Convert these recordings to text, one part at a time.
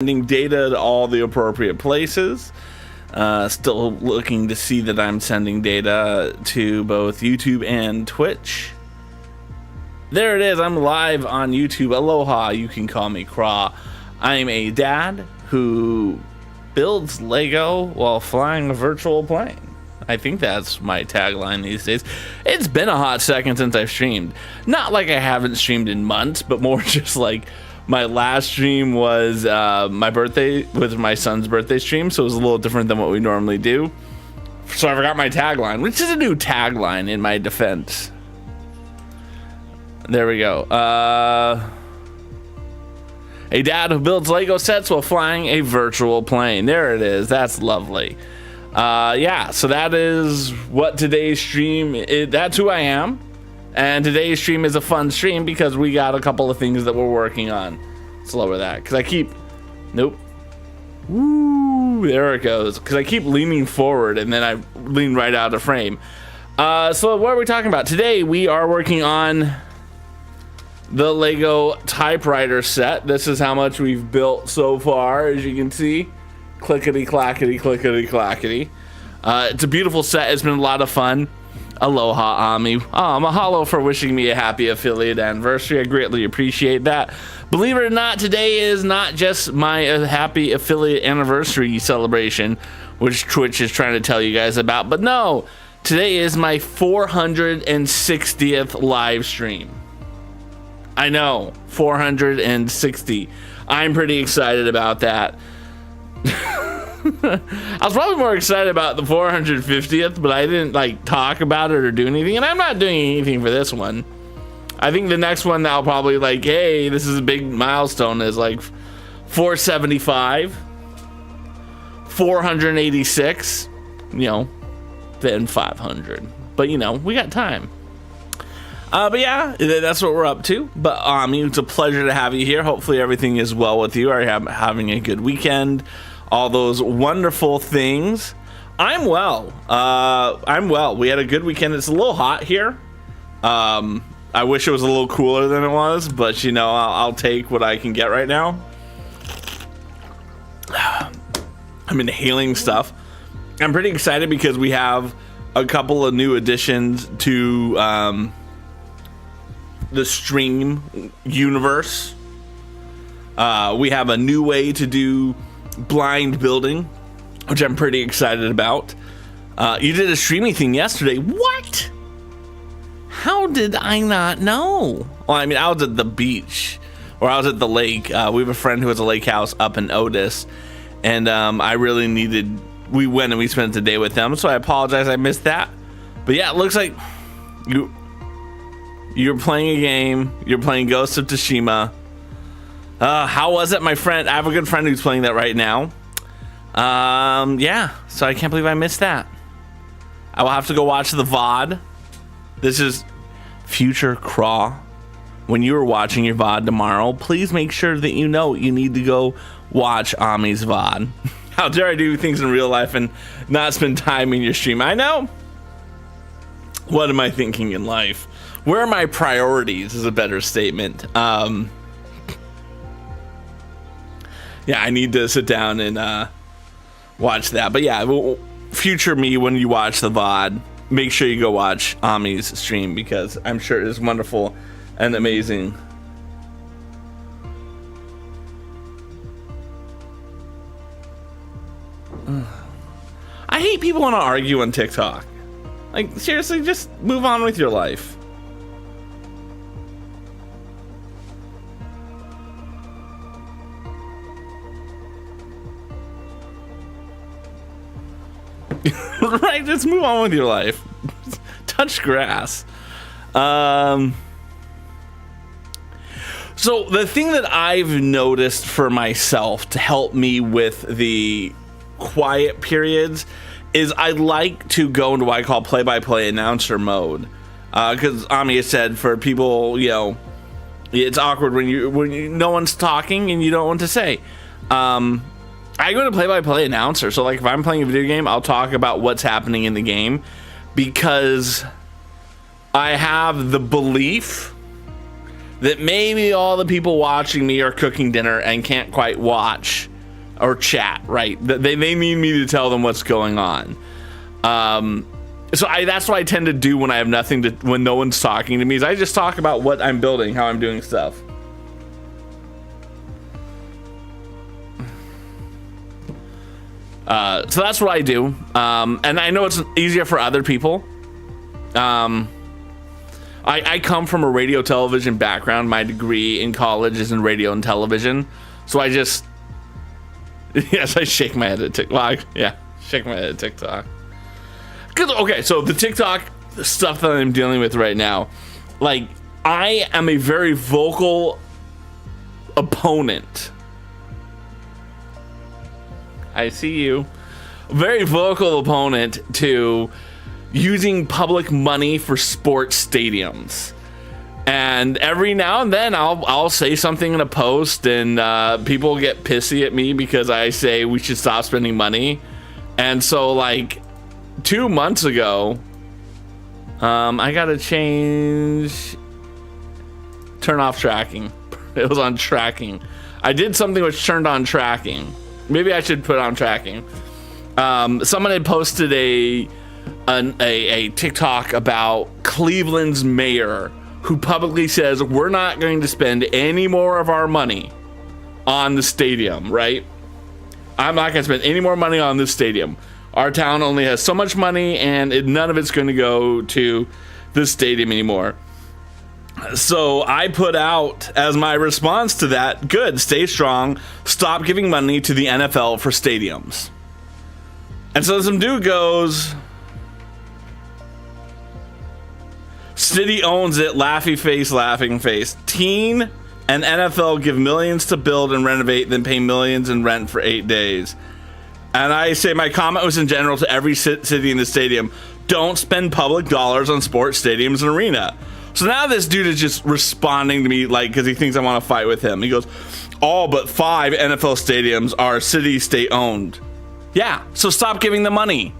sending data to all the appropriate places. Still looking to see that I'm sending data to both YouTube and Twitch. There it is. I'm live on YouTube. Aloha. You can call me Craw. I'm a dad who builds Lego while flying a virtual plane. I think that's my tagline these days. It's been a hot second since I've streamed. Not like I haven't streamed in months, but more just like my last stream was my birthday, with my son's birthday stream, so it was a little different than what we normally do. So I forgot my tagline, which is a new tagline in my defense. There we go. A dad who builds Lego sets while flying a virtual plane. There it is. That's lovely. Yeah, so that is what today's stream is. That's who I am. And today's stream is a fun stream because we got a couple of things that we're working on. Let's lower that because I keep... Nope. Woo, there it goes. Because I keep leaning forward and then I lean right out of frame. So what are we talking about? Today we are working on the LEGO Typewriter set. This is how much we've built so far, as you can see. Clickety clackety, clickety clackety. It's a beautiful set. It's been a lot of fun. Aloha, Ami. Mahalo for wishing me a happy affiliate anniversary. I greatly appreciate that. Believe it or not, today is not just my happy affiliate anniversary celebration, which Twitch is trying to tell you guys about, but no, today is my 460th live stream. I know, 460. I'm pretty excited about that. I was probably more excited about the 450th, but I didn't like talk about it or do anything, and I'm not doing anything for this one. I think the next one that I'll probably like, hey, this is a big milestone, is like 475, 486, you know, then 500. But you know, we got time. But yeah, that's what we're up to. But it's a pleasure to have you here. Hopefully everything is well with you. Are you having a good weekend? All those wonderful things. I'm well. We had a good weekend. It's a little hot here. I wish it was a little cooler than it was, but you know, I'll take what I can get right now. I'm inhaling stuff. I'm pretty excited because we have a couple of new additions to the stream universe. We have a new way to do blind building, which I'm pretty excited about. You did a streaming thing yesterday. What? How did I not know? Well, I mean, I was at the beach, or I was at the lake. We have a friend who has a lake house up in Otis, and I really needed... We went and we spent the day with them, so I apologize I missed that. But yeah, it looks like you're playing a game. You're playing Ghost of Tsushima. How was it, my friend? I have a good friend who's playing that right now. Yeah, so I can't believe I missed that. I will have to go watch the VOD. This is Future Craw. When you are watching your VOD tomorrow, please make sure that you know you need to go watch Ami's VOD. How dare I do things in real life and not spend time in your stream? I know. What am I thinking in life? Where are my priorities is a better statement. Yeah, I need to sit down and watch that. But yeah, future me, when you watch the VOD, make sure you go watch Ami's stream because I'm sure it is wonderful and amazing. I hate people want to argue on TikTok. Like, seriously, just move on with your life. Right, just move on with your life. Touch grass. So the thing that I've noticed for myself to help me with the quiet periods is I like to go into what I call play-by-play announcer mode. Because Ami has said for people, you know, it's awkward when no one's talking and you don't know what to say. I go to play-by-play announcer, so like if I'm playing a video game, I'll talk about what's happening in the game because I have the belief that maybe all the people watching me are cooking dinner and can't quite watch or chat, right? They need me to tell them what's going on. So that's what I tend to do when I have nothing to, when no one's talking to me, is I just talk about what I'm building, how I'm doing stuff. So that's what I do. And I know it's easier for other people. I come from a radio television background. My degree in college is in radio and television. So I just, yes, I shake my head at TikTok. Yeah, shake my head at TikTok. Okay, so the TikTok stuff that I'm dealing with right now, like, I am a very vocal opponent. I see you. Very vocal opponent to using public money for sports stadiums. And every now and then I'll say something in a post, and people get pissy at me because I say we should stop spending money. And so, like, 2 months ago, I gotta turn off tracking. It was on tracking. I did something which turned on tracking. Maybe I should put on tracking. Someone had posted a TikTok about Cleveland's mayor, who publicly says we're not going to spend any more of our money on the stadium, right? I'm not going to spend any more money on this stadium. Our town only has so much money, and none of it's going to go to the stadium anymore. So I put out as my response to that, good, stay strong, stop giving money to the NFL for stadiums. And so some dude goes, city owns it, laughy face, laughing face. Teen and NFL give millions to build and renovate, then pay millions in rent for 8 days. And I say my comment was in general to every city in the stadium, don't spend public dollars on sports stadiums and arena. So now this dude is just responding to me, like, because he thinks I want to fight with him. He goes, all but 5 NFL stadiums are city state owned. Yeah, so stop giving them money.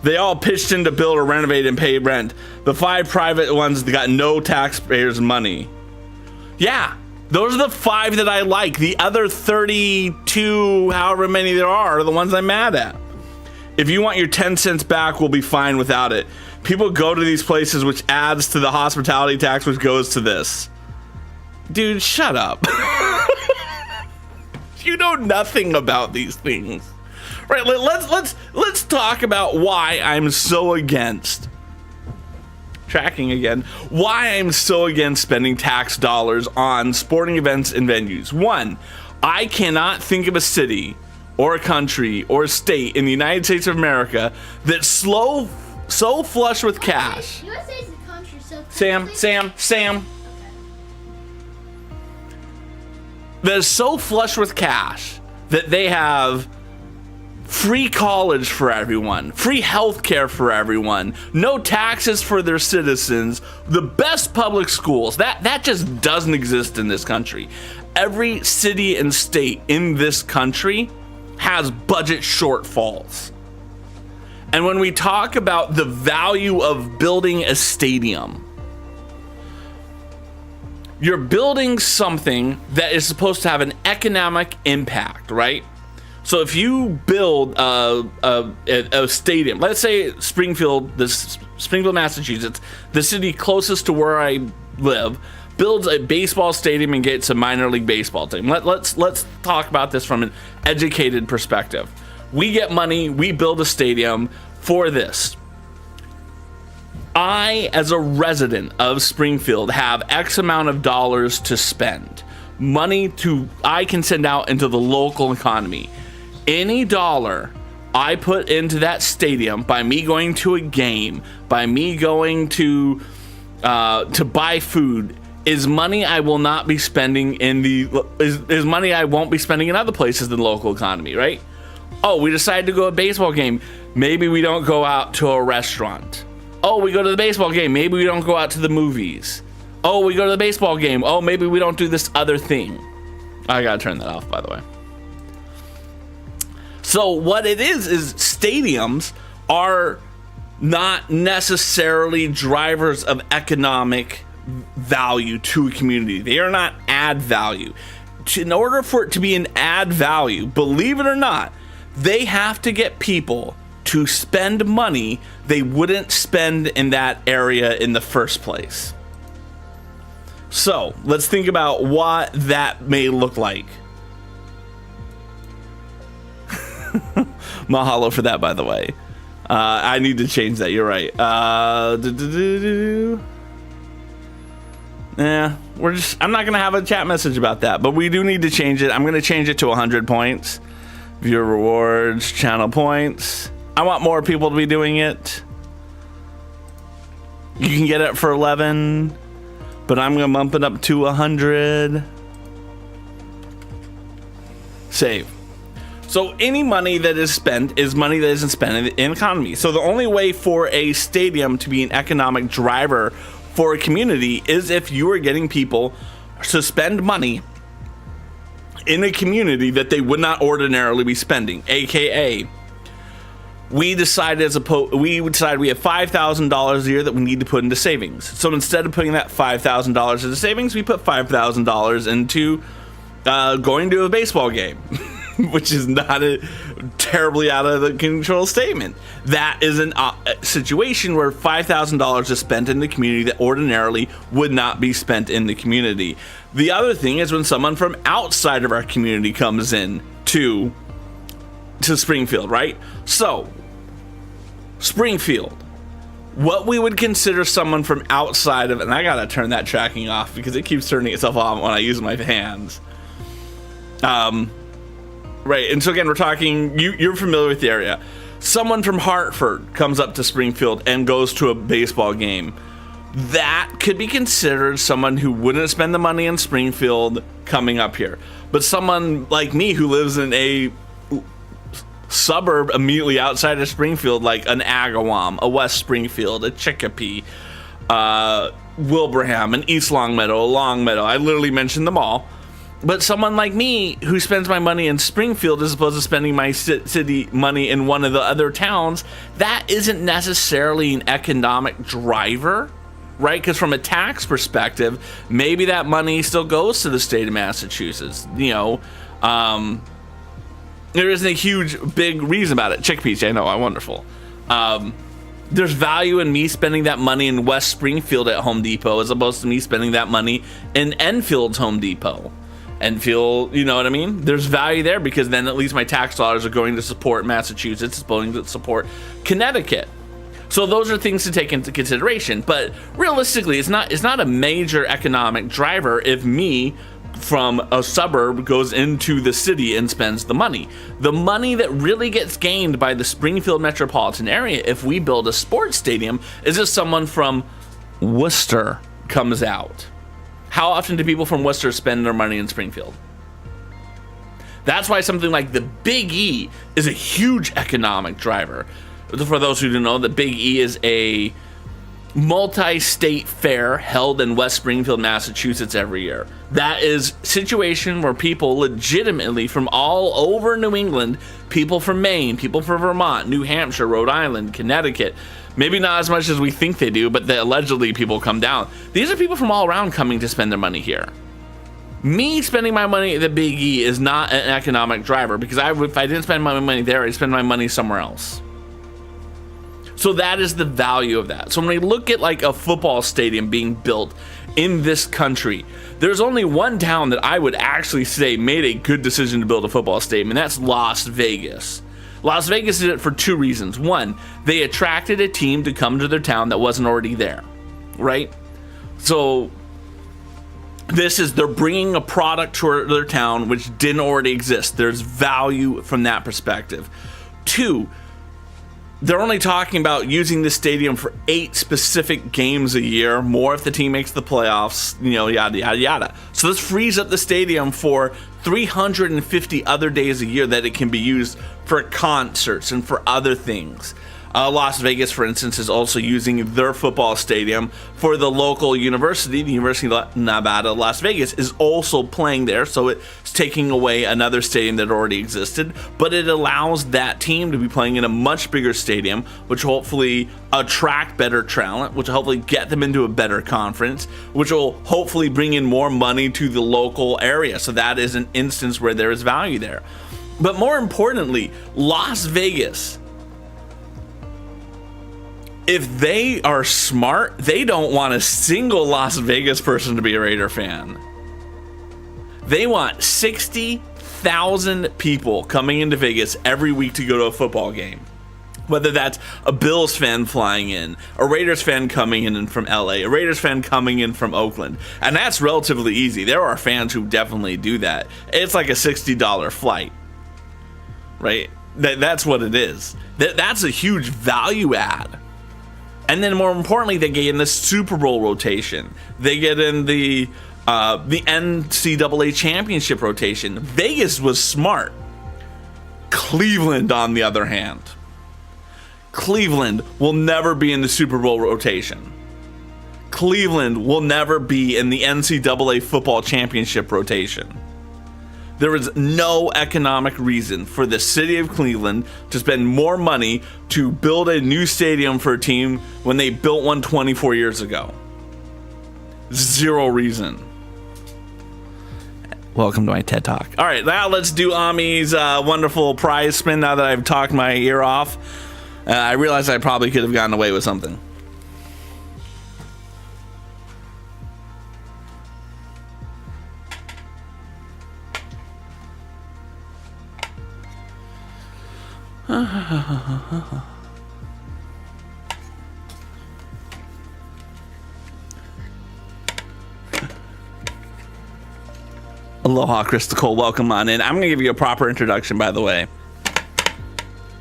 They all pitched in to build or renovate and pay rent. The 5 private ones that got no taxpayers' money. Yeah, those are the 5 that I like. The other 32, however many there are the ones I'm mad at. If you want your 10 cents back, we'll be fine without it. People go to these places, which adds to the hospitality tax, which goes to this. Dude, shut up. You know nothing about these things. Right, let's talk about why I'm so against tracking again. Why I'm so against spending tax dollars on sporting events and venues. 1, I cannot think of a city or a country or a state in the United States of America that's so flush with cash. USA is a country, so Sam. That is so flush with cash that they have free college for everyone, free health care for everyone, no taxes for their citizens, the best public schools. That just doesn't exist in this country. Every city and state in this country has budget shortfalls. And when we talk about the value of building a stadium, you're building something that is supposed to have an economic impact, right? So if you build a stadium, let's say Springfield, Massachusetts, the city closest to where I live, builds a baseball stadium and gets a minor league baseball team. Let's talk about this from an educated perspective. We get money, we build a stadium for this. I, as a resident of Springfield, have X amount of dollars to spend. Money I can send out into the local economy. Any dollar I put into that stadium by me going to a game, by me going to buy food, is money I will not be spending is money I won't be spending in other places in the local economy, right? Oh, we decided to go to a baseball game. Maybe we don't go out to a restaurant. Oh, we go to the baseball game. Maybe we don't go out to the movies. Oh, we go to the baseball game. Oh, maybe we don't do this other thing. I gotta turn that off, by the way. So what it is stadiums are not necessarily drivers of economic value to a community. They are not add value. In order for it to be an add value, believe it or not, they have to get people to spend money they wouldn't spend in that area in the first place. So let's think about what that may look like. Mahalo for that, by the way. I need to change that. You're right. I'm not gonna have a chat message about that, but we do need to change it. I'm gonna change it to 100 points. Viewer rewards, channel points. I want more people to be doing it. You can get it for 11, but I'm gonna bump it up to 100. Save. So any money that is spent is money that isn't spent in the economy. So the only way for a stadium to be an economic driver for a community is if you are getting people to spend money in a community that they would not ordinarily be spending. AKA, we decide we have $5,000 a year that we need to put into savings. So instead of putting that $5,000 into savings, we put $5,000 into going to a baseball game, which is not a terribly out of the control statement. That is a situation where $5,000 is spent in the community that ordinarily would not be spent in the community. The other thing is when someone from outside of our community comes in to Springfield, right? So, Springfield, what we would consider someone from outside of, and I gotta turn that tracking off because it keeps turning itself on when I use my hands. Right, and so again, we're talking, you're familiar with the area. Someone from Hartford comes up to Springfield and goes to a baseball game. That could be considered someone who wouldn't spend the money in Springfield coming up here. But someone like me who lives in a suburb immediately outside of Springfield, like an Agawam, a West Springfield, a Chicopee, Wilbraham, an East Longmeadow, a Longmeadow, I literally mentioned them all. But someone like me who spends my money in Springfield as opposed to spending my city money in one of the other towns, that isn't necessarily an economic driver, right? Because from a tax perspective, maybe that money still goes to the state of Massachusetts. You know, there isn't a huge, big reason about it. Chickpeas, I know, I'm wonderful. There's value in me spending that money in West Springfield at Home Depot as opposed to me spending that money in Enfield's Home Depot. Enfield, you know what I mean? There's value there because then at least my tax dollars are going to support Massachusetts, it's going to support Connecticut. So those are things to take into consideration. But realistically, it's not a major economic driver if me from a suburb goes into the city and spends the money. The money that really gets gained by the Springfield metropolitan area if we build a sports stadium is if someone from Worcester comes out. How often do people from Worcester spend their money in Springfield? That's why something like the Big E is a huge economic driver. For those who don't know, the Big E is a multi-state fair held in West Springfield, Massachusetts every year. That is a situation where people legitimately from all over New England, people from Maine, people from Vermont, New Hampshire, Rhode Island, Connecticut, maybe not as much as we think they do, but allegedly people come down. These are people from all around coming to spend their money here. Me spending my money at the Big E is not an economic driver because if I didn't spend my money there, I'd spend my money somewhere else. So that is the value of that. So when we look at like a football stadium being built in this country, there's only one town that I would actually say made a good decision to build a football stadium, and that's Las Vegas. Las Vegas did it for two reasons. One, they attracted a team to come to their town that wasn't already there, right? So they're bringing a product to their town which didn't already exist. There's value from that perspective. Two, they're only talking about using the stadium for 8 specific games a year, more if the team makes the playoffs, you know, yada, yada, yada. So this frees up the stadium for 350 other days a year that it can be used for concerts and for other things. Las Vegas, for instance, is also using their football stadium for the local university. The University of Nevada, Las Vegas, is also playing there, so it's taking away another stadium that already existed, but it allows that team to be playing in a much bigger stadium, which will hopefully attract better talent, which will hopefully get them into a better conference, which will hopefully bring in more money to the local area. So that is an instance where there is value there. But more importantly, Las Vegas, if they are smart, they don't want a single Las Vegas person to be a Raider fan. They want 60,000 people coming into Vegas every week to go to a football game. Whether that's a Bills fan flying in, a Raiders fan coming in from LA, a Raiders fan coming in from Oakland. And that's relatively easy. There are fans who definitely do that. It's like a $60 flight, right? That's what it is. That's a huge value add. And then more importantly, they get in the Super Bowl rotation. They get in the NCAA championship rotation. Vegas was smart. Cleveland, on the other hand, Cleveland will never be in the Super Bowl rotation. Cleveland will never be in the NCAA football championship rotation. There is no economic reason for the city of Cleveland to spend more money to build a new stadium for a team when they built one 24 years ago. Zero reason. Welcome to my TED Talk. All right, now let's do Ami's wonderful prize spin now that I've talked my ear off. I realized I probably could have gotten away with something. Aloha, Krista Cole. Welcome on in. I'm going to give you a proper introduction, by the way,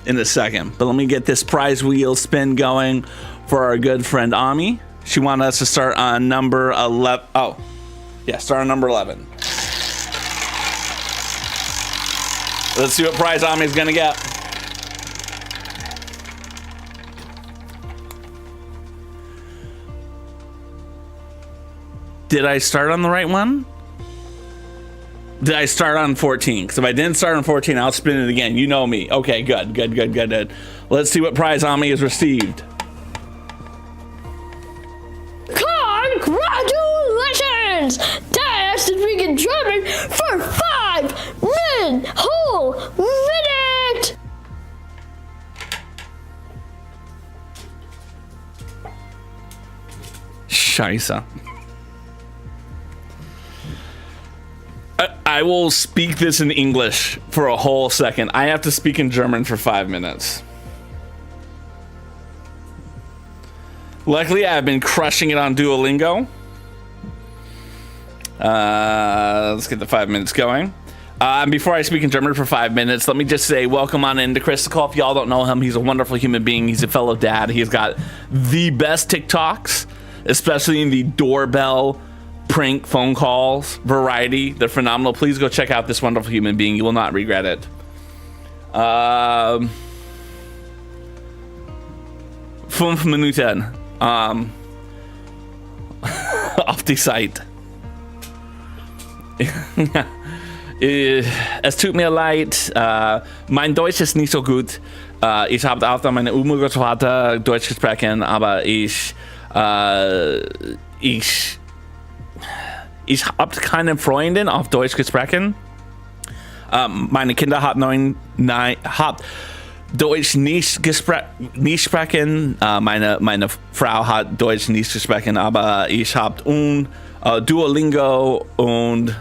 in a second. But let me get this prize wheel spin going for our good friend Ami. She wanted us to start on number 11. Oh, yeah, start on number 11. Let's see what prize Ami's going to get. Did I start on the right one? Did I start on 14? Because if I didn't start on 14, I'll spin it again. You know me. Okay, good. Let's see what prize Ami has received. Congratulations! Dad has to speak in German for 5 whole minutes! Scheiße. I will speak this in English for a whole second. I have to speak in German for 5 minutes. Luckily, I've been crushing it on Duolingo. Let's get the 5 minutes going. And before I speak in German for 5 minutes, let me just say welcome on into Christopher. If y'all don't know him, he's a wonderful human being. He's a fellow dad. He's got the best TikToks, especially in the doorbell prank phone calls variety. They're phenomenal. Please go check out this wonderful human being. You will not regret it. 5 Minuten auf die Seite. Es tut mir leid, mein Deutsch ist nicht so gut. Ich habe auch meine Urgroßvater Deutsch gesprochen, aber ich habe keine Freundin auf Deutsch gesprochen. Meine Kinder haben Deutsch nicht gesprochen. Meine Frau hat Deutsch nicht gesprochen, aber ich habe Duolingo und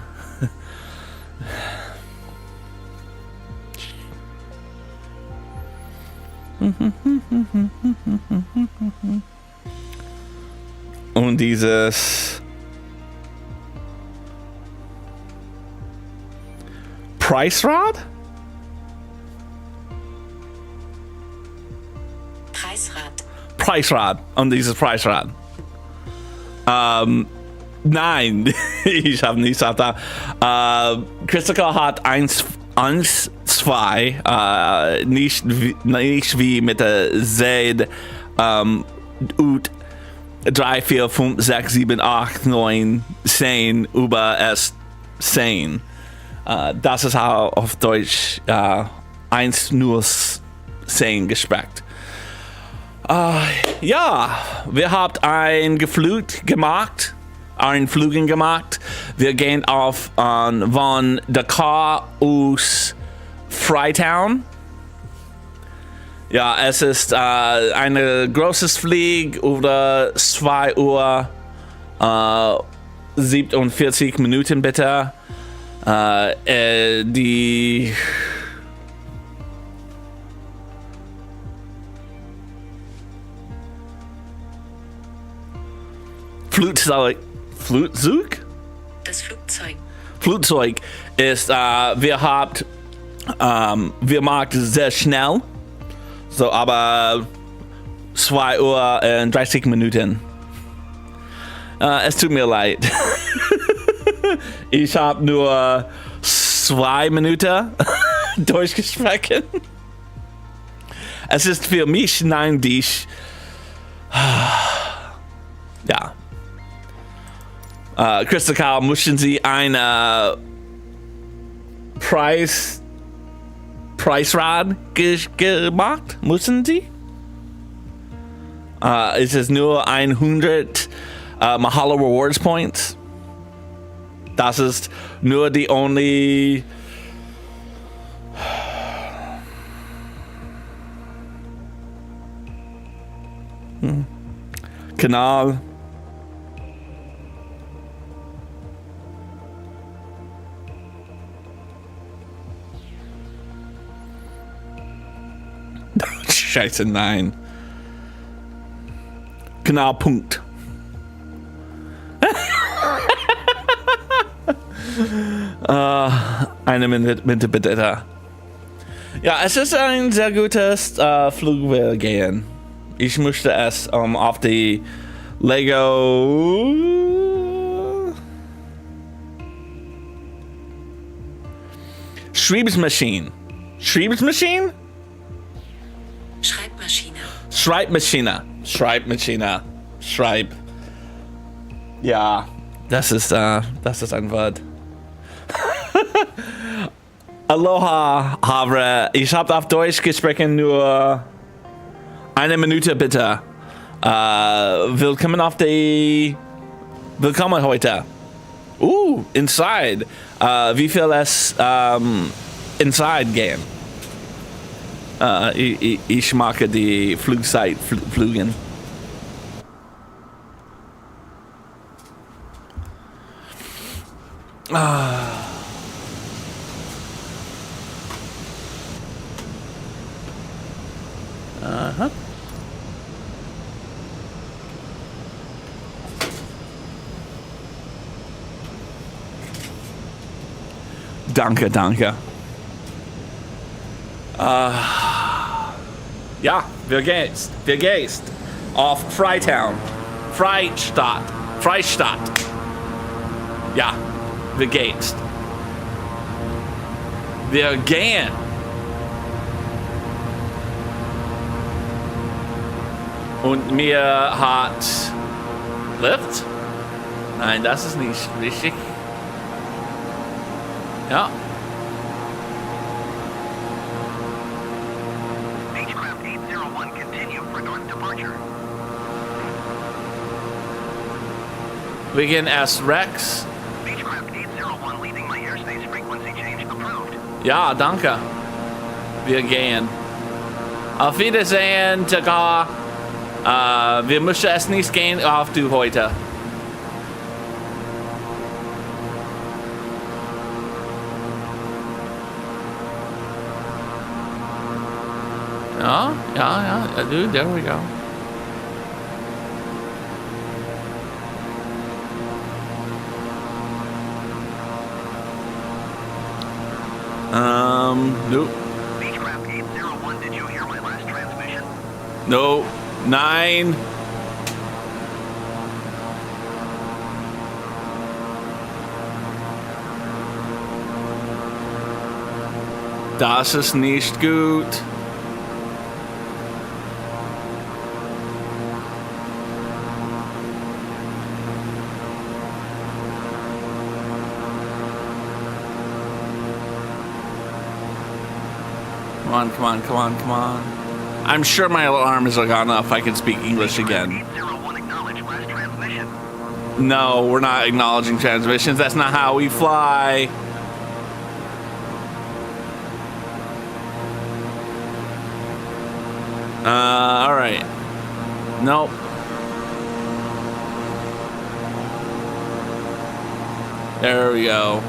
und dieses Price Rod? Preisrad. Und dieses Preisrad. Nein, ich habe nicht gesagt. Christopher hat 1, 2. Nicht wie mit der Z. Ut 3, 4, 5, 6, 7, 8, 9, 10 über S10. Das ist auch auf Deutsch 1 nur 10 gespeckt. Ja, wir haben einen Flügen gemacht. Wir gehen von Dakar aus Freetown. Ja, es ist ein großes Flug über 2 Uhr 47 Minuten bitte. Die Flugzeug ist, wir machen sehr schnell, so aber 2 Uhr und 30 Minuten. Es tut mir leid. Ich habe nur 2 Minuten durchgesprochen. Es ist für mich, nein, dich. Ja. Christa, müssen Sie eine Preisrad gemacht? Müssen Sie? Es ist nur 100 Mahalo Rewards Points. Das ist nur die only Kanal. Scheiße, nein. Kanalpunkt. Eine Minute bitte. Ja, es ist ein sehr gutes Flug wir gehen. Ich möchte es auf die LEGO Schreibmaschine. Ja, das ist ein Wort. Aloha, Havre. Ich habe auf Deutsch gesprochen, nur 1 Minute bitte. Willkommen heute. Inside. Wie viel es inside gehen? Ich mag die Flugzeit fliegen. Aha. Danke. Ja, wir gehen auf Freetown. Freistadt. Ja, wir gehen. Und mir hat Lift? Nein, das ist nicht richtig. Ja. Beechcraft 801 continue for north departure. Wir gehen erst Rex. Beechcraft 801 leaving my airspace frequency change approved. Ja, danke. Wir gehen. Auf Wiedersehen, Dakar. Wir müssen es nicht gehen auf du heute. Ja, dude, there we go. Nope. Beechcraft 801, did you hear my last transmission? No. 9. Das ist nicht gut. Come on, come on, come on, come on. I'm sure my alarm has gone off if I can speak English again. 801 acknowledge last transmission. No, we're not acknowledging transmissions. That's not how we fly. All right. Nope. There we go.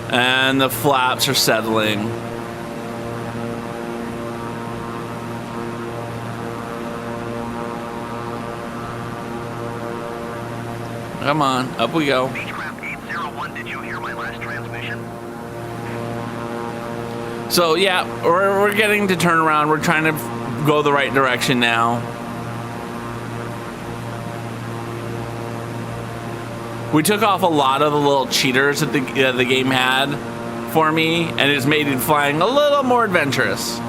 And the flaps are settling. Come on, up we go. Beechcraft 801, did you hear my last transmission? So yeah, we're getting to turn around. We're trying to go the right direction now. We took off a lot of the little cheaters that the game had for me, and it's made it flying a little more adventurous.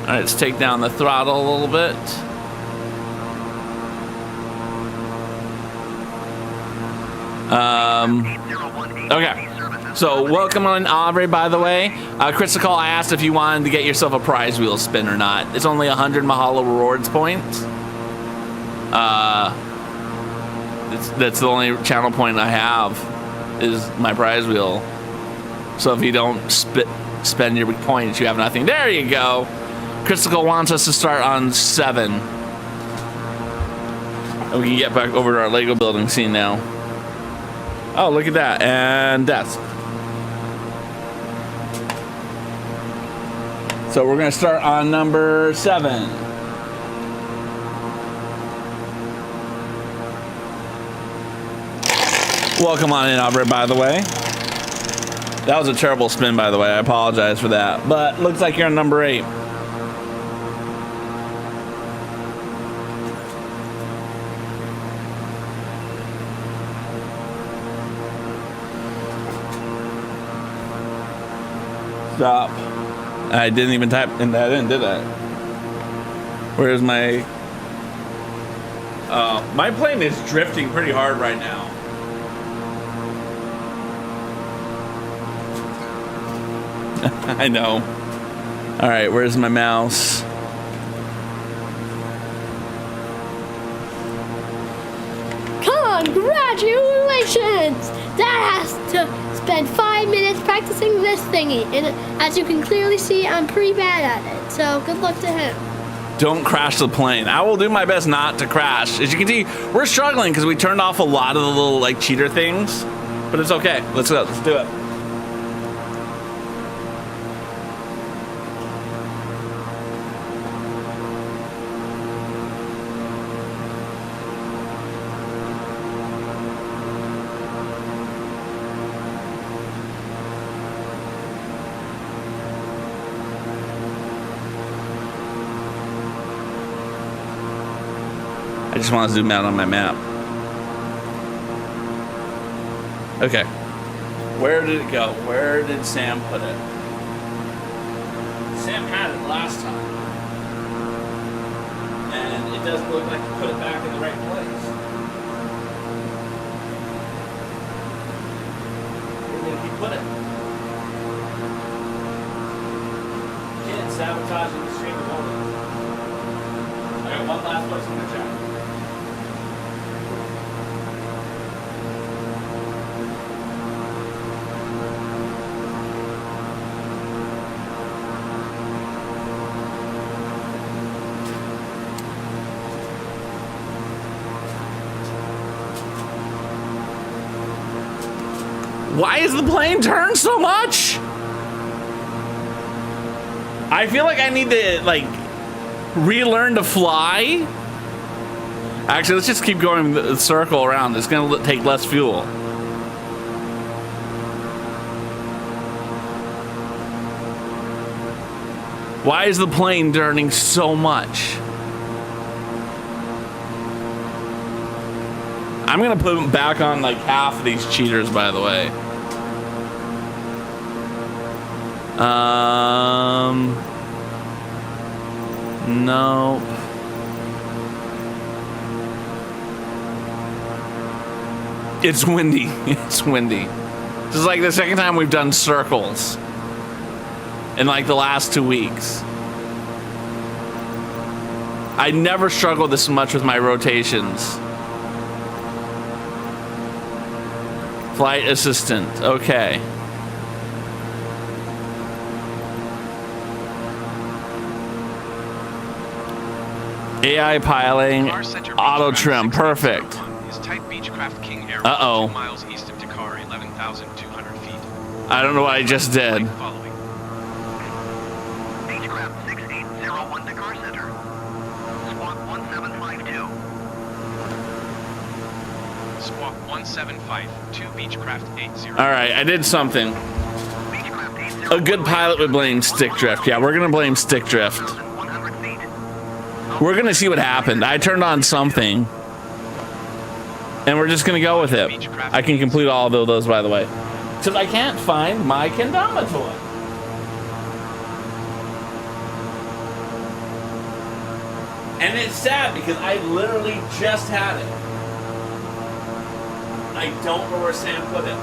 All right, let's take down the throttle a little bit. Okay, so welcome on Aubrey, by the way. Crystal, I asked if you wanted to get yourself a prize wheel spin or not. It's only 100 Mahalo rewards points. That's the only channel point I have is my prize wheel. So if you don't spend your points, you have nothing. There you go. Crystal wants us to start on 7. And we can get back over to our Lego building scene now. Oh, look at that. And death. So we're going to start on number 7. Welcome on in, Aubrey, by the way. That was a terrible spin, by the way. I apologize for that. But looks like you're on number 8. Stop. I didn't even type in that in, did I? Where's my... my plane is drifting pretty hard right now. I know. All right, where's my mouse? Congratulations! That has to spend 5 minutes practicing this thingy. And as you can clearly see, I'm pretty bad at it. So good luck to him. Don't crash the plane. I will do my best not to crash. As you can see, we're struggling because we turned off a lot of the little like cheater things. But it's okay. Let's go. Let's do it. I just want to zoom out on my map. Okay. Where did it go? Where did Sam put it? Sam had it last time. And it doesn't look like he put it back in the right place. Where did he put it? Kid sabotaging the stream of building. I got one last place I'm gonna check. Why is the plane turned so much? I feel like I need to like relearn to fly. Actually, let's just keep going the circle around. It's gonna take less fuel. Why is the plane turning so much? I'm gonna put back on like half of these cheaters, by the way. No. It's windy. It's windy. This is like the second time we've done circles in like the last 2 weeks. I never struggled this much with my rotations. Flight assistant, okay. AI piloting, auto trim, perfect. Uh-oh. Miles east of Dakar, 11,200 feet. I don't know what I just did. Beechcraft 6801 Dakar Center. Squawk 1752. Squawk 1752, Beechcraft 80. All right, I did something. Beechcraft 80. A good pilot would blame stick drift. Yeah, we're gonna blame stick drift. 1,100 feet. We're gonna see what happened. I turned on something, and we're just gonna go with it. I can complete all of those, by the way, because I can't find my kendama toy. And it's sad because I literally just had it. I don't know where Sam put it.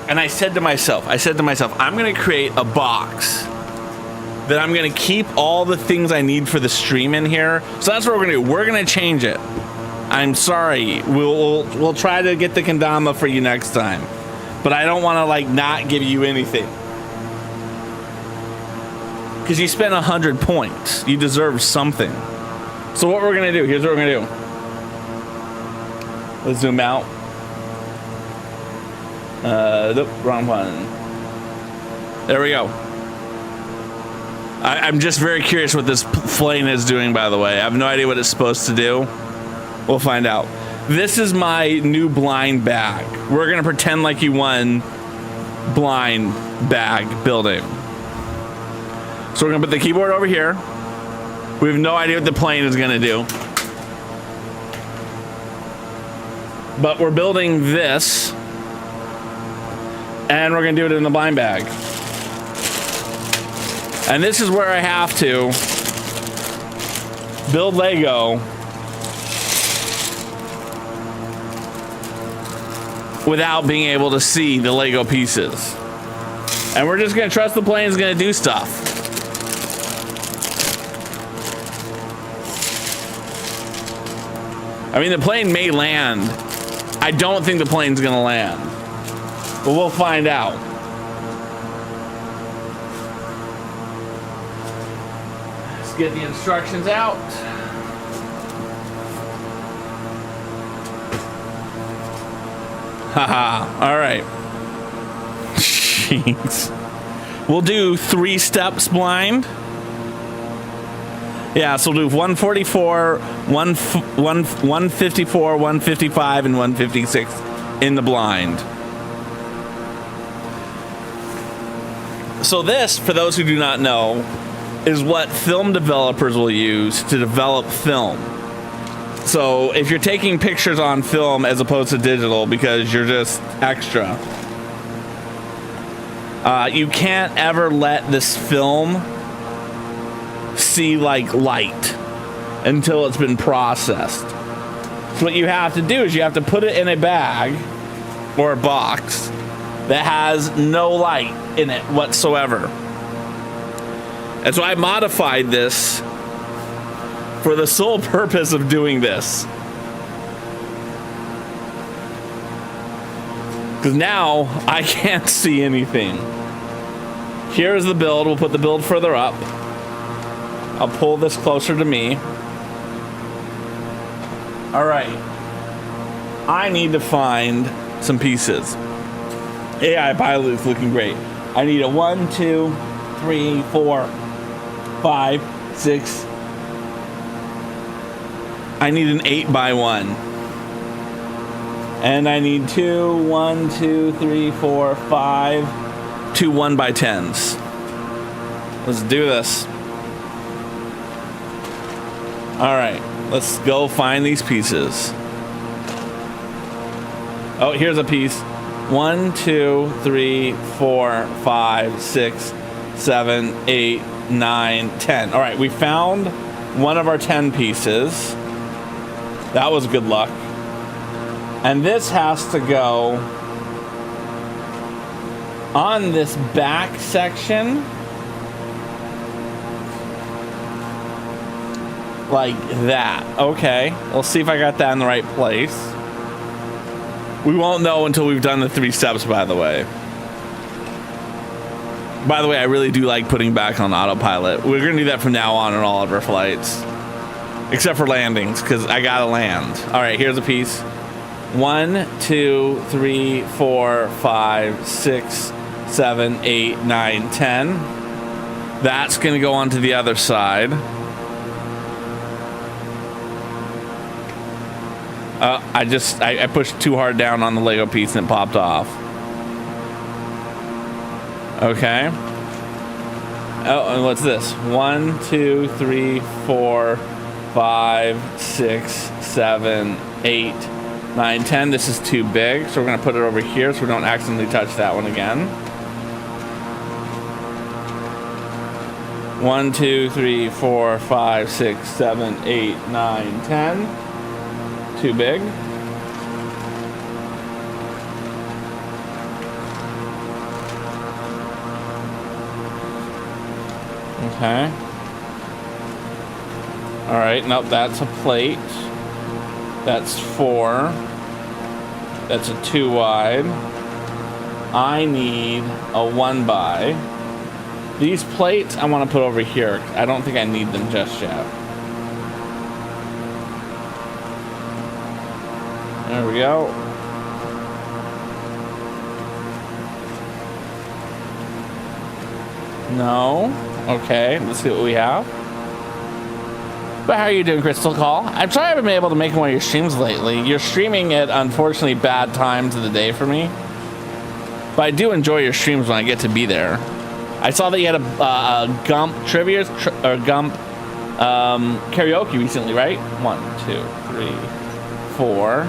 And I said to myself, I'm gonna create a box that I'm gonna keep all the things I need for the stream in here. So that's what we're gonna do. We're gonna change it. I'm sorry. We'll try to get the kendama for you next time, but I don't want to like not give you anything because you spent 100 points. You deserve something. So what we're gonna do? Here's what we're gonna do. Let's zoom out. Nope, wrong one. There we go. I'm just very curious what this plane is doing, by the way. I have no idea what it's supposed to do. We'll find out. This is my new blind bag. We're gonna pretend like you won blind bag building. So we're gonna put the keyboard over here. We have no idea what the plane is gonna do. But we're building this. And we're gonna do it in the blind bag. And this is where I have to build Lego without being able to see the Lego pieces. And we're just gonna trust the plane's gonna do stuff. I mean, the plane may land. I don't think the plane's gonna land, but we'll find out. Let's get the instructions out. Haha, all right. Jeez. We'll do 3 steps blind. Yeah, so we'll do 144, 154, 155, and 156 in the blind. So this, for those who do not know, is what film developers will use to develop film. So if you're taking pictures on film as opposed to digital because you're just extra, you can't ever let this film see like light until it's been processed. So what you have to do is you have to put it in a bag or a box that has no light in it whatsoever. And so I modified this for the sole purpose of doing this. Because now I can't see anything. Here's the build. We'll put the build further up. I'll pull this closer to me. All right. I need to find some pieces. AI pilot is looking great. I need a 1, 2, 3, 4, 5, 6. I need an 8x1. And I need 2, 1, 2, 3, 4, 5, 2 1x10s. Let's do this. All right, let's go find these pieces. Oh, here's a piece. 1, 2, 3, 4, 5, 6, 7, 8, 9, 10. All right, we found one of our 10 pieces. That was good luck. And this has to go on this back section. Like that. Okay, let's see if I got that in the right place. We won't know until we've done the 3 steps, by the way. By the way, I really do like putting back on autopilot. We're gonna do that from now on in all of our flights. Except for landings, because I gotta land. All right, here's a piece. 1, 2, 3, 4, 5, 6, 7, 8, 9, 10. That's gonna go onto the other side. I pushed too hard down on the Lego piece and it popped off. Okay. Oh, and what's this? 1, 2, 3, 4, 5, 6, 7, 8, 9, 10. This is too big, so we're gonna put it over here so we don't accidentally touch that one again. 1, 2, 3, 4, 5, 6, 7, 8, 9, 10. Too big. Okay. All right, nope, that's a plate. That's 4. That's a 2 wide. I need a 1 by. These plates I want to put over here. I don't think I need them just yet. There we go. No. Okay, let's see what we have. But how are you doing, Crystal Call? I'm sorry I haven't been able to make one of your streams lately. You're streaming at, unfortunately, bad times of the day for me. But I do enjoy your streams when I get to be there. I saw that you had a Gump trivia, or Gump karaoke recently, right? 1, 2, 3, 4.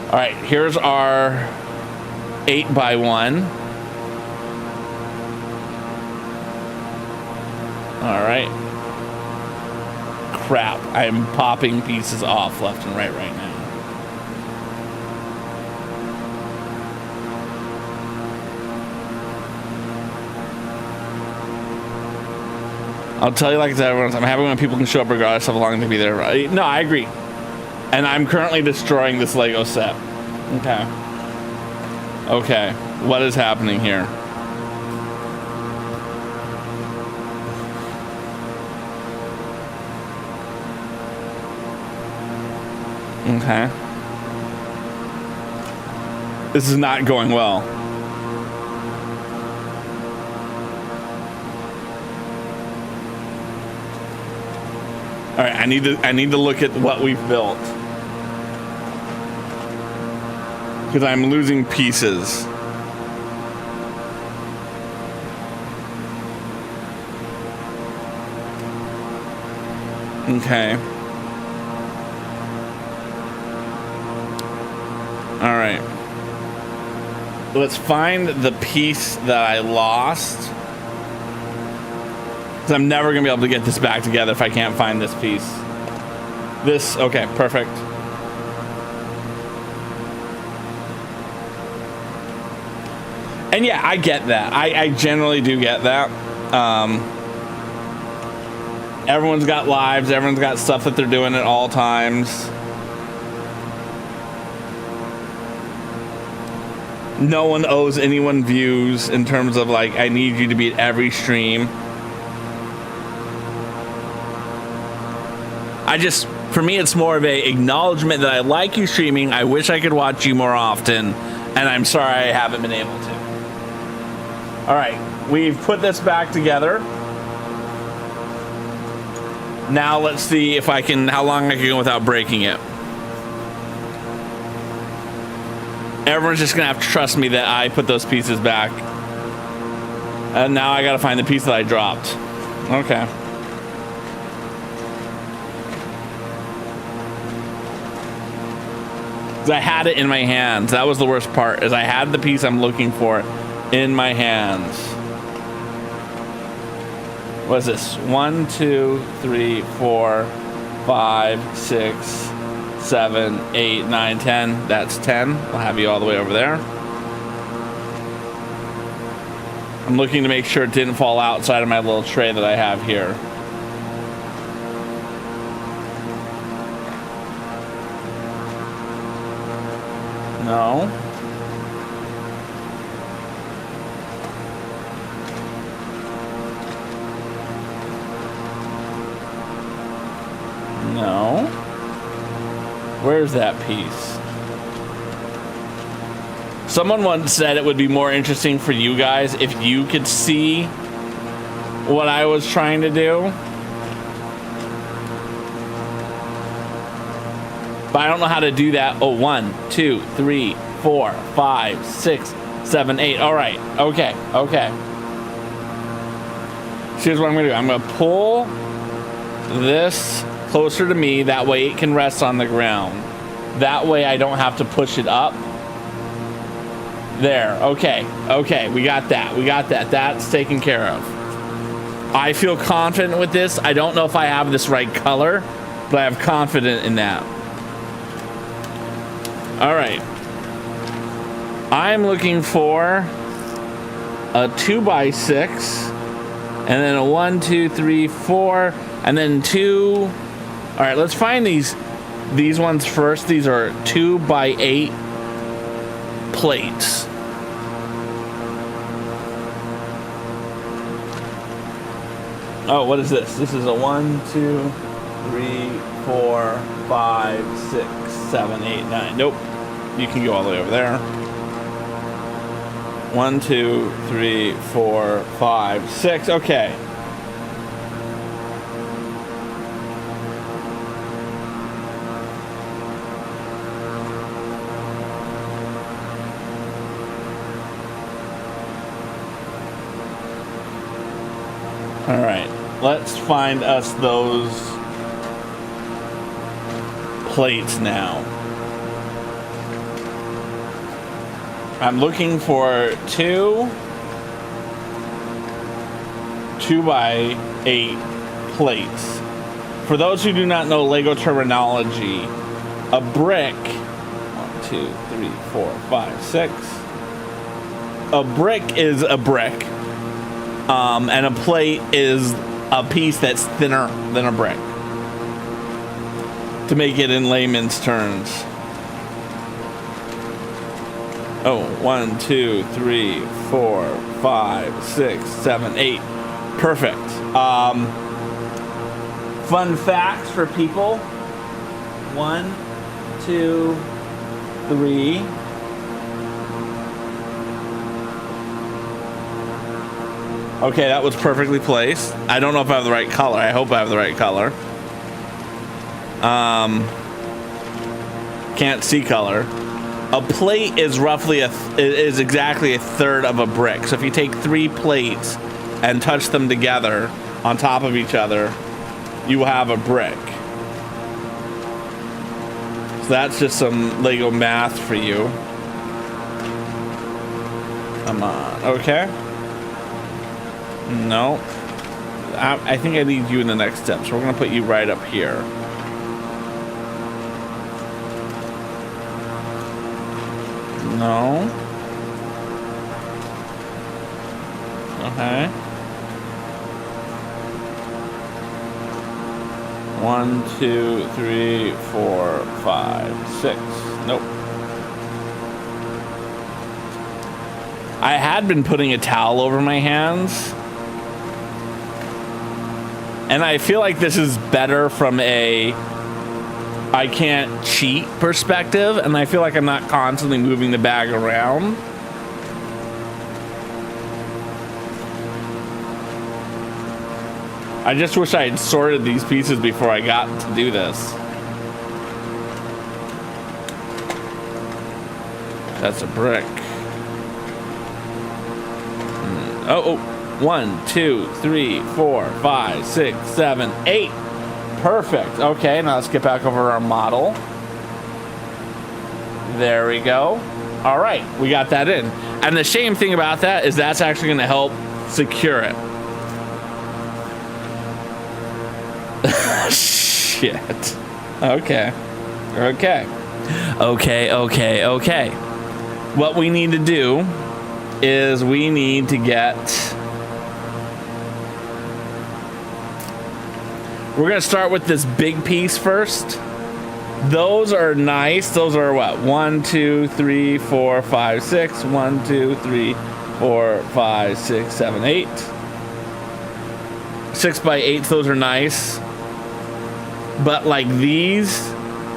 All right, here's our 8 by 1. All right. Crap, I'm popping pieces off left and right now. I'll tell you like I said, everyone, I'm happy when people can show up regardless of how long they be there. No, I agree. And I'm currently destroying this Lego set. Okay. Okay, what is happening here? Okay. This is not going well. All right, I need to look at what we've built. Because I'm losing pieces. Okay. All right. Let's find the piece that I lost. Because I'm never going to be able to get this back together if I can't find this piece. This, okay, perfect. And yeah, I get that. I generally do get that. Everyone's got lives. Everyone's got stuff that they're doing at all times. No one owes anyone views in terms of like, I need you to be at every stream. For me, it's more of a acknowledgement that I like you streaming. I wish I could watch you more often, and I'm sorry I haven't been able to. All right, we've put this back together. Now let's see if I can, how long I can go without breaking it. Everyone's just gonna have to trust me that I put those pieces back. And now I gotta find the piece that I dropped. Okay. 'Cause I had it in my hands. That was the worst part, is I had the piece I'm looking for in my hands. What is this? 1, 2, 3, 4, 5, 6, 7, 8, 9, 10. That's 10. I'll have you all the way over there. I'm looking to make sure it didn't fall outside of my little tray that I have here. No. No. Where's that piece? Someone once said it would be more interesting for you guys if you could see what I was trying to do. But I don't know how to do that. Oh, 1, 2, 3, 4, 5, 6, 7, 8. All right. Okay. Okay. So here's what I'm going to do. I'm going to pull this closer to me. That way it can rest on the ground. That way I don't have to push it up. There. Okay. Okay. We got that. We got that. That's taken care of. I feel confident with this. I don't know if I have this right color, but I have confidence in that. All right. I'm looking for a 2x6, and then a 1, 2, 3, 4, and then 2. All right, let's find these ones first. These are 2x8 plates. Oh, what is this? This is a 1, 2, 3, 4, 5, 6, 7, 8, 9. Nope. You can go all the way over there. 1, 2, 3, 4, 5, 6. Okay. All right. Let's find us those plates now. I'm looking for 2x8 plates. For those who do not know Lego terminology, a brick, 1, 2, 3, 4, 5, 6. A brick is a brick, and a plate is a piece that's thinner than a brick. To make it in layman's terms. Oh, 1, 2, 3, 4, 5, 6, 7, 8. Perfect. Fun facts for people. 1, 2, 3. Okay, that was perfectly placed. I don't know if I have the right color. I hope I have the right color. Can't see color. A plate is roughly is exactly a third of a brick. So if you take 3 plates and touch them together on top of each other, you will have a brick. So that's just some Lego math for you. Come on. Okay. No. I think I need you in the next step. So we're going to put you right up here. No. Okay. 1, 2, 3, 4, 5, 6. Nope. I had been putting a towel over my hands. And I feel like this is better from a I can't cheat perspective, and I feel like I'm not constantly moving the bag around. I just wish I had sorted these pieces before I got to do this. That's a brick. Oh, 1, 2, 3, 4, 5, 6, 7, 8. Perfect. Okay, now let's get back over our model. There we go. All right, we got that in. And the shame thing about that is that's actually going to help secure it. Shit. Okay. What we need to do is we need to get... We're going to start with this big piece first. Those are nice. Those are what? 1, 2, 3, 4, 5, 6. 1, 2, 3, 4, 5, 6, 7, 8. 6 by 8. Those are nice. But like these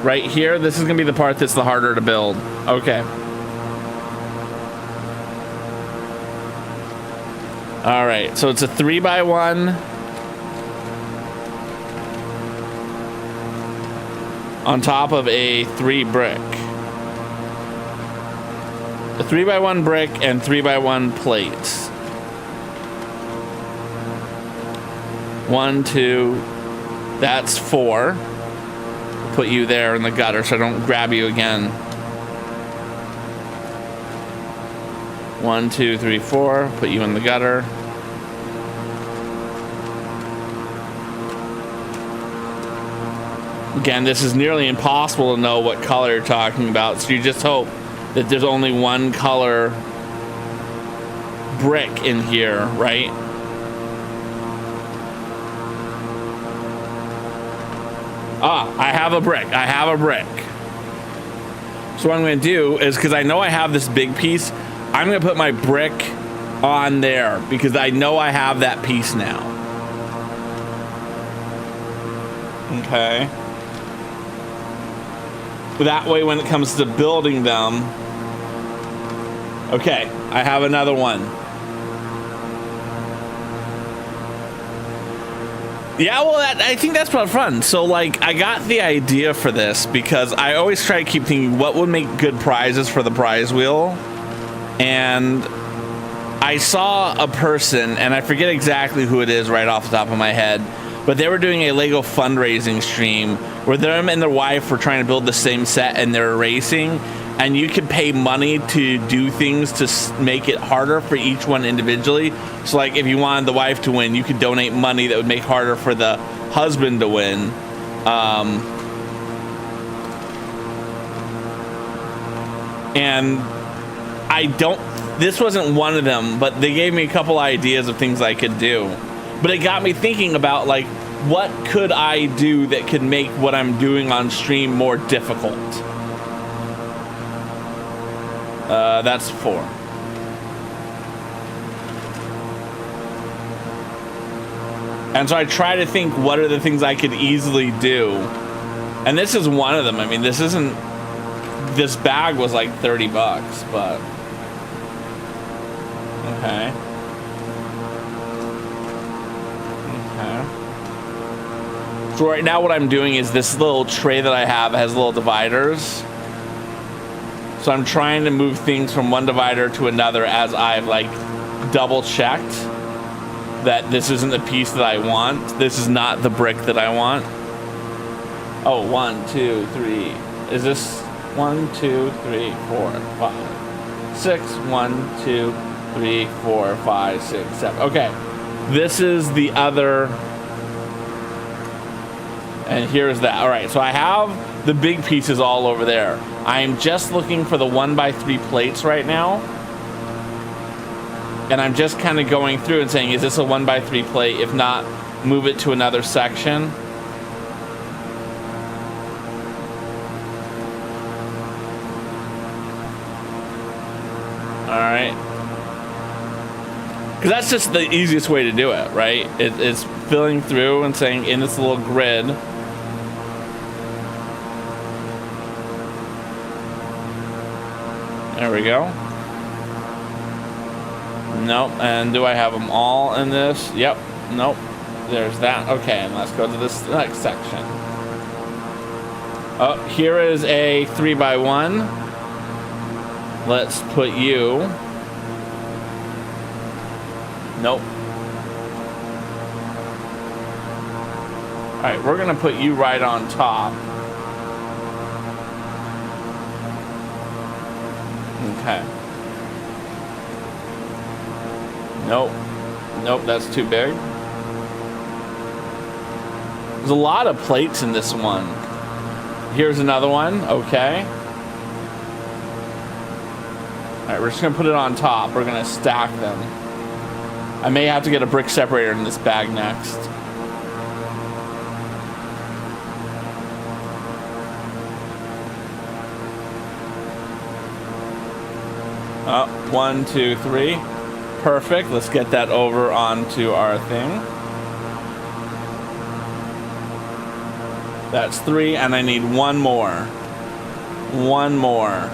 right here, this is gonna be the part that's the harder to build. Okay. All right. So it's a 3 by 1. On top of a 3 brick. A 3 by 1 brick and 3 by 1 plates. 1, 2, that's 4. Put you there in the gutter so I don't grab you again. 1, 2, 3, 4. Put you in the gutter. Again, this is nearly impossible to know what color you're talking about, so you just hope that there's only one color brick in here, right? Ah, I have a brick. So what I'm going to do is, because I know I have this big piece, I'm going to put my brick on there because I know I have that piece now. Okay. That way when it comes to building them, okay, I have another one. Yeah, well, I think that's probably fun. So, like, I got the idea for this because I always try to keep thinking what would make good prizes for the prize wheel. And I saw a person, and I forget exactly who it is right off the top of my head, but they were doing a Lego fundraising stream where them and their wife were trying to build the same set and they're racing, and you could pay money to do things to make it harder for each one individually. So like if you wanted the wife to win, you could donate money that would make harder for the husband to win. And this wasn't one of them, but they gave me a couple ideas of things I could do. But it got me thinking about, like, what could I do that could make what I'm doing on stream more difficult? That's 4. And so I try to think, what are the things I could easily do? And this is one of them. I mean, this bag was like $30, but... Okay. So right now what I'm doing is this little tray that I have has little dividers. So I'm trying to move things from one divider to another as I've like double checked that this isn't the piece that I want. This is not the brick that I want. Oh, 1, 2, 3. Is this 1, 2, 3, 4, 5, 6? 1, 2, 3, 4, 5, 6, 7. Okay. This is the other. And here's that. All right, so I have the big pieces all over there. I am just looking for the 1x3 plates right now. And I'm just kind of going through and saying, is this a 1x3 plate? If not, move it to another section. All right. Because that's just the easiest way to do it, right? It's filling through and saying in this little grid. There we go. Nope. And do I have them all in this? Yep. Nope. There's that. Okay, and let's go to this next section. Oh, here is a 3x1. Let's put you. Nope. All right, we're gonna put you right on top. Okay. Nope. Nope, that's too big. There's a lot of plates in this one. Here's another one. Okay. Alright, we're just gonna put it on top. We're gonna stack them. I may have to get a brick separator in this bag next. Oh, 1, 2, 3. Perfect. Let's get that over onto our thing. That's 3, and I need one more. One more.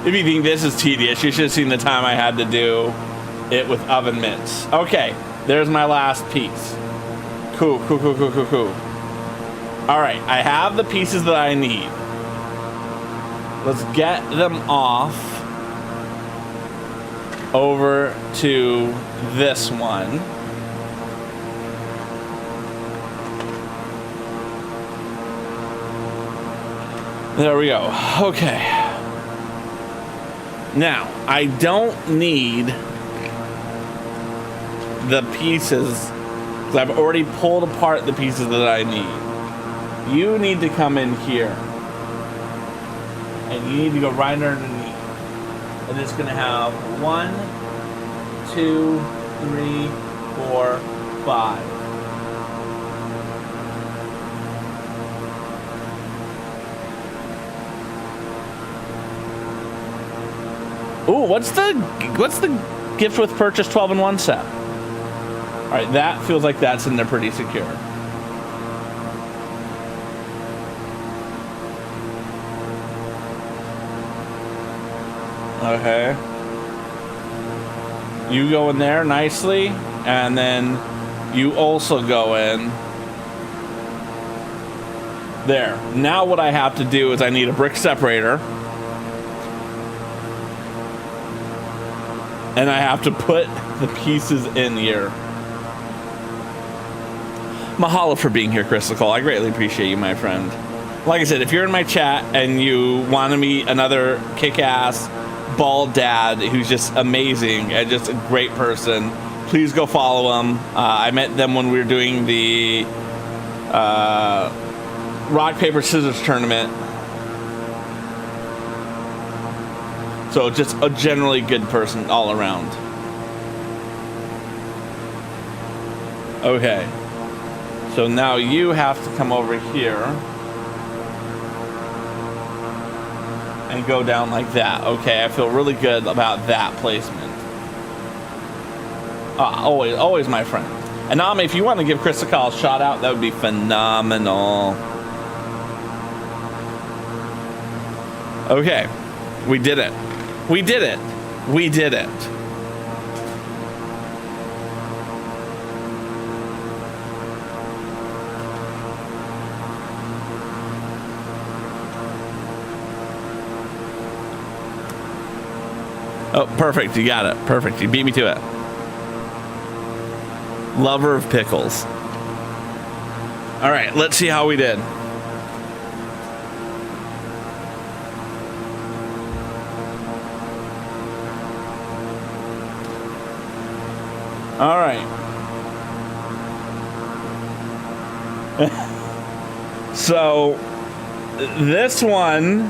If you think this is tedious, you should have seen the time I had to do it with oven mitts. Okay, there's my last piece. Cool, cool, cool, cool, cool, cool. All right, I have the pieces that I need. Let's get them off over to this one. There we go. Okay. Now, I don't need the pieces because I've already pulled apart the pieces that I need. You need to come in here. And you need to go right underneath. And it's going to have 1, 2, 3, 4, 5. Ooh, what's the gift with purchase 12 in 1 set? All right, that feels like that's in there pretty secure. Okay. You go in there nicely, and then you also go in there. Now what I have to do is I need a brick separator. And I have to put the pieces in here. Mahalo for being here, Crystal. I greatly appreciate you, my friend. Like I said, if you're in my chat and you want to meet another kick-ass bald dad who's just amazing and just a great person, please go follow him. I met them when we were doing the rock, paper, scissors tournament. So just a generally good person all around. Okay. So now you have to come over here and go down like that. Okay, I feel really good about that placement. Always my friend. And Nami, if you want to give Chris a call shout out, that would be phenomenal. Okay, we did it. We did it. We did it. Oh, perfect. You got it. Perfect. You beat me to it. Lover of pickles. All right, let's see how we did. All right. So this one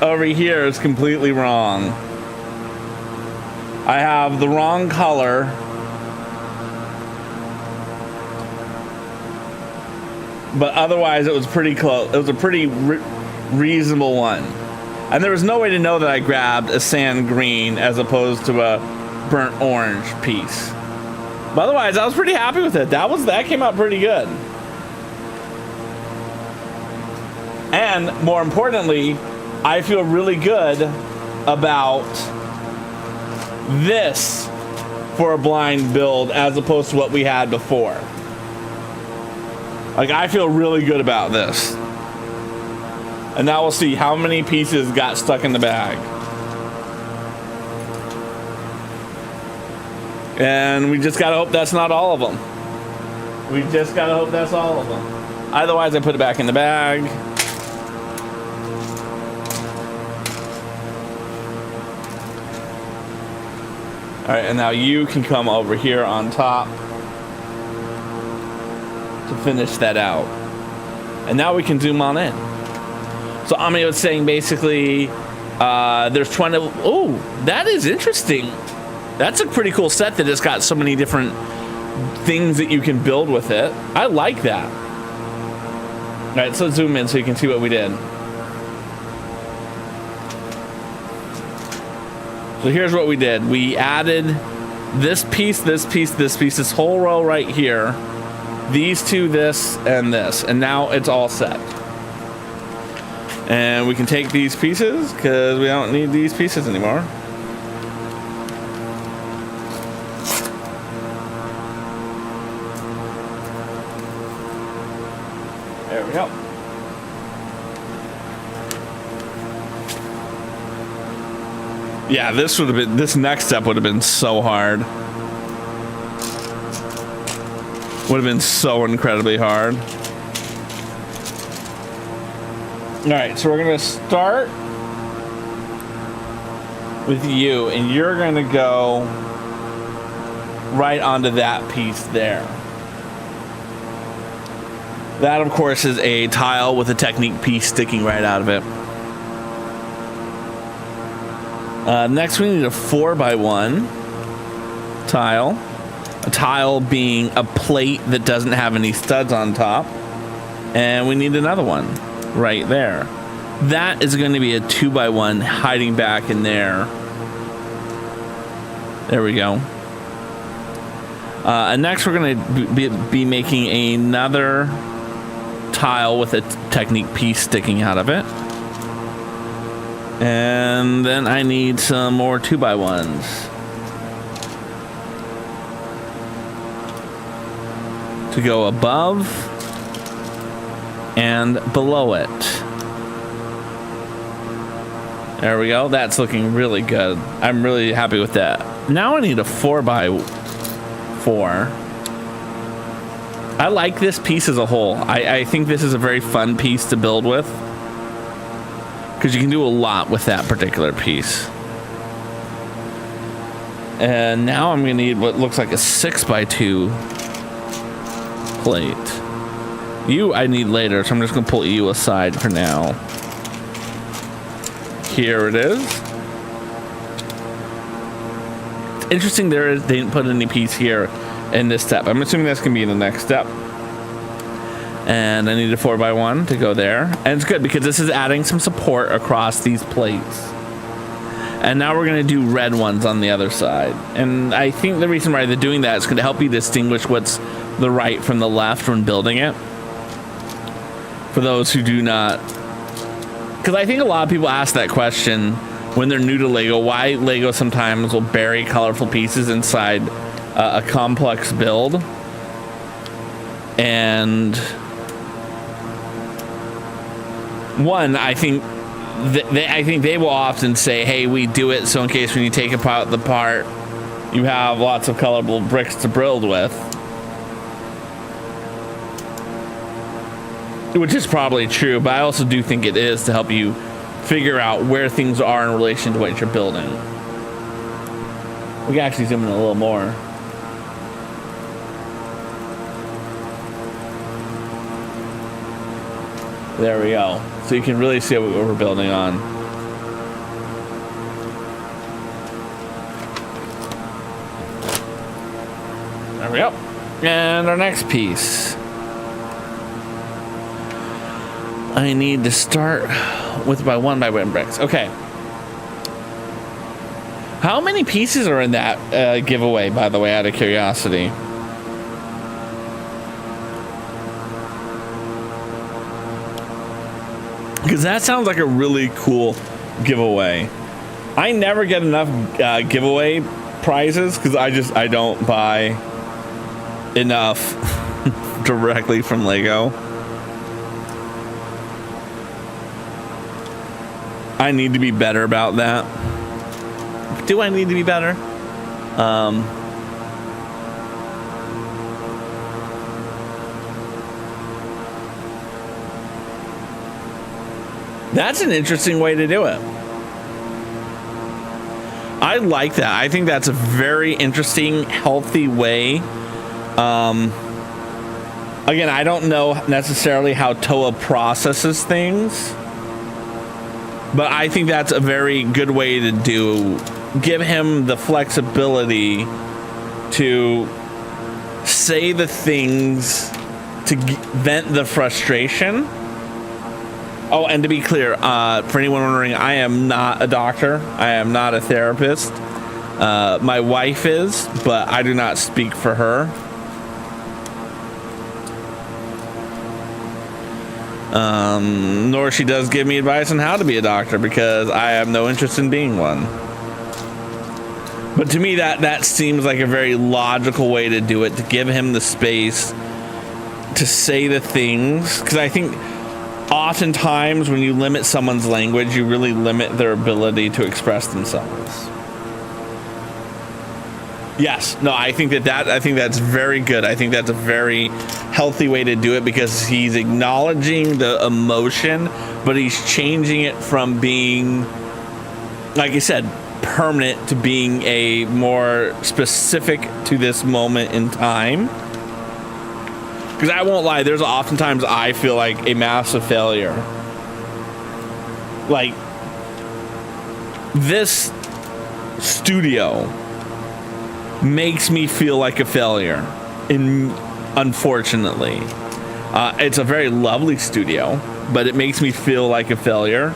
over here is completely wrong. I have the wrong color. But otherwise it was pretty close. It was a pretty reasonable one. And there was no way to know that I grabbed a sand green as opposed to a burnt orange piece. But otherwise, I was pretty happy with it. That came out pretty good. And more importantly, I feel really good about this for a blind build as opposed to what we had before. Like, I feel really good about this. And now we'll see how many pieces got stuck in the bag. And we just gotta hope that's not all of them. We just gotta hope that's all of them. Otherwise, I put it back in the bag. All right, and now you can come over here on top to finish that out. And now we can zoom on in. So Ami was saying basically there's 20. Oh, that is interesting. That's a pretty cool set that has got so many different things that you can build with it. I like that. All right, so let's zoom in so you can see what we did. So here's what we did. We added this piece, this piece, this piece, this whole row right here. These two, this, and this. And now it's all set. And we can take these pieces because we don't need these pieces anymore. There we go. Yeah, this would have been, this next step would have been so hard. Would have been so incredibly hard. All right, so we're gonna start with you, and you're gonna go right onto that piece there. That, of course, is a tile with a Technique piece sticking right out of it. Next, we need a 4x1 tile. A tile being a plate that doesn't have any studs on top. And we need another one right there. That is going to be a 2x1 hiding back in there. There we go. And next, we're going to be making another tile with a Technique piece sticking out of it. And then I need some more 2x1s to go above and below it. There we go. That's looking really good. I'm really happy with that. Now I need a 4x4. I like this piece as a whole. I think this is a very fun piece to build with, because you can do a lot with that particular piece. And now I'm gonna need what looks like a 6x2 plate. You I need later, so I'm just gonna pull you aside for now. Here it is. It's interesting they didn't put any piece here in this step. I'm assuming that's gonna be in the next step. And I need a 4x1 to go there. And it's good because this is adding some support across these plates. And now we're going to do red ones on the other side. And I think the reason why they're doing that is going to help you distinguish what's the right from the left when building it. For those who do not. Because I think a lot of people ask that question when they're new to Lego. Why Lego sometimes will bury colorful pieces inside a complex build. And one, I think they will often say, hey, we do it so in case when you take apart the part, you have lots of colorful bricks to build with. Which is probably true, but I also do think it is to help you figure out where things are in relation to what you're building. We can actually zoom in a little more. There we go. So you can really see what we're building on. There we go. And our next piece. I need to start with my 1x1 bricks. Okay. How many pieces are in that giveaway, by the way, out of curiosity? Because that sounds like a really cool giveaway. I never get enough giveaway prizes because I don't buy enough directly from Lego. I need to be better about that. Do I need to be better? That's an interesting way to do it. I like that. I think that's a very interesting, healthy way. Again, I don't know necessarily how Toa processes things, but I think that's a very good way to give him the flexibility to say the things to vent the frustration. Oh, and to be clear, for anyone wondering, I am not a doctor. I am not a therapist. My wife is, but I do not speak for her. Nor she does give me advice on how to be a doctor, because I have no interest in being one. But to me, that seems like a very logical way to do it, to give him the space to say the things. Because I think oftentimes when you limit someone's language, you really limit their ability to express themselves. Yes, no, I think that's very good. I think that's a very healthy way to do it, because he's acknowledging the emotion, but he's changing it from being, like I said, permanent to being a more specific to this moment in time. Because I won't lie, there's oftentimes I feel like a massive failure. Like, this studio makes me feel like a failure, unfortunately. It's a very lovely studio, but it makes me feel like a failure.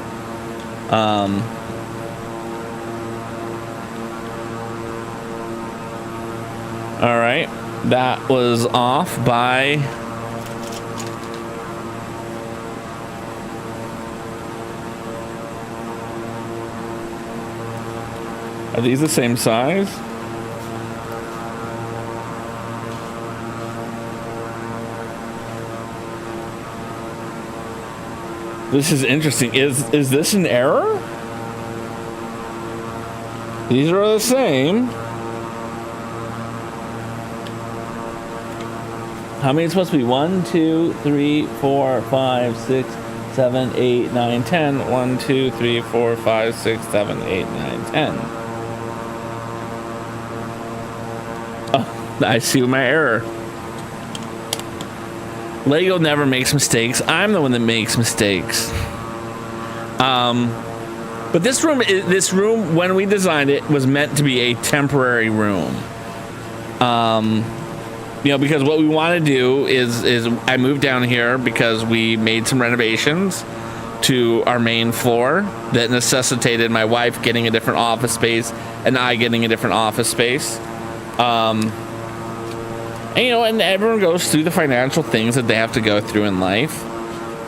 All right, that was off by Are these the same size? This is interesting. Is this an error? These are the same. How many is supposed to be? 1, 2, 3, 4, 5, 6, 7, 8, 9, 10. 1, 2, 3, 4, 5, 6, 7, 8, 9, 10. Oh, I see my error. Lego never makes mistakes. I'm the one that makes mistakes. But this room, when we designed it, was meant to be a temporary room. You know, because what we want to do is I moved down here because we made some renovations to our main floor that necessitated my wife getting a different office space and I getting a different office space. And, you know, and everyone goes through the financial things that they have to go through in life.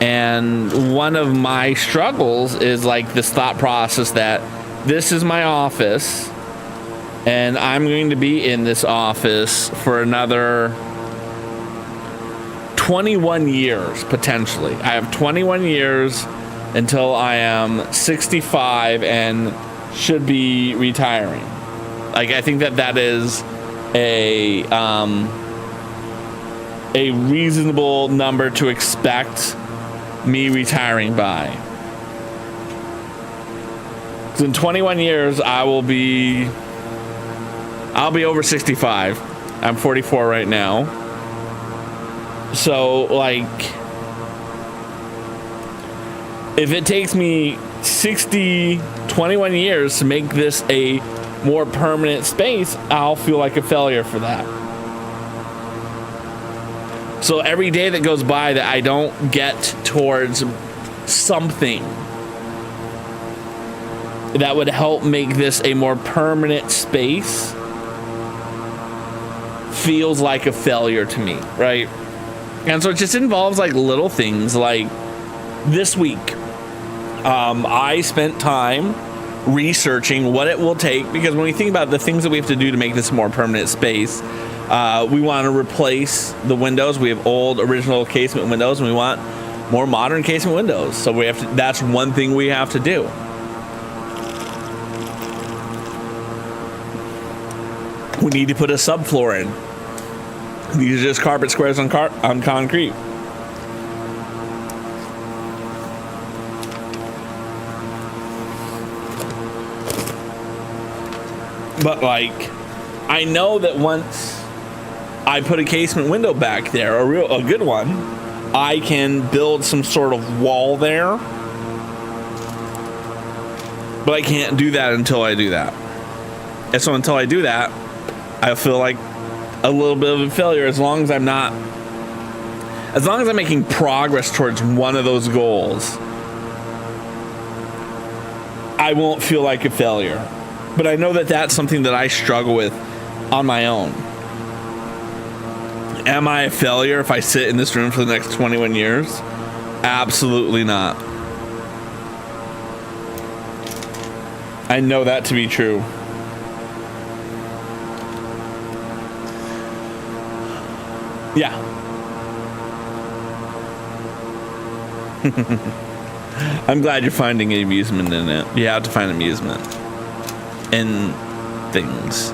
And one of my struggles is like this thought process that this is my office and I'm going to be in this office for another 21 years, potentially. I have 21 years until I am 65 and should be retiring. Like, I think that is a reasonable number to expect me retiring by. Because in 21 years, I'll be over 65. I'm 44 right now. So, like, if it takes me 21 years to make this a more permanent space, I'll feel like a failure for that. So every day that goes by that I don't get towards something that would help make this a more permanent space feels like a failure to me, right? And so it just involves like little things. Like this week, I spent time researching what it will take, because when we think about the things that we have to do to make this a more permanent space, we want to replace the windows. We have old original casement windows and we want more modern casement windows. So we have to, that's one thing we have to do. We need to put a subfloor in. These are just carpet squares on concrete. But like, I know that once I put a casement window back there, a good one, I can build some sort of wall there. But I can't do that until I do that. And so until I do that, I feel like a little bit of a failure as long as I'm making progress towards one of those goals. I won't feel like a failure. But I know that that's something that I struggle with on my own. Am I a failure if I sit in this room for the next 21 years? Absolutely not. I know that to be true. Yeah. I'm glad you're finding amusement in it. You have to find amusement in things.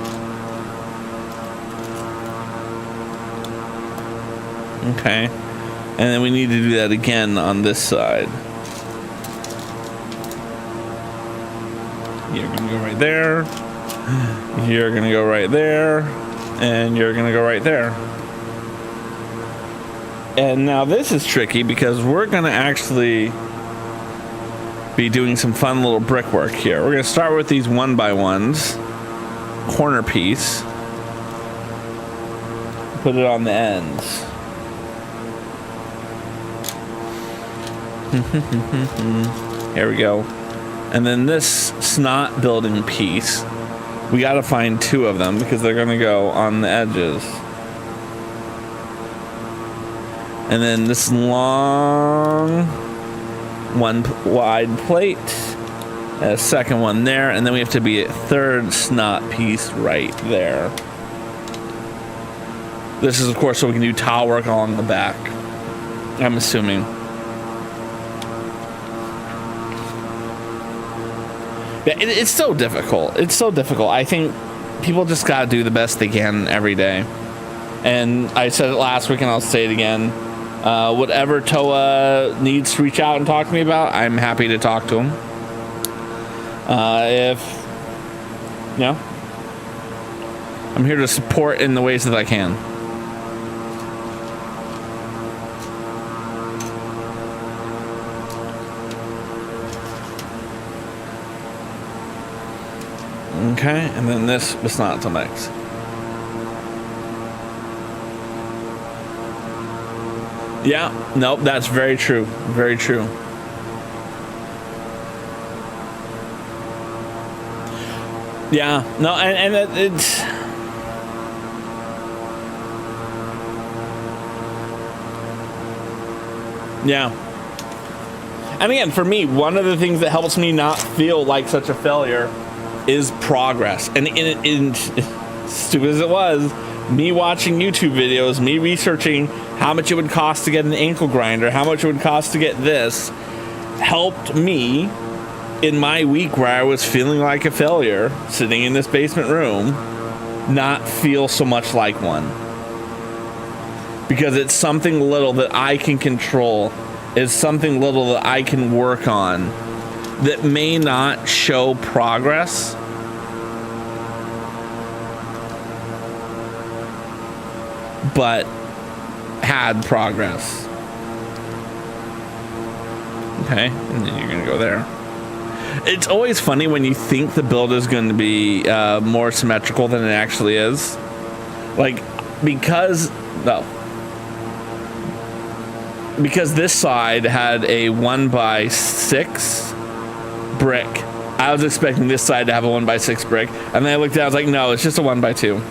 Okay. And then we need to do that again on this side. You're gonna go right there. You're gonna go right there. And you're gonna go right there. And now this is tricky because we're gonna actually be doing some fun little brickwork here. We're gonna start with these 1x1s. Corner piece. Put it on the ends. Here we go. And then this snot building piece, we got to find 2 of them because they're going to go on the edges. And then this long 1 wide plate, a second one there, and then we have to be a 3rd snot piece right there. This is, of course, so we can do tile work along the back, I'm assuming. Yeah, it's so difficult. It's so difficult. I think people just got to do the best they can every day. And I said it last week and I'll say it again. Whatever Toa needs to reach out and talk to me about, I'm happy to talk to him. I'm here to support in the ways that I can. Okay, and then this was not to mix. Yeah, nope, that's very true. Very true. Yeah, no, and it's... Yeah. And again, for me, one of the things that helps me not feel like such a failure is progress. And in stupid as it was, me watching YouTube videos, me researching how much it would cost to get an ankle grinder, how much it would cost to get this, helped me in my week where I was feeling like a failure, sitting in this basement room, not feel so much like one. Because it's something little that I can control, it's something little that I can work on, that may not show progress, but had progress. Okay, and then you're gonna go there. It's always funny when you think the build is going to be more symmetrical than it actually is. Like, because this side had a 1x6 brick, I was expecting this side to have a 1x6 brick, and then I looked at it, I was like, no, it's just a 1x2.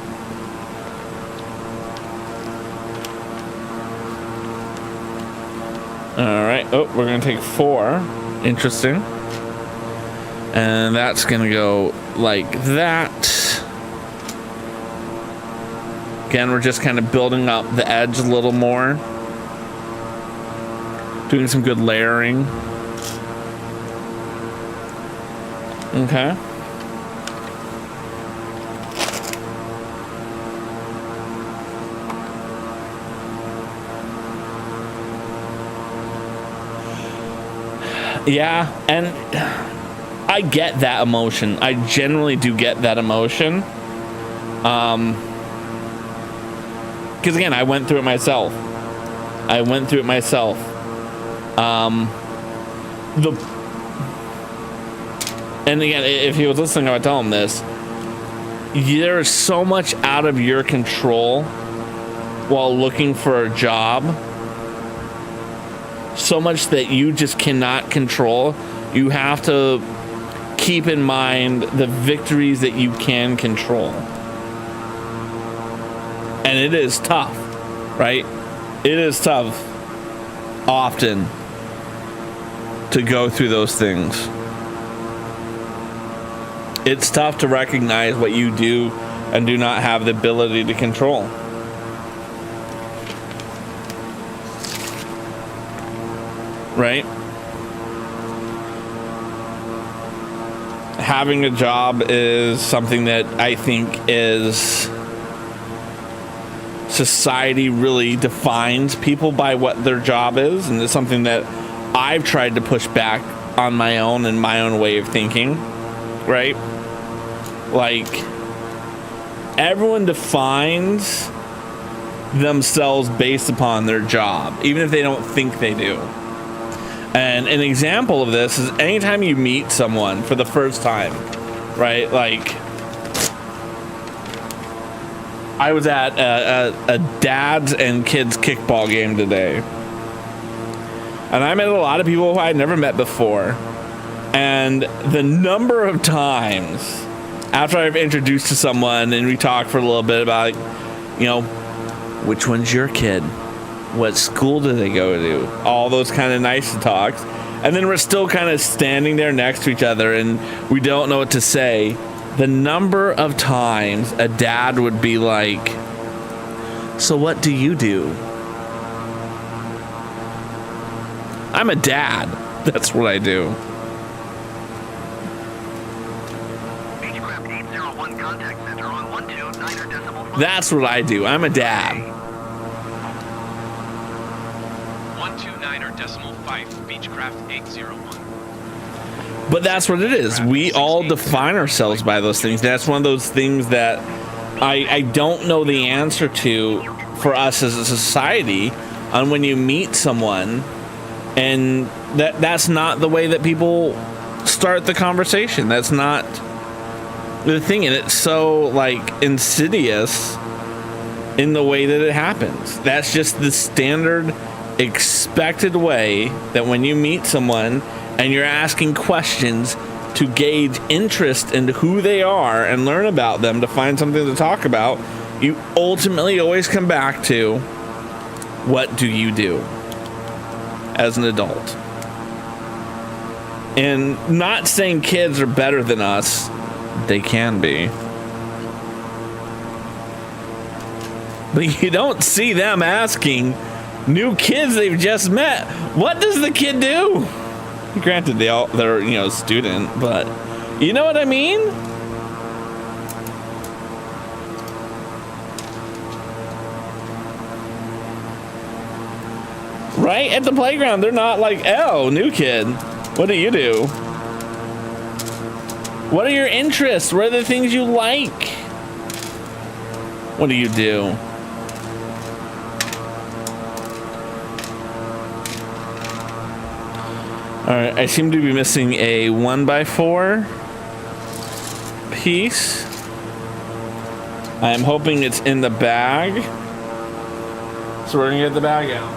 Alright, oh, we're gonna take 4. Interesting. And that's gonna go like that. Again, we're just kind of building up the edge a little more. Doing some good layering. Okay. Yeah, and I get that emotion. I generally do get that emotion. Because again, I went through it myself. And again, if he was listening, I would tell him this. There is so much out of your control while looking for a job. So much that you just cannot control. You have to keep in mind the victories that you can control. And it is tough, right? It is tough often to go through those things. It's tough to recognize what you do and do not have the ability to control. Right? Having a job is something that I think is society really defines people by what their job is, and it's something that I've tried to push back on my own and my own way of thinking, right? Like, everyone defines themselves based upon their job, even if they don't think they do. And an example of this is anytime you meet someone for the first time, right? Like, I was at a dads and kids kickball game today. And I met a lot of people who I'd never met before. And the number of times after I've introduced to someone and we talk for a little bit about, you know, which one's your kid? What school do they go to? All those kind of nice talks. And then we're still kind of standing there next to each other and we don't know what to say. The number of times a dad would be like, so what do you do? I'm a dad. That's what I do. Beechcraft 801 contact center on 129.5. That's what I do. I'm a dad. 129.5 Beechcraft 801. But that's what it is. We all define ourselves by those things. That's one of those things that I don't know the answer to for us as a society on when you meet someone, and that's not the way that people start the conversation. That's not the thing, and it's so like insidious in the way that it happens. That's just the standard expected way that when you meet someone and you're asking questions to gauge interest into who they are and learn about them to find something to talk about, you ultimately always come back to, what do you do as an adult? And not saying kids are better than us, they can be. But you don't see them asking new kids they've just met, what does the kid do? Granted, they're you know, student, but you know what I mean? Right? At the playground, they're not like, oh, new kid, what do you do? What are your interests? What are the things you like? What do you do? Alright, I seem to be missing a 1x4 piece. I'm hoping it's in the bag. So we're gonna get the bag out.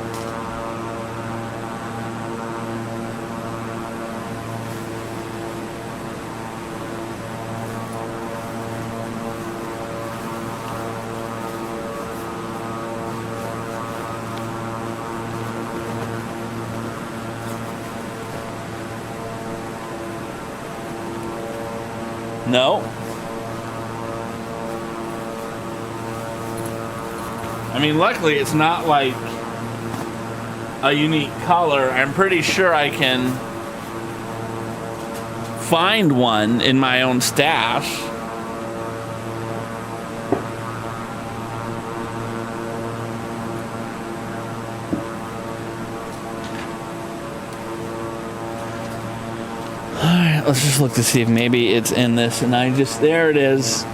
No. I mean, luckily it's not like a unique color. I'm pretty sure I can find one in my own stash. let's just look to see if maybe it's in this, and there it is.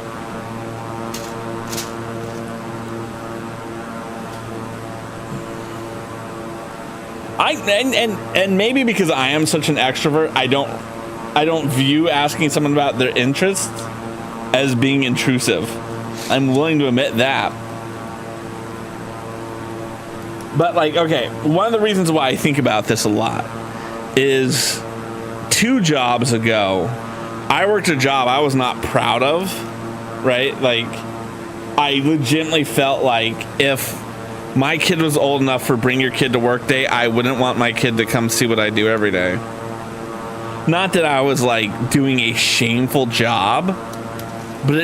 And maybe because I am such an extrovert, I don't view asking someone about their interests as being intrusive. I'm willing to admit that. But like, okay, one of the reasons why I think about this a lot is 2 jobs ago, I worked a job I was not proud of, right? Like, I legitimately felt like if my kid was old enough for bring your kid to work day, I wouldn't want my kid to come see what I do every day. Not that I was like doing a shameful job, but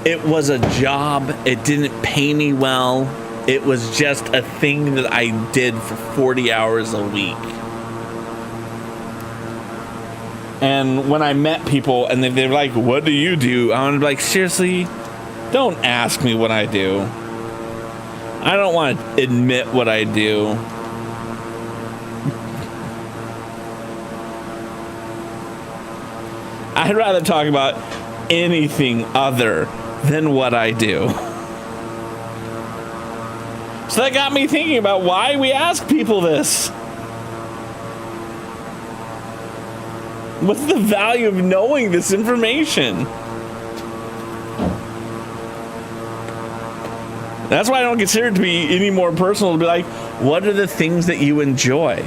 it was a job. It didn't pay me well. It was just a thing that I did for 40 hours a week. And when I met people and they were like, what do you do? I was like, seriously, don't ask me what I do. I don't want to admit what I do. I'd rather talk about anything other than what I do. So that got me thinking about why we ask people this. What's the value of knowing this information? That's why I don't consider it to be any more personal to be like, what are the things that you enjoy?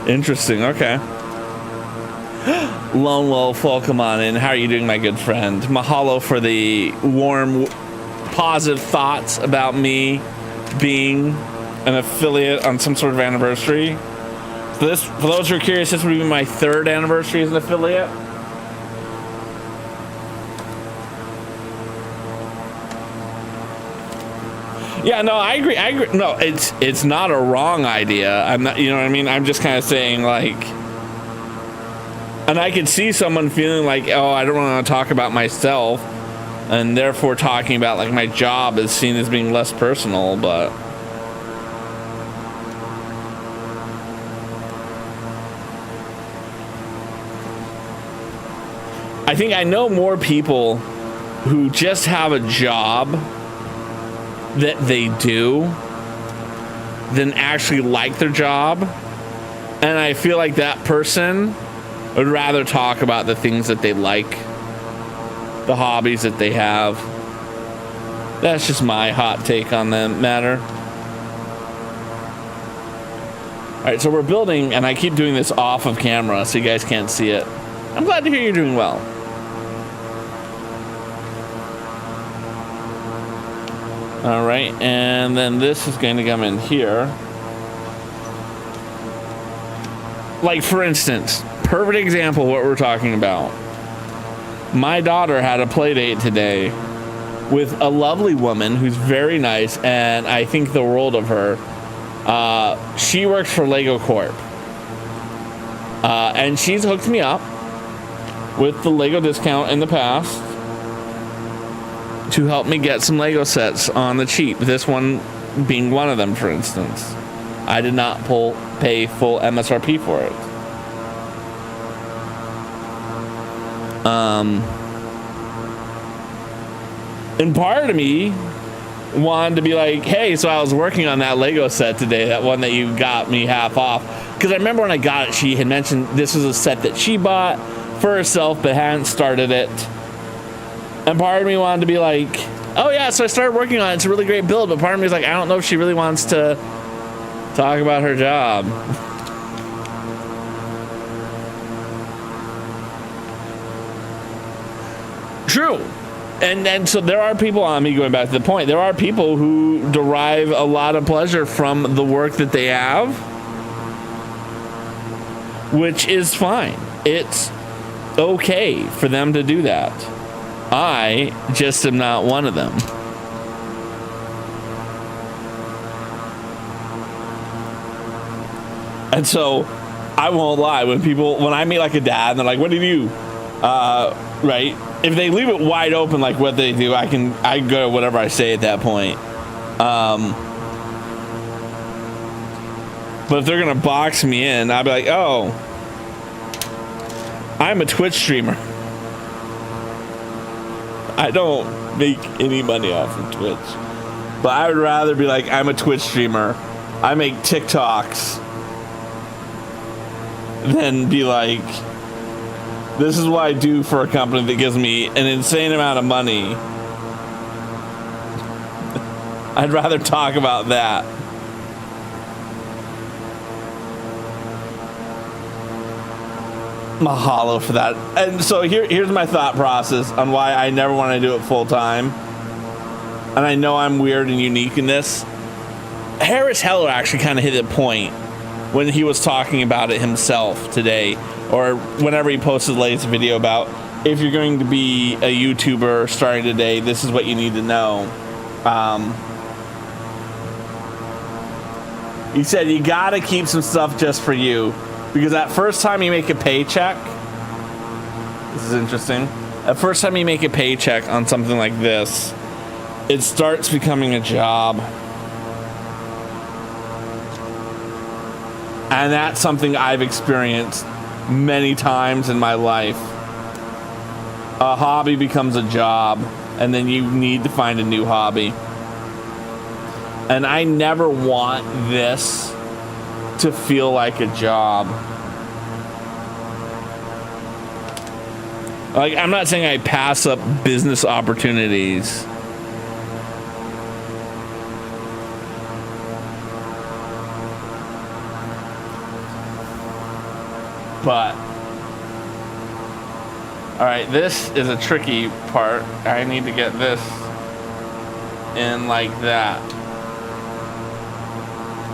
Interesting, okay. Lone Wolf, welcome on in. How are you doing, my good friend? Mahalo for the warm, positive thoughts about me being an affiliate on some sort of anniversary. So for those who are curious, this would be my 3rd anniversary as an affiliate. Yeah, no, I agree. No, it's not a wrong idea. I'm not, you know what I mean? I'm just kind of saying, like, and I could see someone feeling like, oh, I don't want to talk about myself, and therefore talking about like my job is seen as being less personal, but I think I know more people who just have a job that they do than actually like their job, and I feel like that person would rather talk about the things that they like, the hobbies that they have. That's just my hot take on the matter. All right, so we're building, and I keep doing this off of camera so you guys can't see it. I'm glad to hear you're doing well. All right, and then this is going to come in here. Like, for instance, perfect example of what we're talking about. My daughter had a play date today with a lovely woman who's very nice, and I think the world of her. She works for LEGO Corp. And she's hooked me up with the LEGO discount in the past to help me get some LEGO sets on the cheap. This one being one of them, for instance. I did not pay full MSRP for it. And part of me wanted to be like, hey, so I was working on that LEGO set today, that one that you got me half off. Because I remember when I got it, she had mentioned this was a set that she bought for herself but hadn't started it. And part of me wanted to be like, oh yeah, so I started working on it. It's a really great build. But part of me is like, I don't know if she really wants to talk about her job. True. And so there are people, on me going back to the point, there are people who derive a lot of pleasure from the work that they have, which is fine. It's okay for them to do that. I just am not one of them. And so I won't lie, when I meet like a dad and they're like, what do you do? Right? If they leave it wide open like what they do, I can go to whatever I say at that point. But if they're gonna box me in, I'll be like, oh, I'm a Twitch streamer. I don't make any money off of Twitch. But I would rather be like, I'm a Twitch streamer. I make TikToks. Than be like, this is what I do for a company that gives me an insane amount of money. I'd rather talk about that. Mahalo for that. And so here's my thought process on why I never want to do it full time. And I know I'm weird and unique in this. Harris Heller actually kind of hit a point when he was talking about it himself today, or whenever he posted the latest video about, if you're going to be a YouTuber starting today, this is what you need to know. He said you gotta keep some stuff just for you, because that first time you make a paycheck, this is interesting, that first time you make a paycheck on something like this, it starts becoming a job. And that's something I've experienced many times in my life. A hobby becomes a job, and then you need to find a new hobby. And I never want this to feel like a job. Like, I'm not saying I pass up business opportunities. But, all right, this is a tricky part. I need to get this in like that.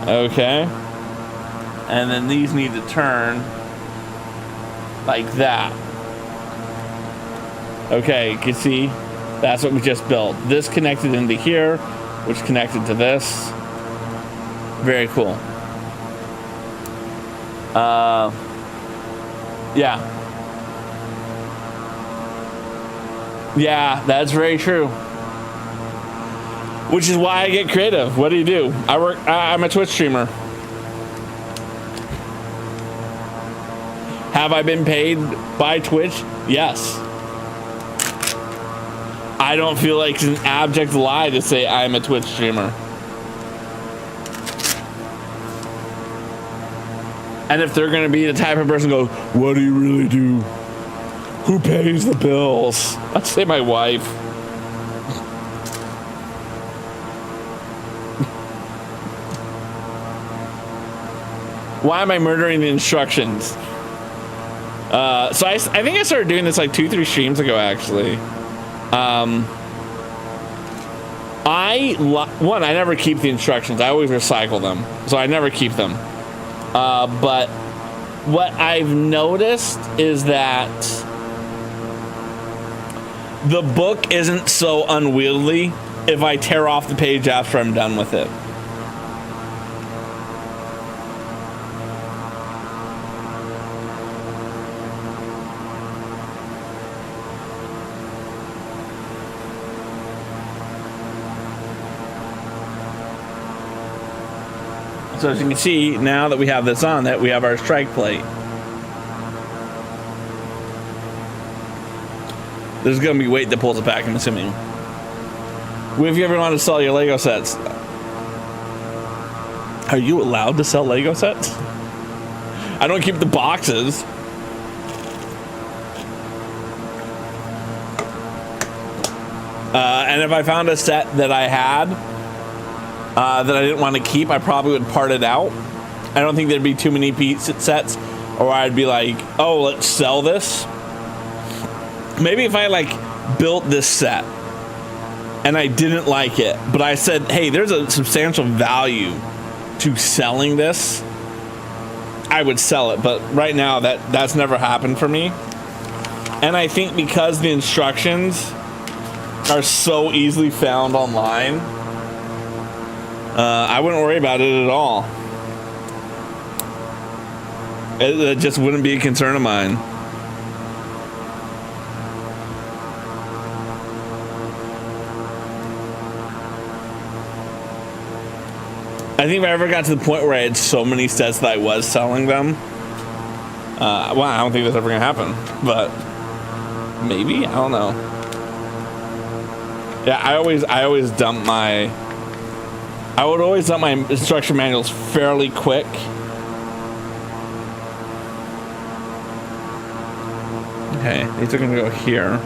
Okay. And then these need to turn like that. Okay, you can see that's what we just built. This connected into here, which connected to this. Very cool. Yeah, that's very true. Which is why I get creative. What do? I'm a Twitch streamer. Have I been paid by Twitch? Yes. I don't feel like it's an abject lie to say I'm a Twitch streamer. And if they're going to be the type of person who goes, what do you really do? Who pays the bills? I'd say my wife. Why am I murdering the instructions? So I think I started doing this like 2-3 streams ago, actually. I never keep the instructions. I always recycle them. So I never keep them. But what I've noticed is that the book isn't so unwieldy if I tear off the page after I'm done with it. So as you can see, now that we have this on, that we have our strike plate. There's going to be weight that pulls it back, I'm assuming. If you ever want to sell your Lego sets, are you allowed to sell Lego sets? I don't keep the boxes. And if I found a set that I had that I didn't want to keep, I probably would part it out. I don't think there'd be too many sets, or I'd be like, oh, let's sell this. Maybe if I like built this set and I didn't like it, but I said, hey, there's a substantial value to selling this, I would sell it. But right now that's never happened for me. And I think because the instructions are so easily found online, I wouldn't worry about it at all. It just wouldn't be a concern of mine. I think if I ever got to the point where I had so many sets that I was selling them, well, I don't think that's ever gonna happen, but maybe, I don't know. Yeah, I would always dump my instruction manuals fairly quick. Okay, these are gonna go here.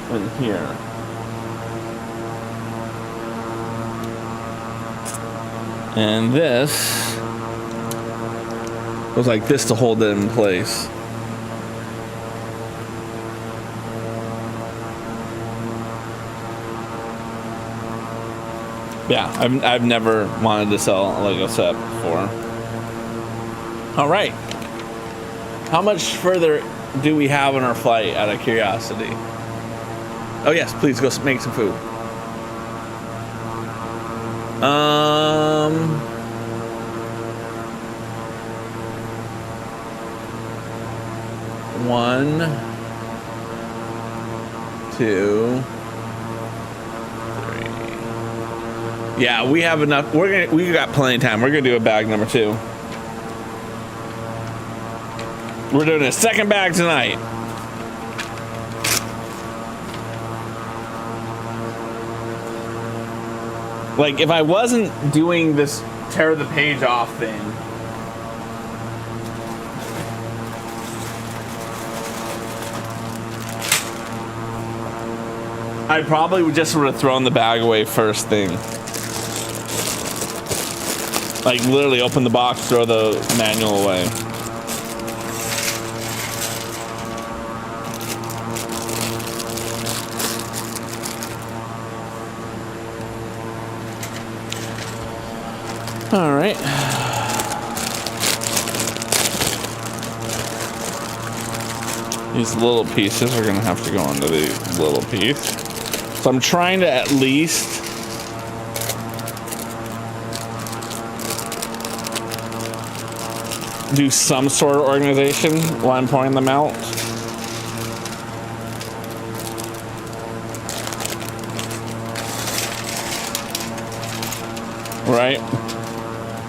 And here. And this goes like this to hold it in place. Yeah, I've never wanted to sell a Lego set before. All right. How much further do we have on our flight, out of curiosity? Oh yes, please go make some food. One, two, three. Yeah, we have enough. We got plenty of time. We're gonna do a bag number 2. We're doing a second bag tonight. Like, if I wasn't doing this tear the page off thing, I probably would just would have thrown the bag away first thing. Like, literally open the box, throw the manual away. All right. These little pieces are gonna have to go into the little piece. So I'm trying to at least do some sort of organization while I'm pouring them out. Right?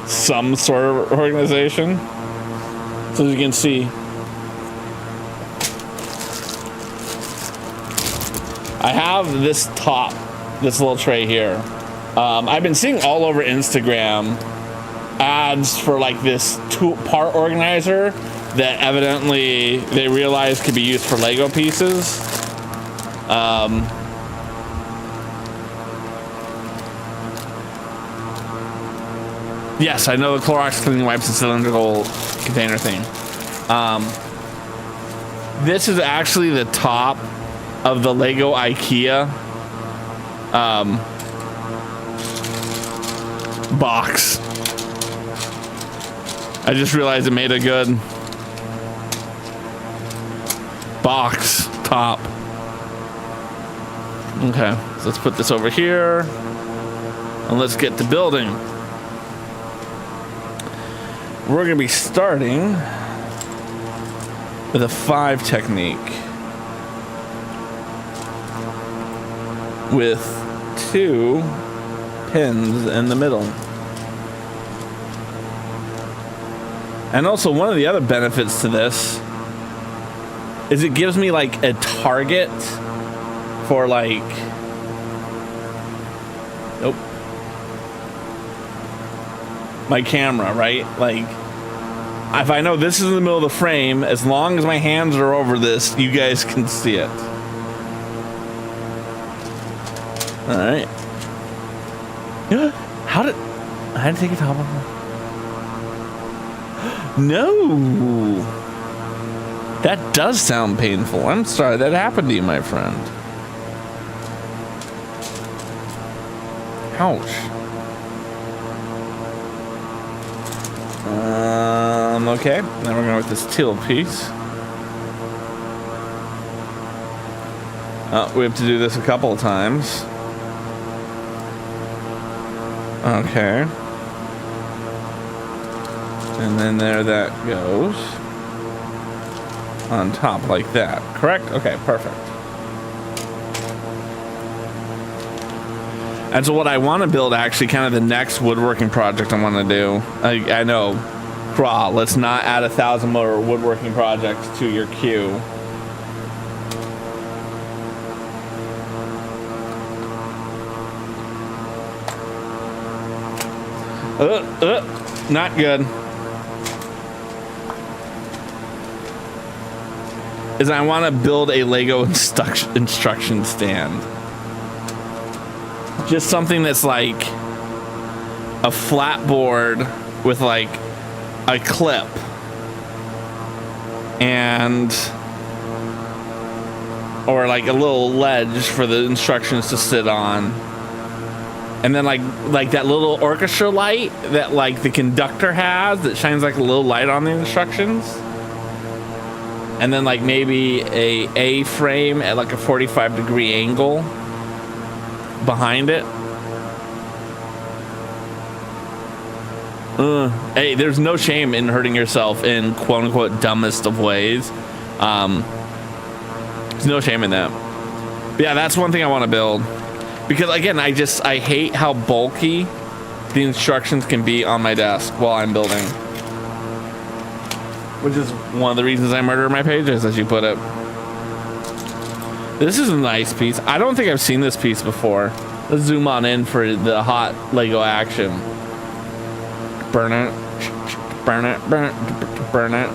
Some sort of organization. So as you can see, I have this little tray here. I've been seeing all over Instagram ads for like this part organizer that evidently they realize could be used for Lego pieces. Yes, I know the Clorox cleaning wipes and cylindrical container thing. This is actually the top of the Lego IKEA box. I just realized it made a good box top. Okay, so let's put this over here and let's get to building. We're gonna be starting with a 5 technique with 2 pins in the middle. And also, one of the other benefits to this is it gives me like a target for like, nope, my camera, right? Like, if I know this is in the middle of the frame, as long as my hands are over this, you guys can see it. All right. How did I take a top off? No. That does sound painful. I'm sorry that happened to you, my friend. Ouch. Okay. Now we're going with this teal piece. We have to do this a couple of times. Okay. And then there that goes. On top like that. Correct? Okay, perfect. And so what I want to build, actually, kind of the next woodworking project I want to do. I know, Craw, let's not add 1,000 more woodworking projects to your queue. Not good. Is I want to build a Lego instruction stand. Just something that's like a flat board with like a clip and or like a little ledge for the instructions to sit on, and then like that little orchestra light that like the conductor has that shines like a little light on the instructions, and then like maybe a A-frame at like a 45-degree angle behind it. Hey, there's no shame in hurting yourself in quote-unquote dumbest of ways. There's no shame in that. But yeah, that's one thing I want to build, because again, I hate how bulky the instructions can be on my desk while I'm building, which is one of the reasons I murder my pages, as you put it. This is a nice piece. I don't think I've seen this piece before. Let's zoom on in for the hot Lego action. Burn it, burn it, burn it, burn it,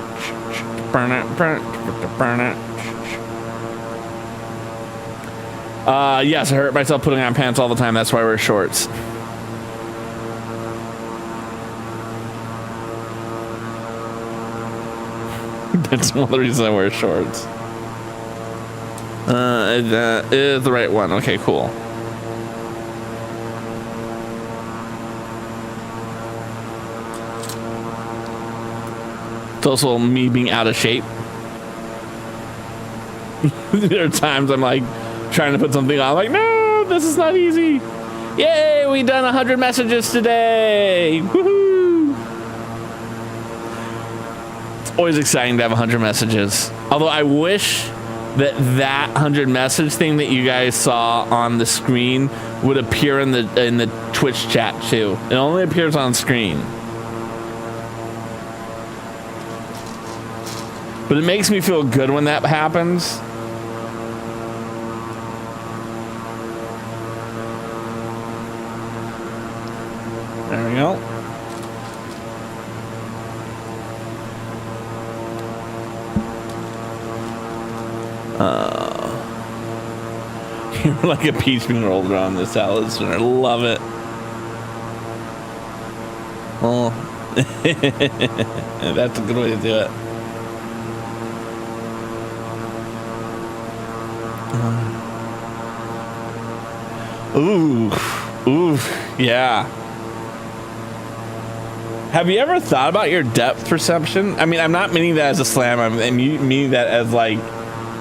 burn it, burn it, burn it. Yes, I hurt myself putting on pants all the time. That's why I wear shorts. That's one of the reasons I wear shorts. That is the right one. Okay, cool. It's also me being out of shape. There are times I'm like trying to put something on, like, no, this is not easy. Yay, we done 100 messages today. Woohoo! It's always exciting to have 100 messages. Although I wish that 100 message thing that you guys saw on the screen would appear in the Twitch chat too. It only appears on screen. But it makes me feel good when that happens. There we go. You're like a peach being rolled around the salad center. Love it. Oh, that's a good way to do it. Ooh, yeah. Have you ever thought about your depth perception? I mean, I'm not meaning that as a slam. I'm meaning that as like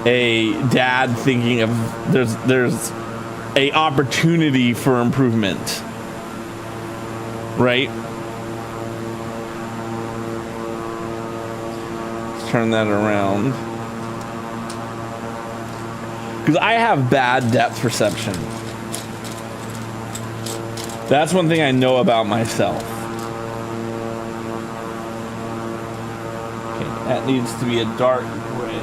a dad thinking of there's a opportunity for improvement, right? Let's turn that around, because I have bad depth perception. That's one thing I know about myself. Okay, that needs to be a dark gray.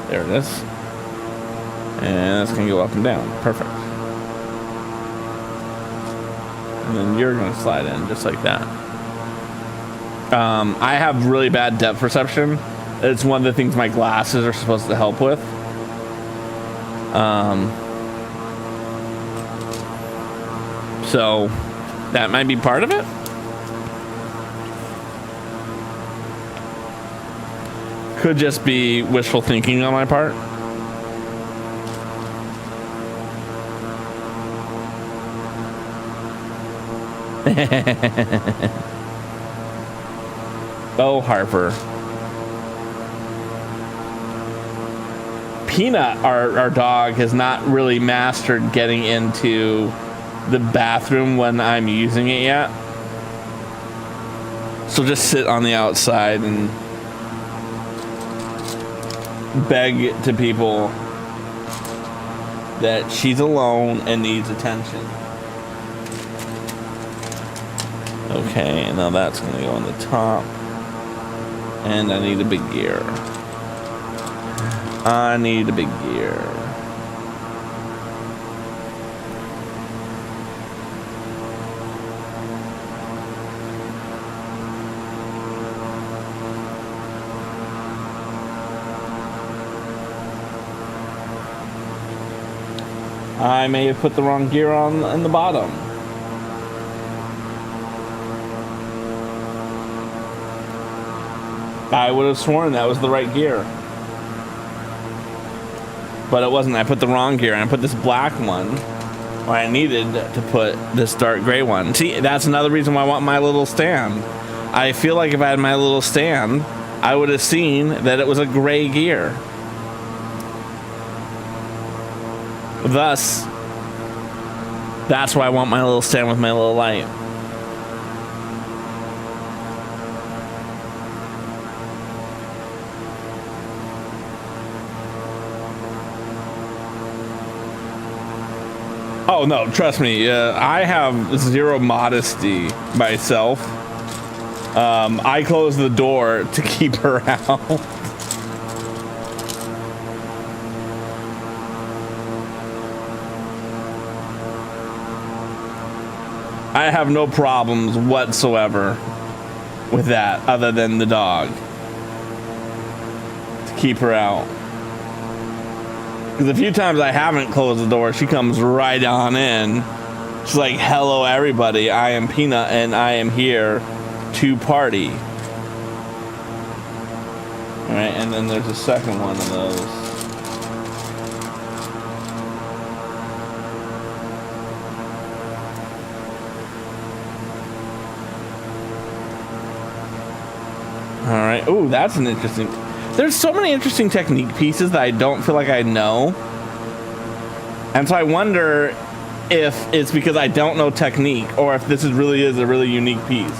There it is. And that's gonna go up and down. Perfect. And then you're gonna slide in just like that. I have really bad depth perception. It's one of the things my glasses are supposed to help with. So that might be part of it. Could just be wishful thinking on my part. Oh, Harper. Peanut, our dog, has not really mastered getting into the bathroom when I'm using it yet. So just sit on the outside and beg to people that she's alone and needs attention. Okay, now that's gonna go on the top. And I need a big gear. I need a big gear. I may have put the wrong gear on in the bottom. I would have sworn that was the right gear. But it wasn't. I put the wrong gear and I put this black one where I needed to put this dark gray one. See, that's another reason why I want my little stand. I feel like if I had my little stand, I would have seen that it was a gray gear. Thus, that's why I want my little stand with my little light. Oh no, trust me, I have zero modesty myself. I close the door to keep her out. I have no problems whatsoever with that other than the dog. To keep her out. Because a few times I haven't closed the door, she comes right on in. She's like, hello everybody, I am Peanut and I am here to party. Alright, and then there's a second one of those. Alright, ooh, that's an interesting... There's so many interesting technique pieces that I don't feel like I know. And so I wonder if it's because I don't know technique or if this really is a really unique piece.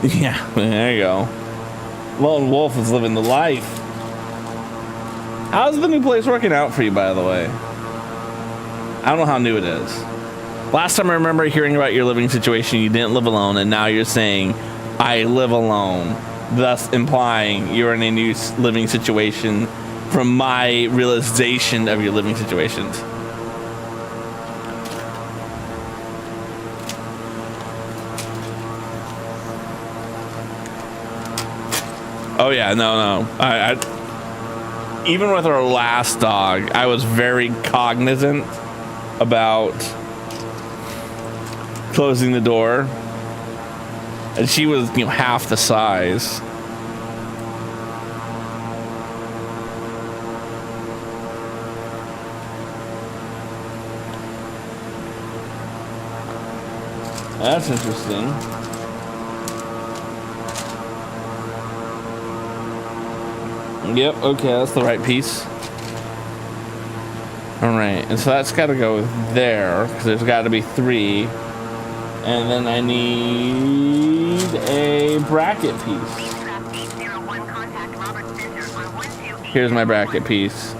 Yeah, there you go. Lone Wolf is living the life. How's the new place working out for you, by the way? I don't know how new it is. Last time I remember hearing about your living situation, you didn't live alone, and now you're saying, I live alone, thus implying you're in a new living situation from my realization of your living situations. Oh yeah, no. I even with our last dog, I was very cognizant about closing the door, and she was, you know, half the size. That's interesting. Yep, okay, that's the right piece. Alright, and so that's got to go there, because there's got to be 3. And then I need a bracket piece. Here's my bracket piece.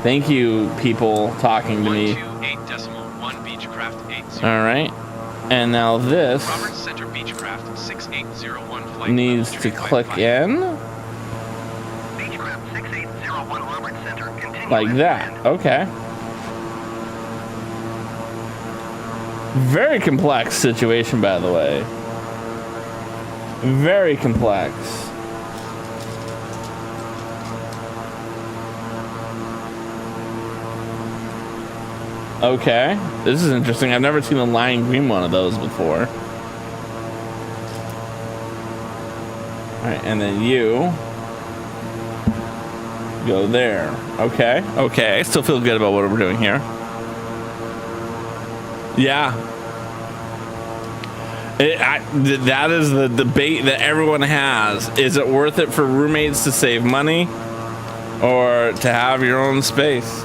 Thank you, people talking to me. Alright, and now this needs to click in. Like that, okay. Very complex situation, by the way. Very complex. Okay, this is interesting. I've never seen a lime green one of those before. Alright, and then you go there. Okay, still feel good about what we're doing here. Yeah. That is the debate that everyone has. Is it worth it for roommates to save money or to have your own space?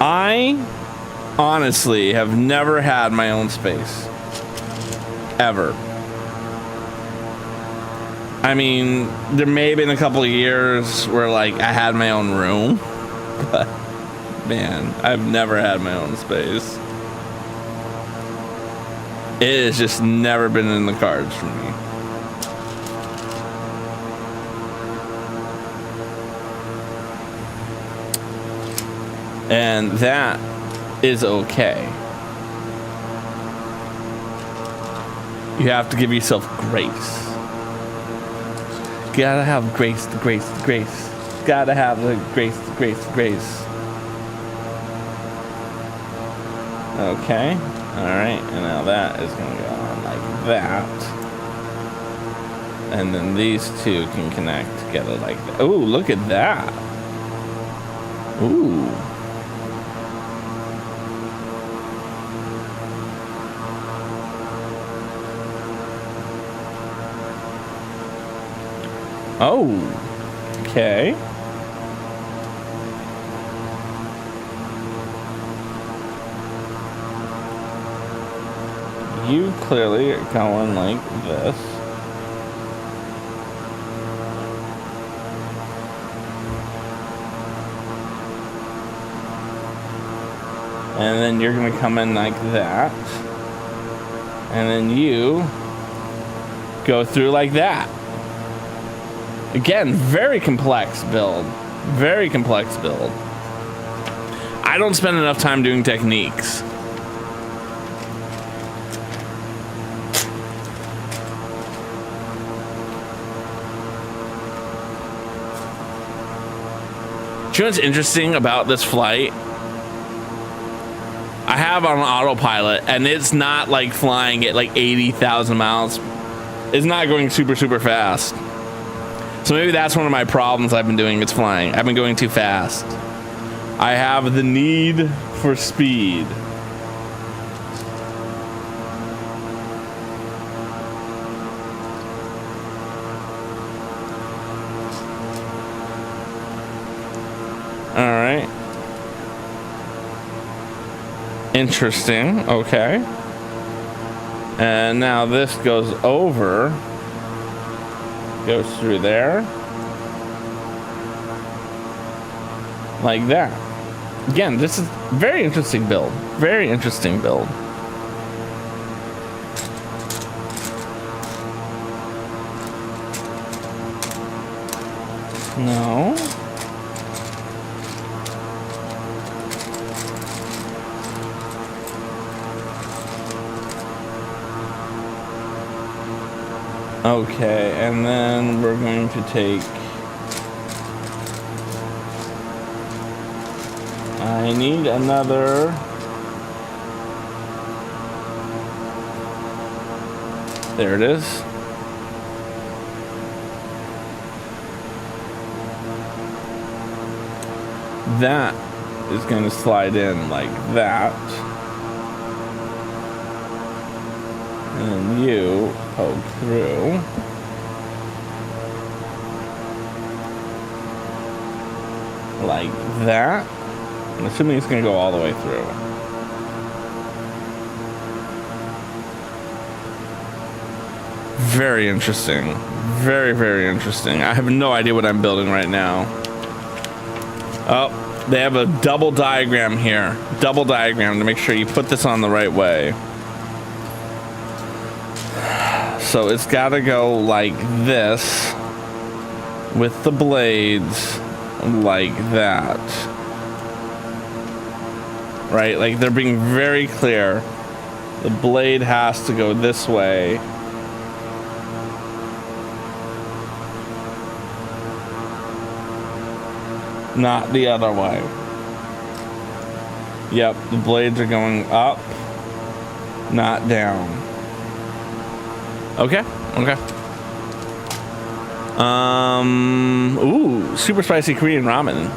I honestly have never had my own space. Ever. I mean, there may have been a couple of years where like I had my own room, but man, I've never had my own space. It has just never been in the cards for me. And that is okay. You have to give yourself grace. Gotta have grace, the grace, the grace. Gotta have the grace, the grace, the grace. Okay. Alright, and now that is gonna go on like that. And then these two can connect together like that. Oh, look at that. Ooh. Oh, okay. You clearly are going like this. And then you're gonna come in like that. And then you go through like that. Again, very complex build. Very complex build. I don't spend enough time doing techniques. Do you know what's interesting about this flight? I have on autopilot, and it's not like flying at like 80,000 miles. It's not going super, super fast. So maybe that's one of my problems I've been doing. It's flying. I've been going too fast. I have the need for speed. All right. Interesting. Okay. And now this goes over. Goes through there. Like that. Again, this is very interesting build. Very interesting build. No. Okay, and then we're going to take... I need another... There it is. That is going to slide in like that. And you poke through. Like that. I'm assuming it's going to go all the way through. Very interesting. Very, very interesting. I have no idea what I'm building right now. Oh, they have a double diagram here. Double diagram to make sure you put this on the right way. So it's got to go like this with the blades like that. Right? Like they're being very clear. The blade has to go this way. Not the other way. Yep, the blades are going up, not down. Okay, okay. Ooh, super spicy Korean ramen.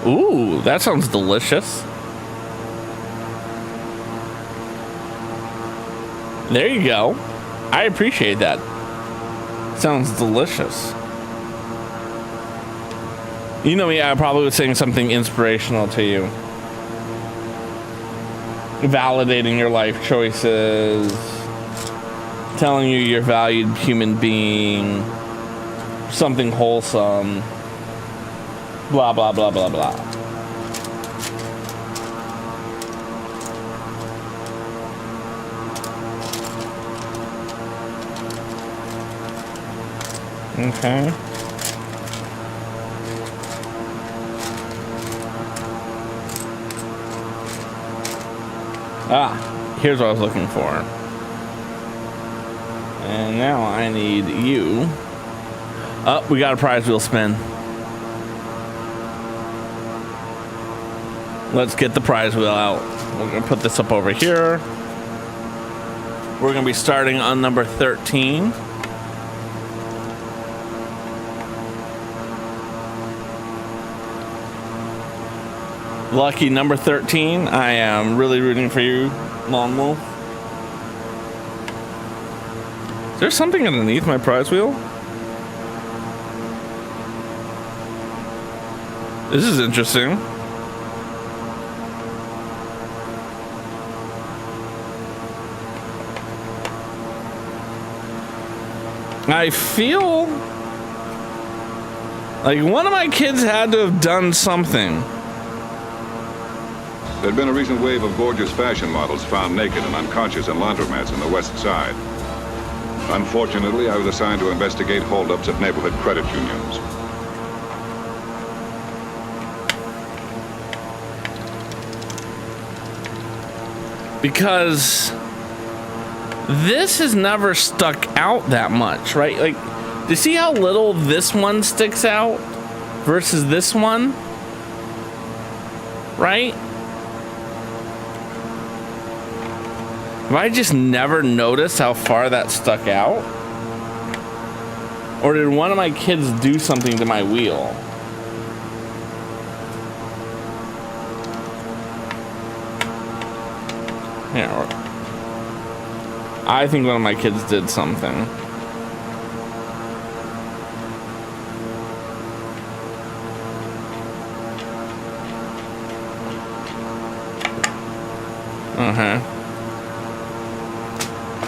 Ooh, that sounds delicious. There you go. I appreciate that. Sounds delicious. You know me, I probably was saying something inspirational to you. validating your life choices, telling you you're a valued human being, something wholesome, blah, blah, blah, blah, blah. Okay. Ah, here's what I was looking for. And now I need you. Oh, we got a prize wheel spin. Let's get the prize wheel out. We're gonna put this up over here. We're gonna be starting on number 13. Lucky number 13. I am really rooting for you, Lone Wolf. Is there something underneath my prize wheel? This is interesting. I feel like one of my kids had to have done something. There'd been a recent wave of gorgeous fashion models found naked and unconscious in laundromats in the West Side. Unfortunately, I was assigned to investigate holdups at neighborhood credit unions. Because this has never stuck out that much, right? Like, do you see how little this one sticks out versus this one? Right? Have I just never noticed how far that stuck out? Or did one of my kids do something to my wheel? Yeah, I think one of my kids did something.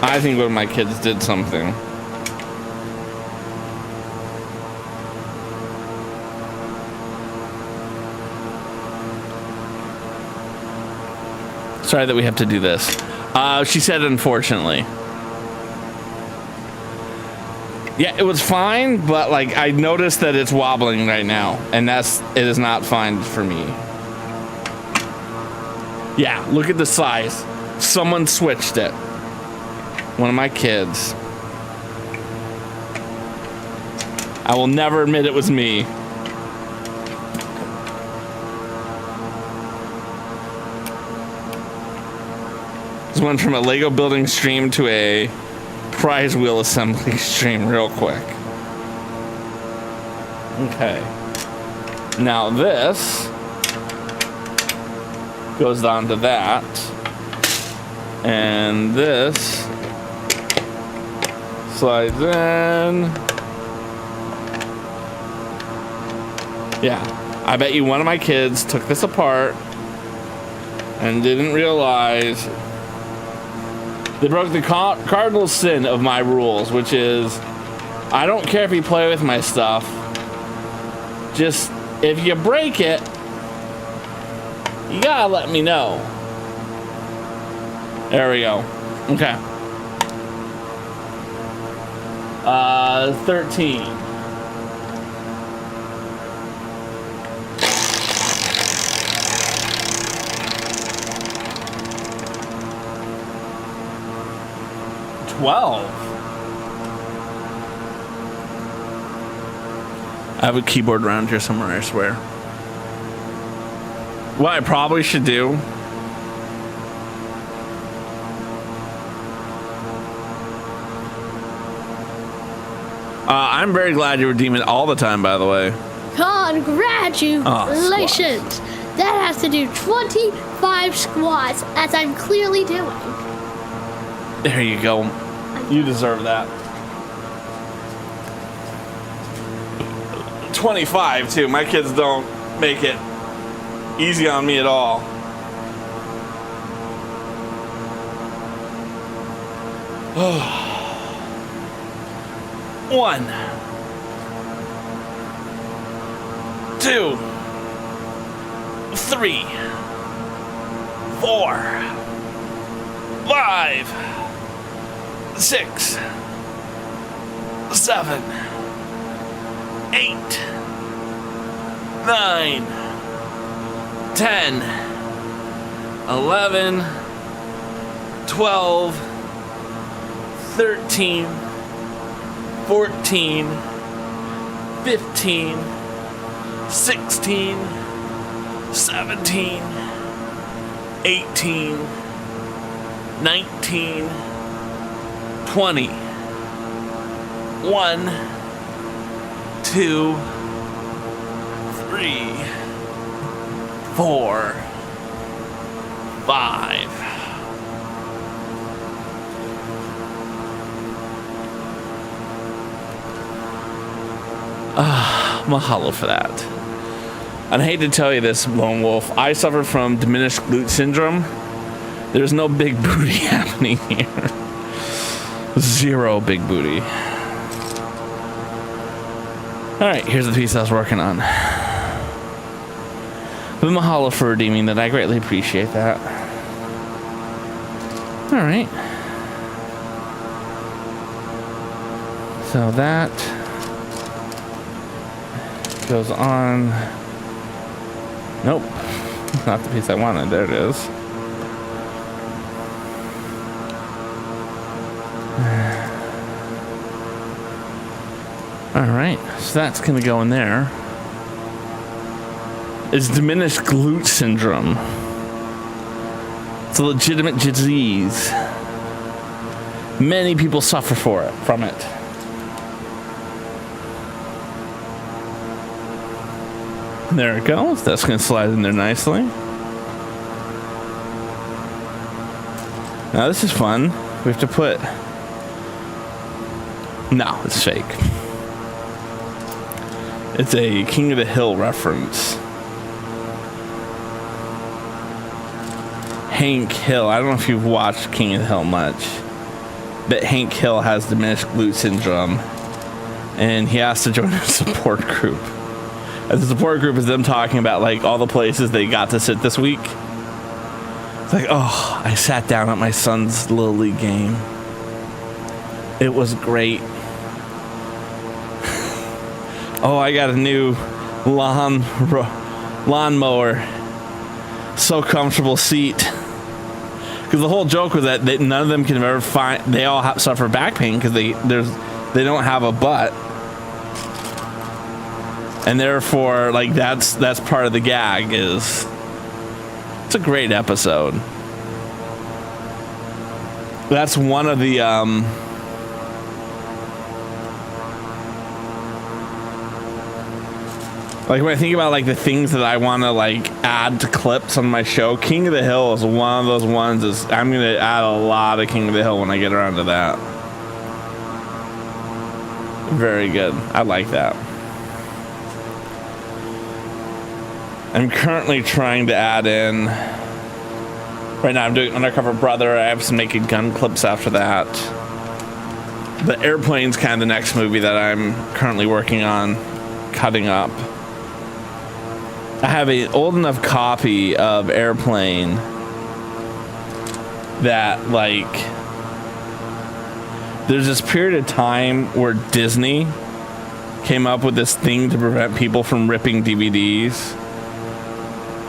I think one of my kids did something. Sorry that we have to do this. She said, unfortunately. Yeah, it was fine, but like I noticed that it's wobbling right now, and it is not fine for me. Yeah, look at the size. Someone switched it. One of my kids. I will never admit it was me. This went from a Lego building stream to a prize wheel assembly stream real quick. Okay. Now this goes down to that. And this slides in. Yeah, I bet you one of my kids took this apart and didn't realize they broke the cardinal sin of my rules, which is I don't care if you play with my stuff. Just if you break it, you gotta let me know. There we go. Okay. 13. I have a keyboard around here somewhere, I swear. What I probably should do I'm very glad you redeem it all the time, by the way. Congratulations! Oh, that has to do 25 squats, as I'm clearly doing. There you go. You deserve that. 25 too. My kids don't make it easy on me at all. 1, 2, 3, 4, 5, 6, 7, 8, 9, 10, 11, 12, 13, 14, 15, 16, 17, 18, 19, 20. 1, 2, 3, 4, 5. Mahalo for that. And I hate to tell you this, Lone Wolf, I suffer from diminished glute syndrome. There's no big booty happening here. 0 big booty. Alright, here's the piece I was working on. But mahalo for redeeming that. I greatly appreciate that. Alright. So that goes on. Nope. Not the piece I wanted. There it is. Alright, so that's going to go in there. It's diminished glute syndrome. It's a legitimate disease. Many people suffer from it. There it goes. That's going to slide in there nicely. Now this is fun. We have to put... No, it's fake. It's a King of the Hill reference. Hank Hill. I don't know if you've watched King of the Hill much, but Hank Hill has diminished glute syndrome, and he has to join a support group. And the support group is them talking about like all the places they got to sit this week. It's like, oh, I sat down at my son's Little League game. It was great. Oh, I got a new lawnmower. So comfortable seat. Because the whole joke was that none of them can ever find. They all suffer back pain because they don't have a butt, and therefore, like that's part of the gag. It's a great episode. That's one of the like when I think about like the things that I want to like add to clips on my show, King of the Hill is one of those ones. I'm gonna add a lot of King of the Hill when I get around to that. Very good. I like that. I'm currently trying to add in. Right now I'm doing Undercover Brother. I have some Naked Gun clips after that. The Airplane's kind of the next movie that I'm currently working on cutting up. I have an old enough copy of Airplane that, like, there's this period of time where Disney came up with this thing to prevent people from ripping DVDs.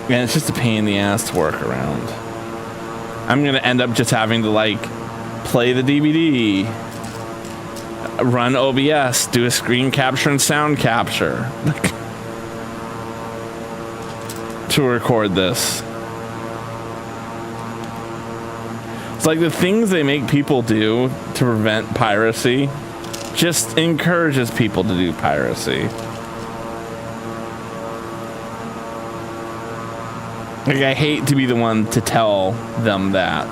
And it's just a pain in the ass to work around. I'm going to end up just having to, like, play the DVD, run OBS, do a screen capture and sound capture to record this. It's like the things they make people do to prevent piracy just encourages people to do piracy. Like, I hate to be the one to tell them that.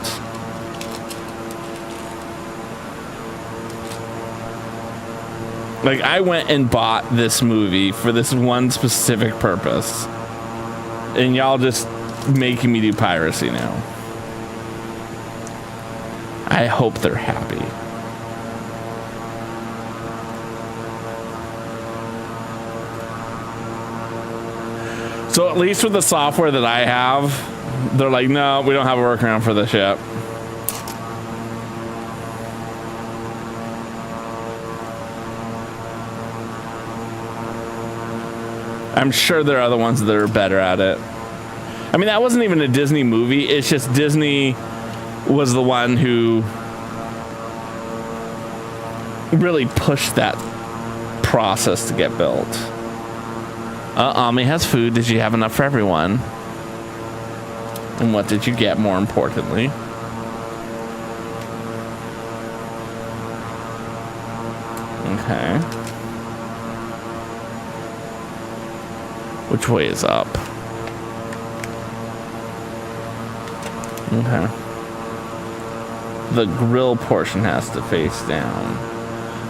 Like, I went and bought this movie for this one specific purpose, and y'all just making me do piracy now. I hope they're happy. So at least with the software that I have, they're like, no, we don't have a workaround for this yet. I'm sure there are other ones that are better at it. I mean, that wasn't even a Disney movie. It's just Disney was the one who really pushed that process to get built. Ami has food. Did you have enough for everyone? And what did you get, more importantly? Okay. Which way is up? Okay. The grill portion has to face down.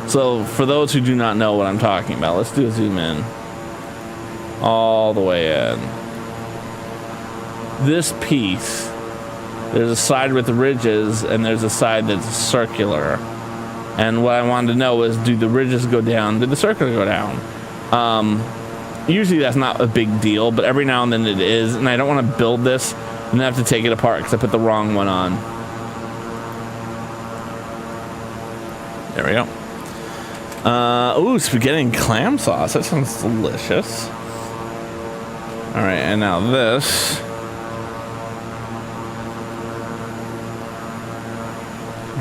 So for those who do not know what I'm talking about, let's do a zoom in. All the way in. This piece, there's a side with ridges and there's a side that's circular. And what I wanted to know is, do the ridges go down? Did the circular go down? Usually that's not a big deal, but every now and then it is. And I don't want to build this and then have to take it apart because I put the wrong one on. There we go. Ooh, spaghetti and clam sauce. That sounds delicious. All right, and now this.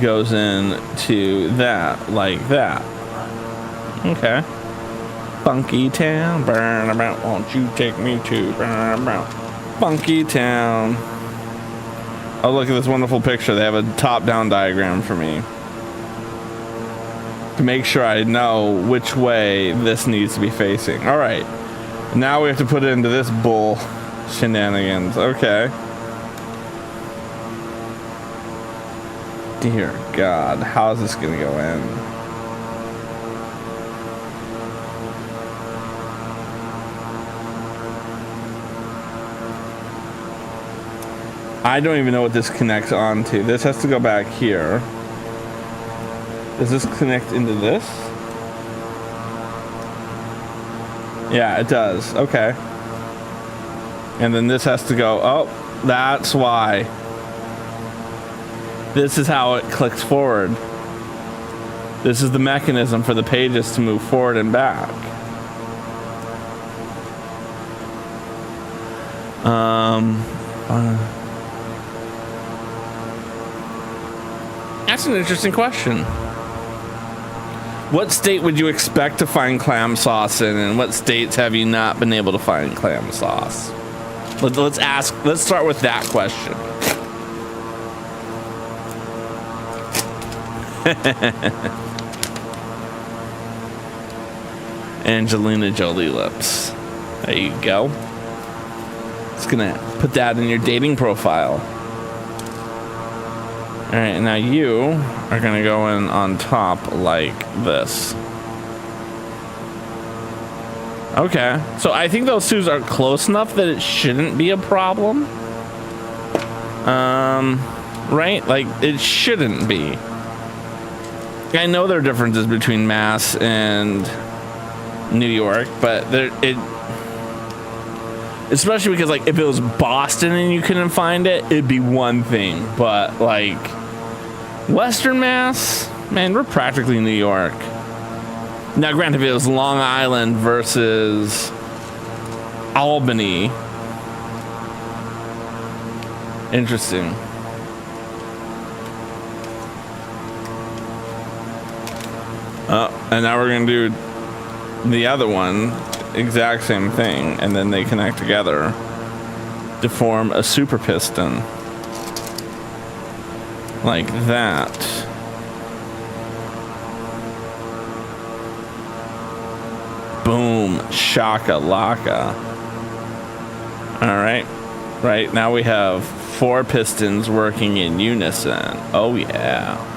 Goes into that, like that. Okay. Funky town, burn about, won't you take me to burn about Funky town. Oh, look at this wonderful picture. They have a top-down diagram for me to make sure I know which way this needs to be facing. All right. Now we have to put it into this bull shenanigans. Okay. Dear God, how's this gonna go in? I don't even know what this connects onto. This has to go back here. Does this connect into this? Yeah, it does. Okay. And then this has to go. Oh, that's why. This is how it clicks forward. This is the mechanism for the pages to move forward and back. That's an interesting question. What state would you expect to find clam sauce in, and what states have you not been able to find clam sauce? Let's start with that question. Angelina Jolie lips. There you go. Just gonna put that in your dating profile. All right, now you are gonna go in on top like this. Okay, so I think those two are close enough that it shouldn't be a problem. Right? Like, it shouldn't be. I know there are differences between Mass and New York, but especially because, like, if it was Boston and you couldn't find it, it'd be one thing. But, like, Western Mass, man, we're practically New York. Now, granted, if it was Long Island versus Albany, interesting. And now we're gonna do the other one, exact same thing, and then they connect together to form a super piston. Like that. Boom, shaka laka. Alright, right, now we have 4 pistons working in unison. Oh yeah.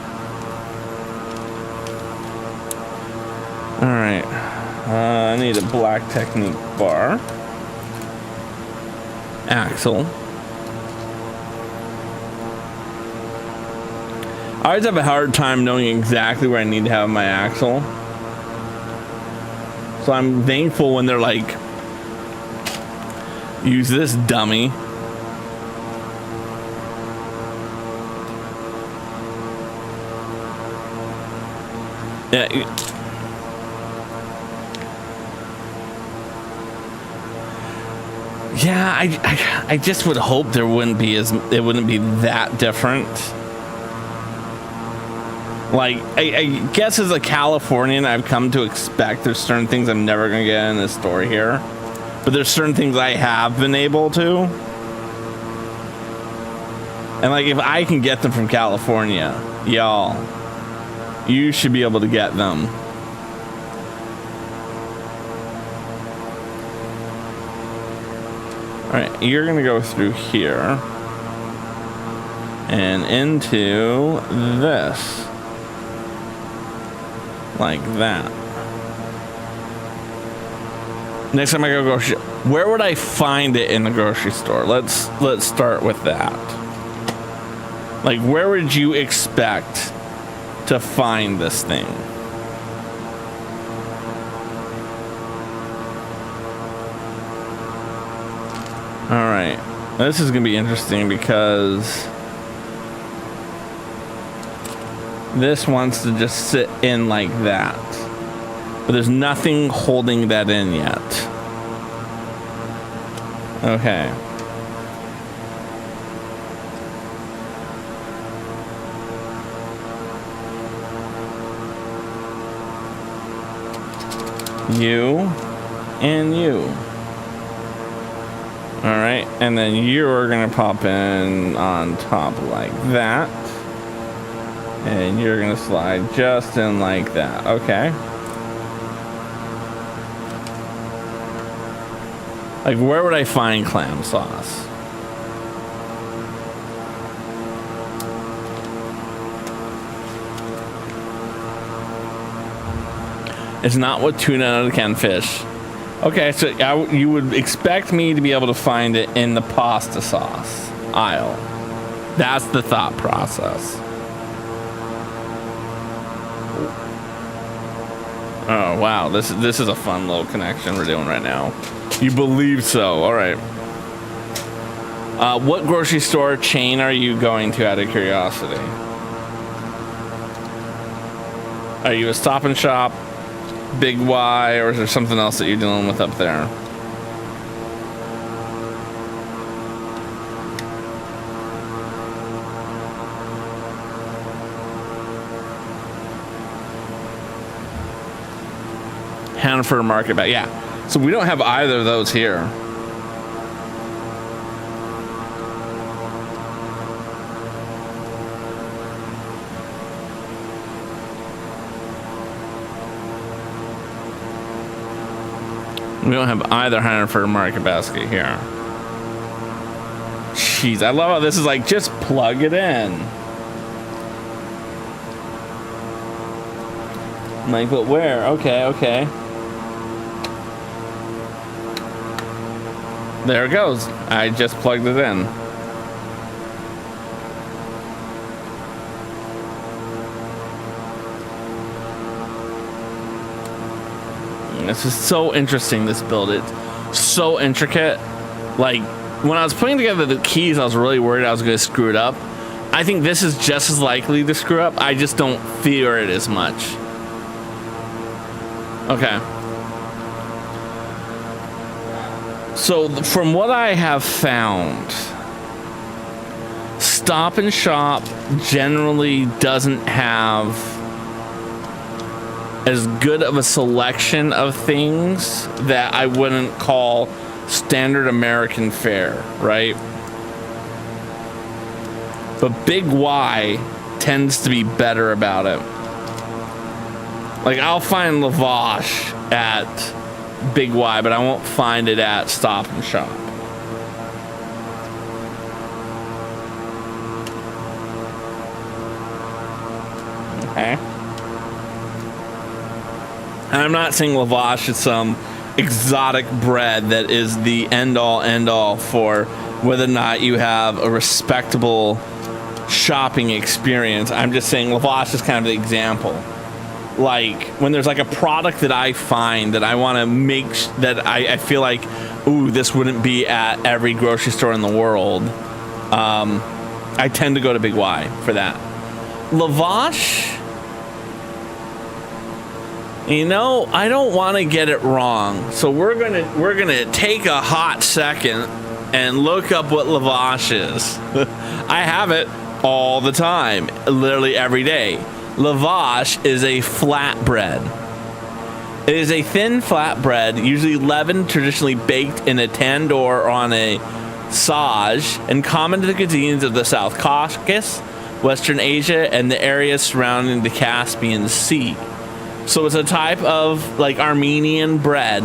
Alright, I need a black Technique bar. Axle. I always have a hard time knowing exactly where I need to have my axle. So I'm thankful when they're like, Use this dummy. Yeah. Yeah, I just would hope it wouldn't be that different. Like, I guess as a Californian, I've come to expect there's certain things I'm never gonna get in this store here, but there's certain things I have been able to. And like, if I can get them from California, y'all, you should be able to get them. Alright, you're gonna go through here and into this. Like that. Next time I go grocery, where would I find it in the grocery store? Let's start with that. Like, where would you expect to find this thing? All right, this is gonna be interesting because this wants to just sit in like that, but there's nothing holding that in yet. Okay. You and you. All right, and then you're gonna pop in on top like that. And you're gonna slide just in like that. Okay. Like, where would I find clam sauce? It's not with tuna out of the can fish. Okay, so you would expect me to be able to find it in the pasta sauce aisle. That's the thought process. Oh wow, this is a fun little connection we're doing right now. You believe so? All right. What grocery store chain are you going to, out of curiosity? Are you a Stop and Shop, Big Y, or is there something else that you're dealing with up there? Hanford Market, but yeah. So we don't have either of those here. We don't have either Hanford Market basket here. Jeez, I love how this is like, just plug it in. I'm like, but where? Okay. There it goes. I just plugged it in. This is so interesting, this build. It's so intricate. Like, when I was putting together the keys, I was really worried I was going to screw it up. I think this is just as likely to screw up. I just don't fear it as much. Okay. So from what I have found, Stop and Shop generally doesn't have as good of a selection of things that I wouldn't call standard American fare, right? But Big Y tends to be better about it. Like, I'll find lavash at Big Y, but I won't find it at Stop and Shop. Okay. And I'm not saying lavash is some exotic bread that is the end-all for whether or not you have a respectable shopping experience. I'm just saying lavash is kind of the example. like when there's like a product that I find that I want to make that I feel like, ooh, this wouldn't be at every grocery store in the world. I tend to go to Big Y for that. Lavash, you know, I don't want to get it wrong, so we're gonna take a hot second and look up what lavash is. I have it all the time, literally every day. Lavash is a flatbread. It is a thin flatbread, usually leavened, traditionally baked in a tandoor or on a sage, and common to the cuisines of the South Caucasus, Western Asia, and the areas surrounding the Caspian Sea. So it's a type of like Armenian bread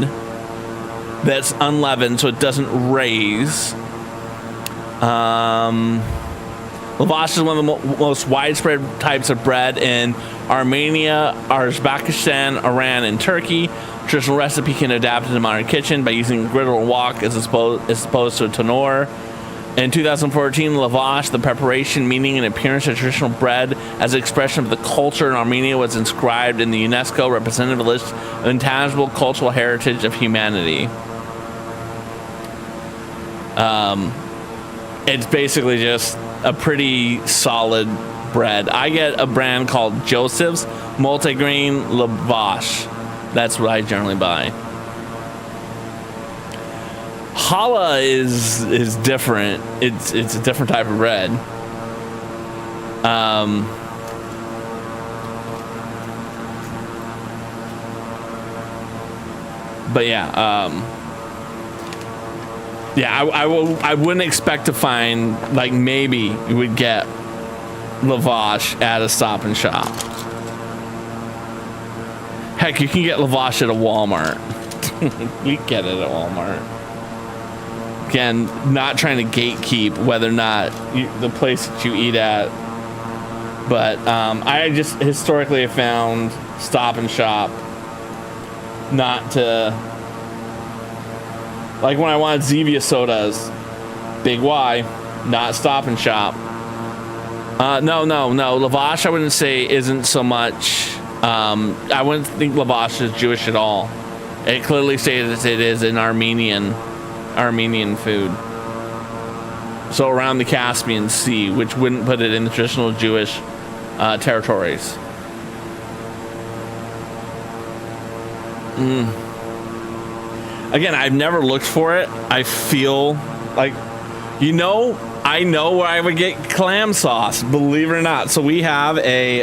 that's unleavened, so it doesn't raise. Lavash is one of the most widespread types of bread in Armenia, Uzbekistan, Iran, and Turkey. Traditional recipe can adapt to the modern kitchen by using griddle or wok as opposed to a tandoor. In 2014, lavash, the preparation, meaning, and appearance of traditional bread as an expression of the culture in Armenia, was inscribed in the UNESCO representative list of intangible cultural heritage of humanity. It's basically just a pretty solid bread. I get a brand called Joseph's multigrain lavash. That's what I generally buy. Challah is different. It's a different type of bread. But yeah, I wouldn't expect to find, like, maybe you would get lavash at a Stop and Shop. Heck, you can get lavash at a Walmart. You get it at Walmart. Again, not trying to gatekeep whether or not the place that you eat at, but I just historically have found Stop and Shop not to, like when I wanted Zevia sodas, Big Y, not Stop and Shop. No. Lavash, I wouldn't say isn't so much. I wouldn't think lavash is Jewish at all. It clearly states it is an Armenian food. So around the Caspian Sea, which wouldn't put it in the traditional Jewish territories. Again, I've never looked for it. I feel like, I know where I would get clam sauce, believe it or not. So we have a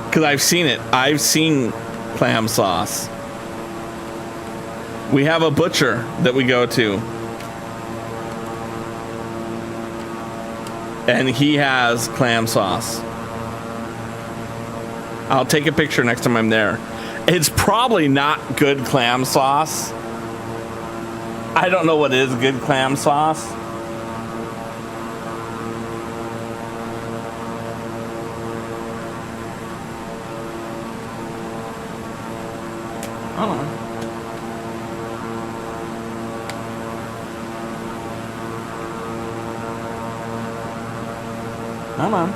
because I've seen it. I've seen clam sauce. We have a butcher that we go to, and he has clam sauce. I'll take a picture next time I'm there. It's probably not good clam sauce. I don't know what is good clam sauce. Come on.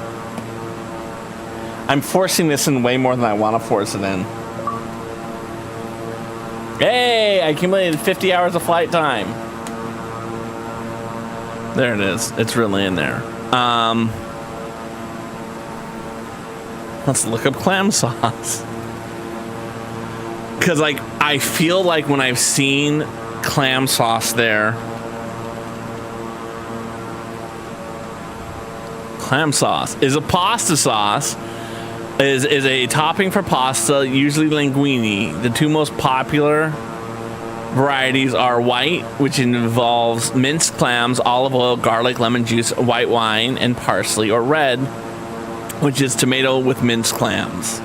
I'm forcing this in way more than I want to force it in. Hey, I accumulated 50 hours of flight time. There it is. It's really in there. Let's look up clam sauce. Because, like, I feel like when I've seen clam sauce there, clam sauce is a pasta sauce, is a topping for pasta, usually linguine. The two most popular varieties are white, which involves minced clams, olive oil, garlic, lemon juice, white wine, and parsley, or red, which is tomato with minced clams.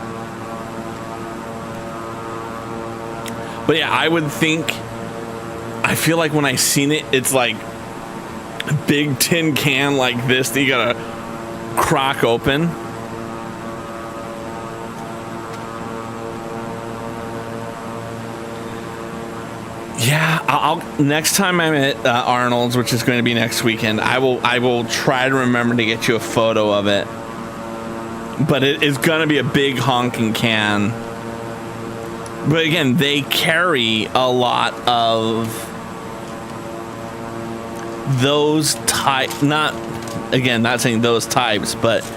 But yeah, I would think, I feel like when I seen it, it's like a big tin can like this that you gotta crack open. Yeah, I'll next time I'm at Arnold's, which is going to be next weekend, I will try to remember to get you a photo of it. But it is going to be a big honking can. But again, they carry a lot of those not saying those types, but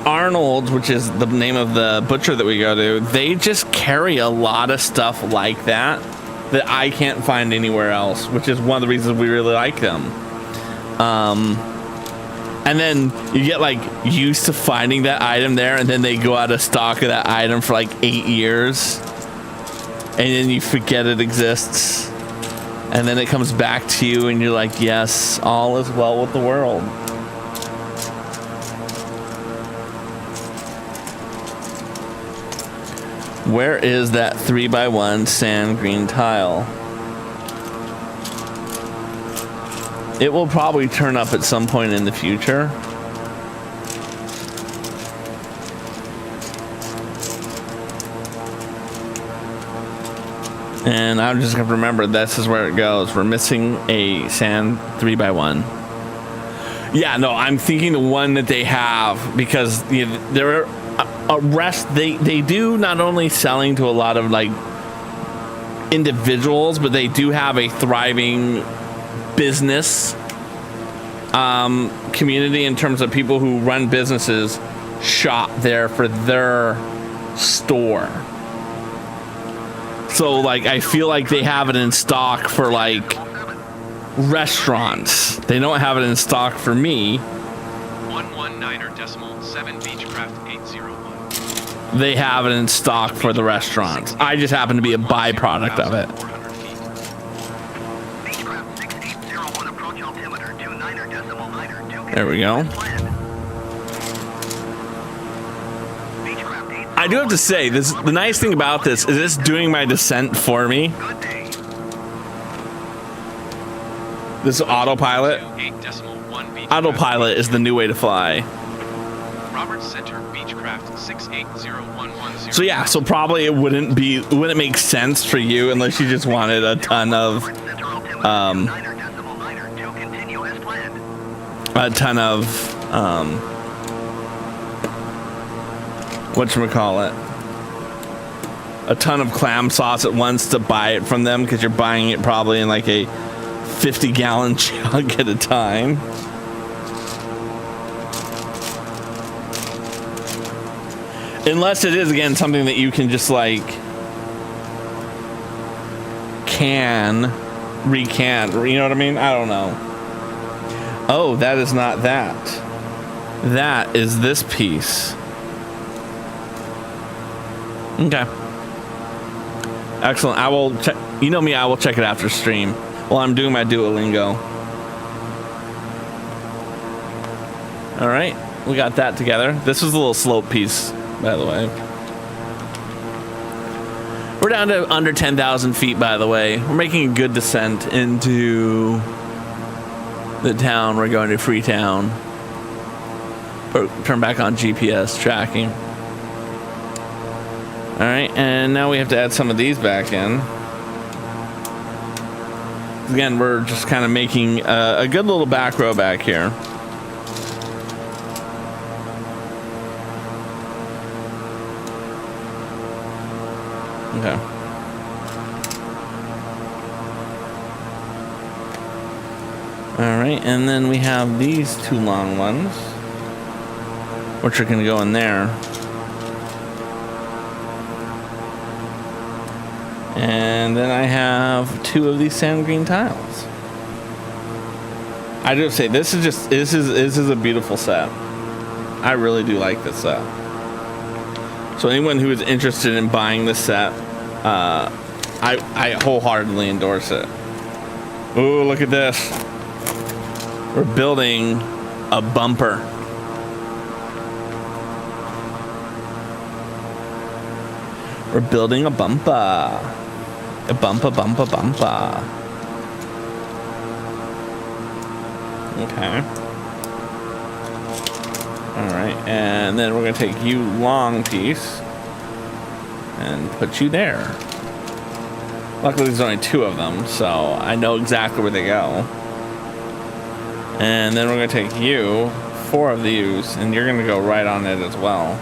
Arnold's, which is the name of the butcher that we go to, they just carry a lot of stuff like that I can't find anywhere else, which is one of the reasons we really like them. And then you get like used to finding that item there, and then they go out of stock of that item for like 8 years, and then you forget it exists, and then it comes back to you and you're like, yes, all is well with the world. Where is that 3x1 sand green tile? It will probably turn up at some point in the future. And I'm just gonna remember this is where it goes. We're missing a sand 3x1. Yeah, no, I'm thinking the one that they have, because there are a rest. They do not only selling to a lot of like individuals, but they do have a thriving business community in terms of people who run businesses shop there for their store. So like I feel like they have it in stock for like restaurants. They don't have it in stock for me. 119.7 Beechcraft 801. They have it in stock for the restaurants. I just happen to be a byproduct of it. There we go. I do have to say, the nice thing about this is it's doing my descent for me. This autopilot. Autopilot is the new way to fly. Robert Center Beechcraft 680110. So yeah, so probably it wouldn't make sense for you unless you just wanted a ton of whatchamacallit, a ton of clam sauce at once to buy it from them, because you're buying it probably in like a 50-gallon jug at a time. Unless it is, again, something that you can just like recant, you know what I mean? I don't know. Oh, that is not that. That is this piece. Okay. Excellent. I will check. You know me, I will check it after stream while I'm doing my Duolingo. All right. We got that together. This was a little slope piece, by the way. We're down to under 10,000 feet, by the way. We're making a good descent into the town. We're going to Freetown. Turn back on GPS tracking. All right, and now we have to add some of these back in. Again, we're just kind of making a good little back row back here. Okay. All right, and then we have these two long ones, which are going to go in there. And then I have two of these sand green tiles. I do have to say, this is a beautiful set. I really do like this set. So anyone who is interested in buying this set, I wholeheartedly endorse it. Ooh, look at this. We're building a bumper. We're building a bumper. A bumper. Okay. Alright, and then we're going to take you long piece and put you there. Luckily, there's only 2 of them, so I know exactly where they go. And then we're going to take you, 4 of these, and you're going to go right on it as well.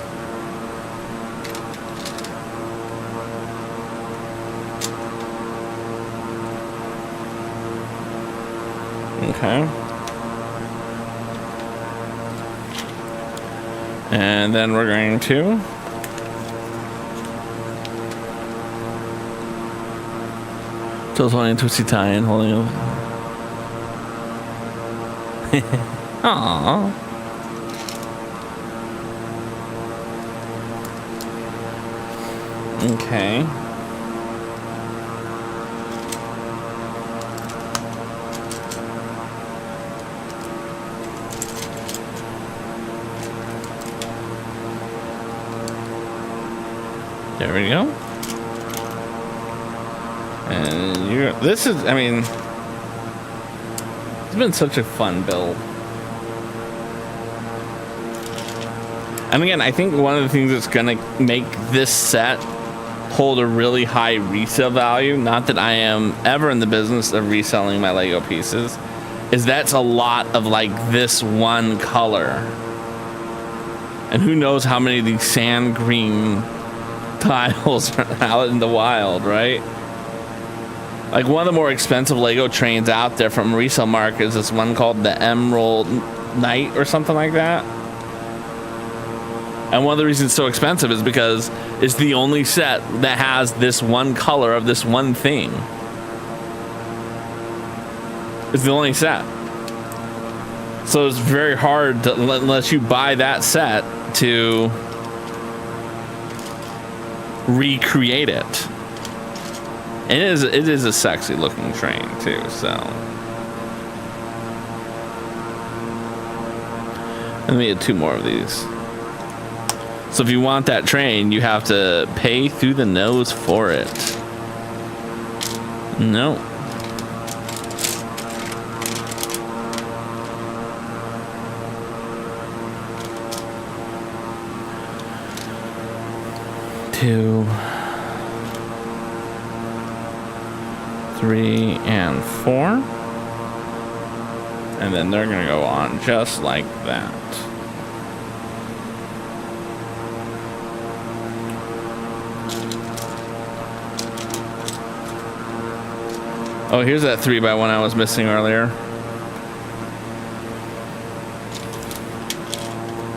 Okay. And then we're going to just holding twisty tie and holding up. Aww. Okay. There we go. And you, this is, I mean, it's been such a fun build. And again, I think one of the things that's gonna make this set hold a really high resale value, not that I am ever in the business of reselling my Lego pieces, is that's a lot of like this one color. And who knows how many of these sand green tiles are out in the wild, right? Like one of the more expensive Lego trains out there from resale market is this one called the Emerald Knight or something like that. And one of the reasons it's so expensive is because it's the only set that has this one color of this one thing. It's the only set. So it's very hard to, unless you buy that set, to recreate it. And it is a sexy looking train too, so. Let me get 2 more of these. So if you want that train, you have to pay through the nose for it. No. Two, 3, and 4. And then they're gonna go on just like that. Oh, here's that 3x1 I was missing earlier.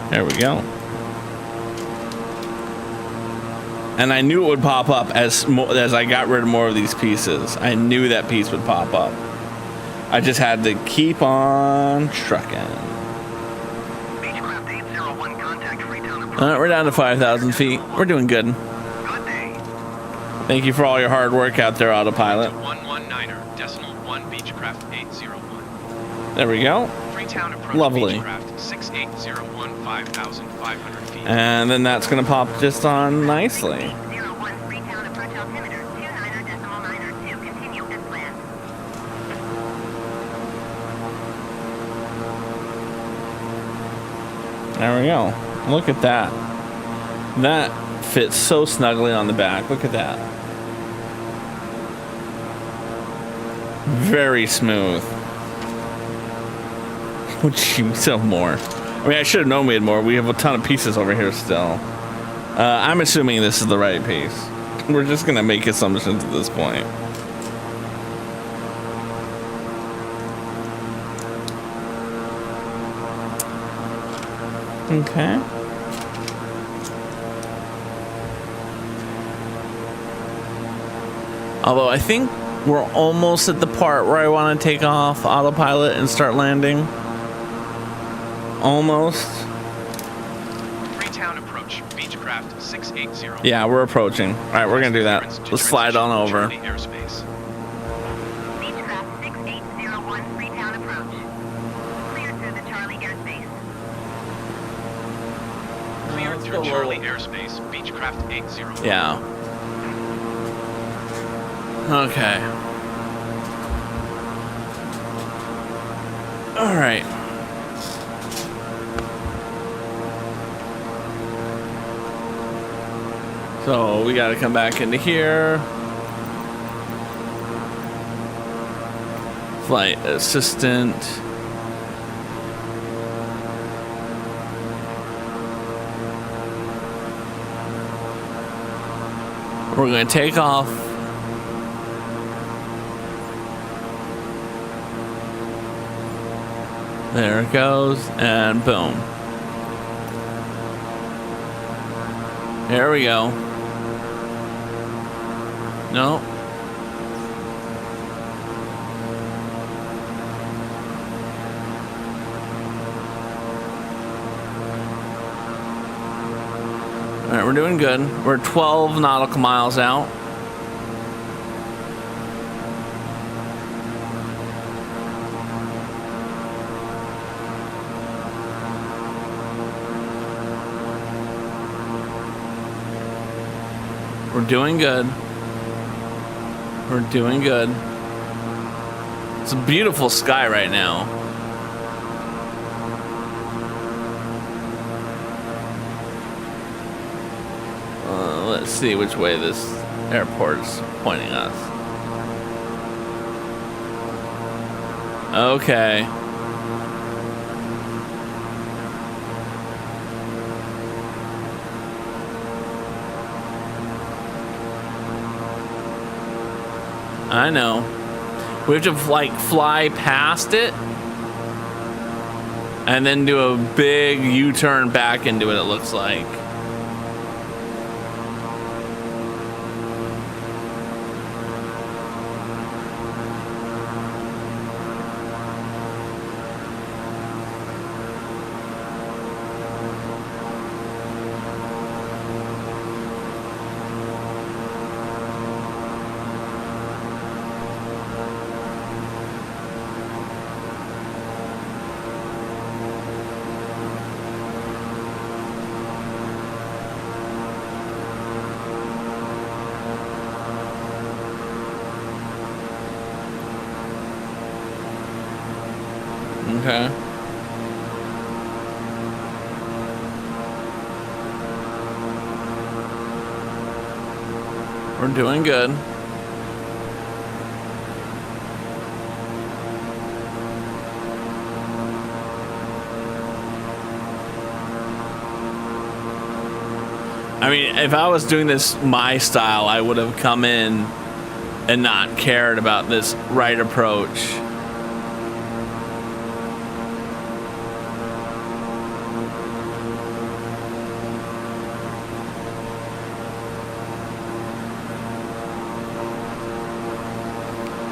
There we go. And I knew it would pop up as I got rid of more of these pieces. I knew that piece would pop up. I just had to keep on trucking. Beechcraft 801, contact Freetown approach. We're down to 5,000 feet. We're doing good. Good day. Thank you for all your hard work out there, Autopilot. 119er, decimal 1 Beechcraft 801. There we go. Freetown approach. Lovely. Beechcraft 6801, 5,500 feet. And then that's going to pop just on nicely. 01, Freetown approach altimeter 29er.9er2. Continue as planned. There we go. Look at that. That fits so snugly on the back. Look at that. Very smooth. Would you sell more? I mean, I should have known we had more. We have a ton of pieces over here still. I'm assuming this is the right piece. We're just going to make assumptions at this point. Okay. Although I think we're almost at the part where I want to take off autopilot and start landing. Almost. Freetown approach. Beechcraft 680. Yeah, we're approaching. All right, we're going to do that. Let's slide on over. Charlie airspace. Beechcraft 6801, Freetown approach. Cleared through the Charlie airspace. Cleared through Charlie airspace. Beechcraft 801. Yeah. Okay. All right. So we got to come back into here. Flight assistant. We're going to take off. There it goes, and boom. There we go. No. All right, we're doing good. We're 12 nautical miles out. We're doing good. We're doing good. It's a beautiful sky right now. Let's see which way this airport's pointing us. Okay. I know. We have to like fly past it and then do a big U-turn back into it, it looks like. Okay. We're doing good. I mean, if I was doing this my style, I would have come in and not cared about this right approach.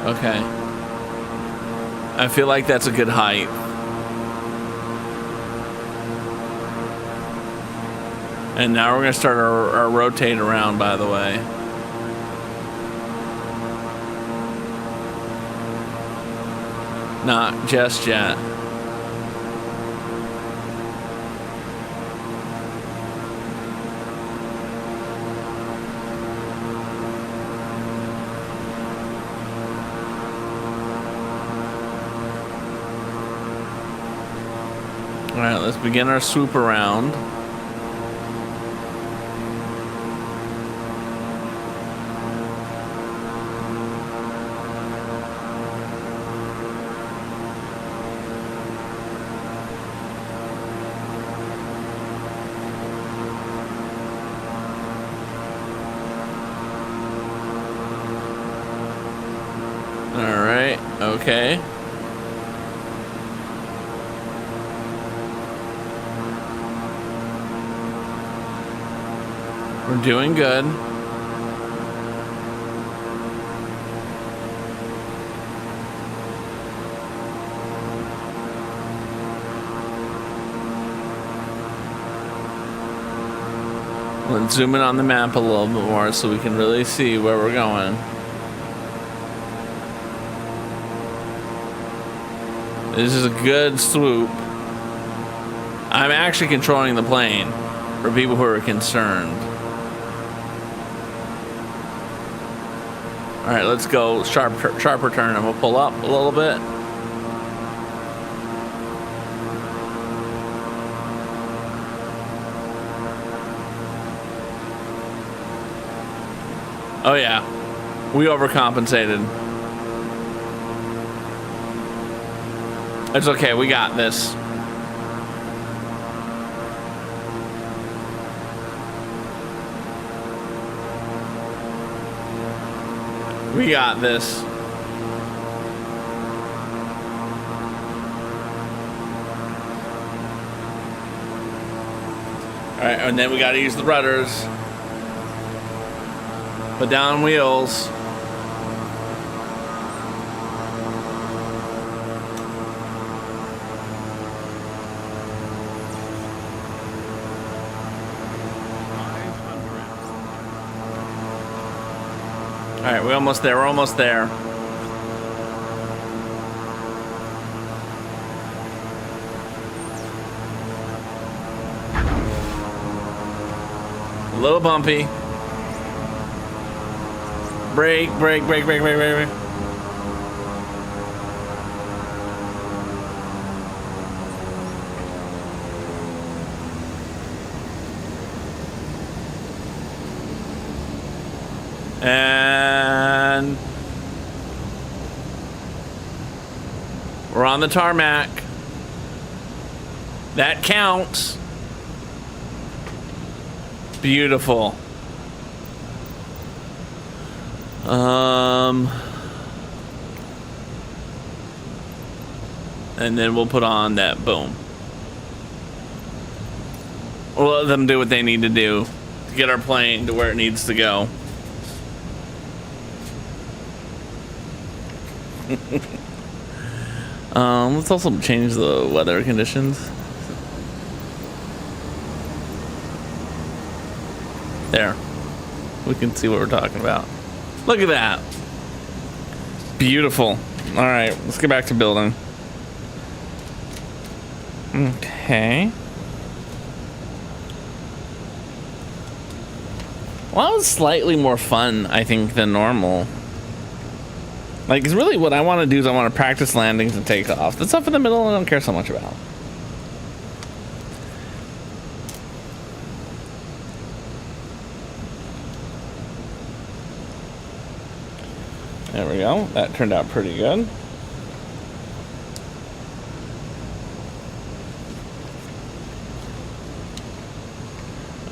Okay. I feel like that's a good height. And now we're going to start our rotate around, by the way. Not just yet. All right, let's begin our swoop around. All right, okay. We're doing good. Let's zoom in on the map a little bit more so we can really see where we're going. This is a good swoop. I'm actually controlling the plane for people who are concerned. All right, let's go sharper turn, and we'll pull up a little bit. Oh yeah, we overcompensated. It's okay, we got this. We got this. Alright, and then we gotta use the rudders. Put down wheels. Alright, we're almost there, we're almost there. A little bumpy. Brake, brake, brake, brake, brake, brake, brake. And we're on the tarmac. That counts. Beautiful. And then we'll put on that boom. We'll let them do what they need to do to get our plane to where it needs to go. Let's also change the weather conditions. There. We can see what we're talking about. Look at that. Beautiful. Alright, let's get back to building. Okay. Well, that was slightly more fun, I think, than normal. Like, it's really what I want to do is I want to practice landings and takeoffs. The stuff in the middle I don't care so much about. There we go. That turned out pretty good.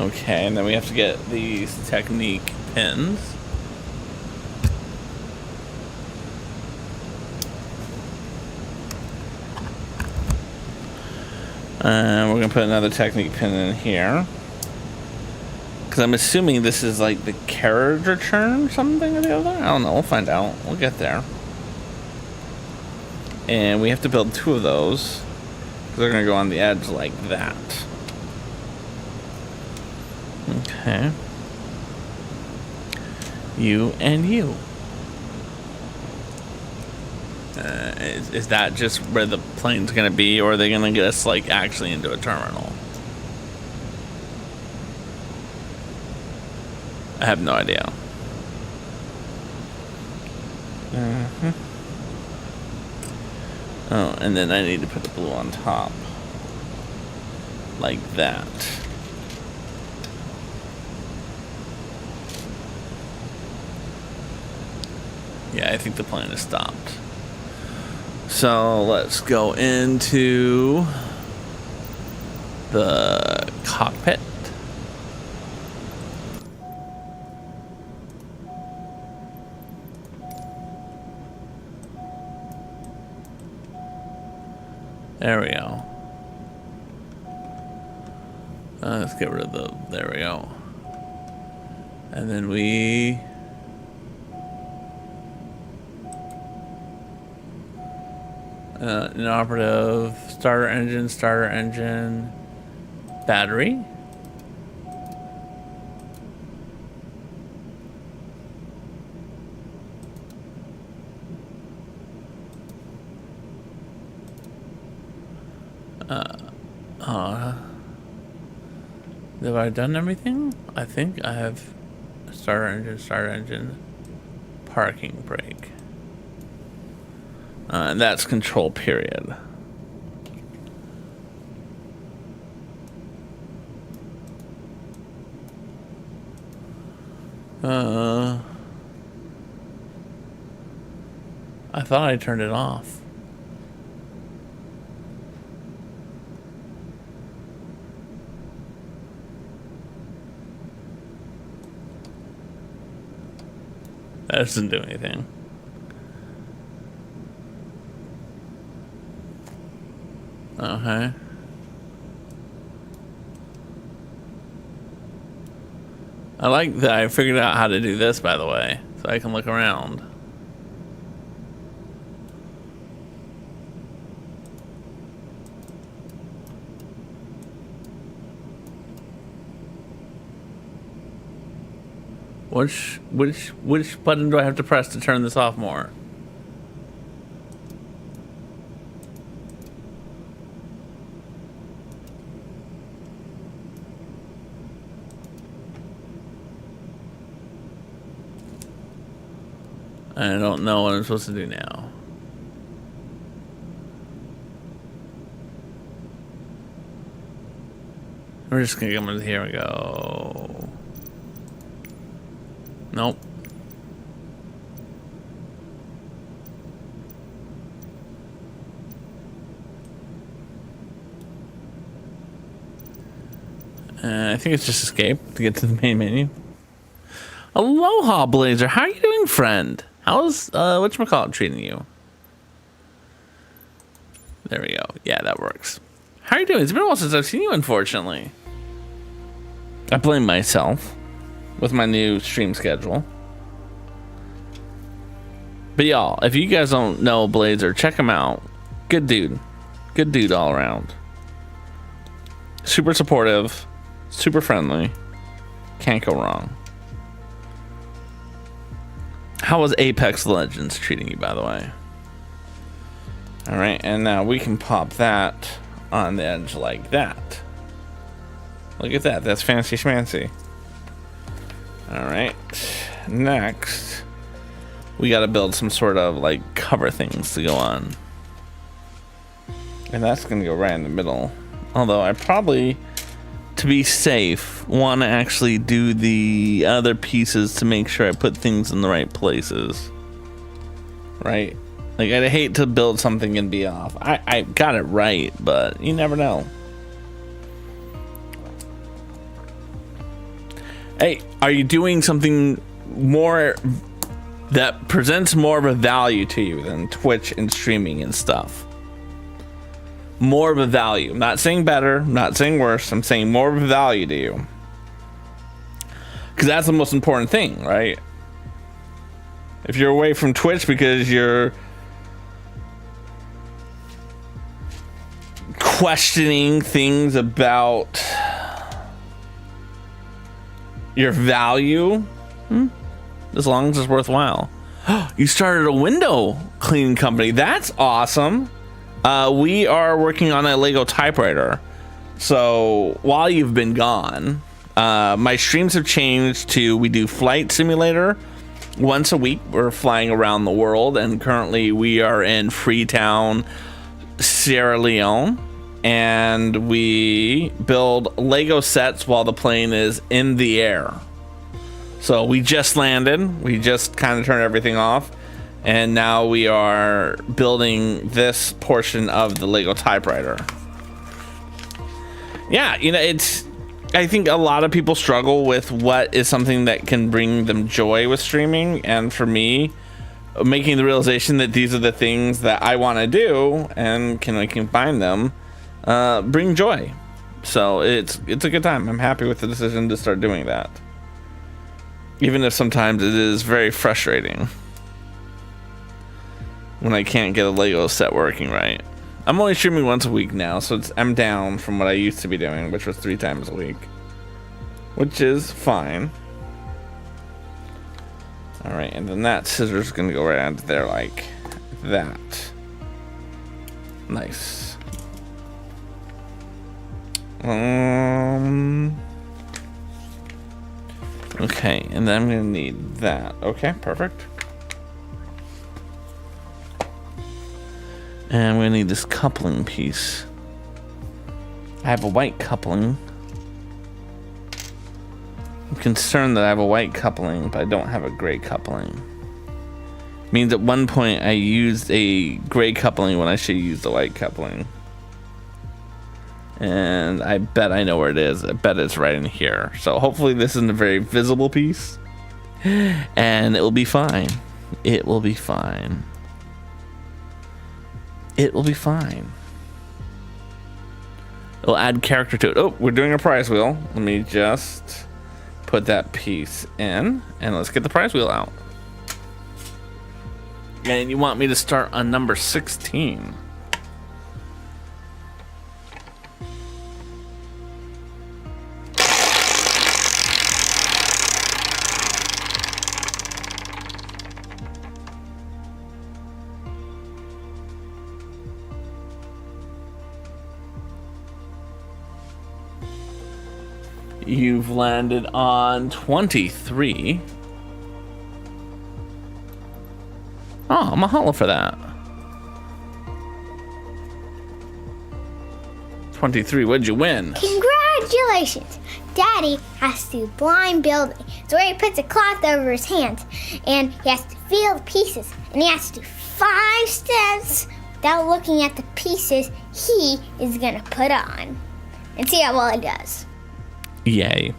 Okay, and then we have to get these technique pins. And we're gonna put another technique pin in here. Because I'm assuming this is like the carriage return or something or the other. I don't know, we'll find out. We'll get there. And we have to build 2 of those. Because they're gonna go on the edge like that. Okay. You and you. Is that just where the plane's gonna be, or are they gonna get us like actually into a terminal? I have no idea. Oh, and then I need to put the blue on top. Like that. Yeah, I think the plane has stopped. So let's go into the cockpit. There we go. Let's get rid of the, there we go. And then we inoperative, starter engine, battery. Have I done everything? I think I have starter engine, parking brake. And that's control period. I thought I turned it off. That doesn't do anything. Okay. I like that I figured out how to do this, by the way, so I can look around. Which button do I have to press to turn this off more? I don't know what I'm supposed to do now. We're just gonna come in. Here we go. Nope. I think it's just escape to get to the main menu. Aloha, Blazer. How are you doing, friend? How's whatchamacallit treating you? There we go. Yeah, that works. How are you doing? It's been a while since I've seen you, unfortunately. I blame myself with my new stream schedule. But y'all, if you guys don't know Blazer, check him out. Good dude. Good dude all around. Super supportive. Super friendly. Can't go wrong. How was Apex Legends treating you, by the way? All right, and now we can pop that on the edge like that. Look at that. That's fancy schmancy. All right. Next, we got to build some sort of like cover things to go on. And that's going to go right in the middle. Although I probably, to be safe, want to actually do the other pieces to make sure I put things in the right places. Right? Like, I'd hate to build something and be off. I got it right, but you never know. Hey, are you doing something more that presents more of a value to you than Twitch and streaming and stuff? More of a value. I'm not saying better, I'm not saying worse. I'm saying more of a value to you. Because that's the most important thing, right? If you're away from Twitch because you're questioning things about your value, as long as it's worthwhile. You started a window cleaning company. That's awesome. We are working on a LEGO typewriter. So while you've been gone, my streams have changed to, we do flight simulator once a week. We're flying around the world, and currently we are in Freetown, Sierra Leone, and we build LEGO sets while the plane is in the air. So we just landed, we just kind of turned everything off, and now we are building this portion of the LEGO typewriter. Yeah, you know, I think a lot of people struggle with what is something that can bring them joy with streaming, and for me, making the realization that these are the things that I want to do and can I combine them, bring joy. So it's a good time. I'm happy with the decision to start doing that, even if sometimes it is very frustrating when I can't get a LEGO set working right. I'm only streaming once a week now, so I'm down from what I used to be doing, which was 3 times a week, which is fine. All right, and then that scissor's gonna go right onto there like that. Nice. Okay, and then I'm gonna need that. Okay, perfect. And I'm gonna need this coupling piece. I have a white coupling. I'm concerned that I have a white coupling, but I don't have a gray coupling. Means at one point I used a gray coupling when I should use the white coupling. And I bet I know where it is. I bet it's right in here. So hopefully this isn't a very visible piece. And it will be fine. It will be fine. It will be fine. It'll add character to it. Oh, we're doing a prize wheel. Let me just put that piece in, and let's get the prize wheel out. And you want me to start on number 16. You've landed on 23. Oh, mahalo for that. 23, what'd you win? Congratulations! Daddy has to do blind building. So where he puts a cloth over his hands and he has to feel the pieces. And he has to do 5 steps without looking at the pieces he is gonna put on. And see how well he does. Yay.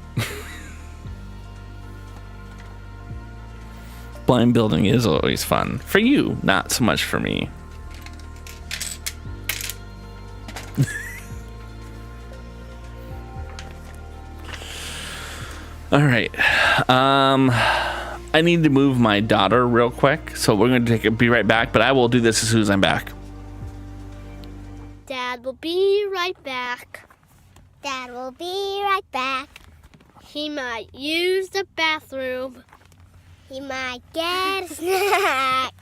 Blind building is always fun. For you, not so much for me. All right. I need to move my daughter real quick, so we're going to be right back, but I will do this as soon as I'm back. Dad will be right back. Dad will be right back. He might use the bathroom. He might get a snack.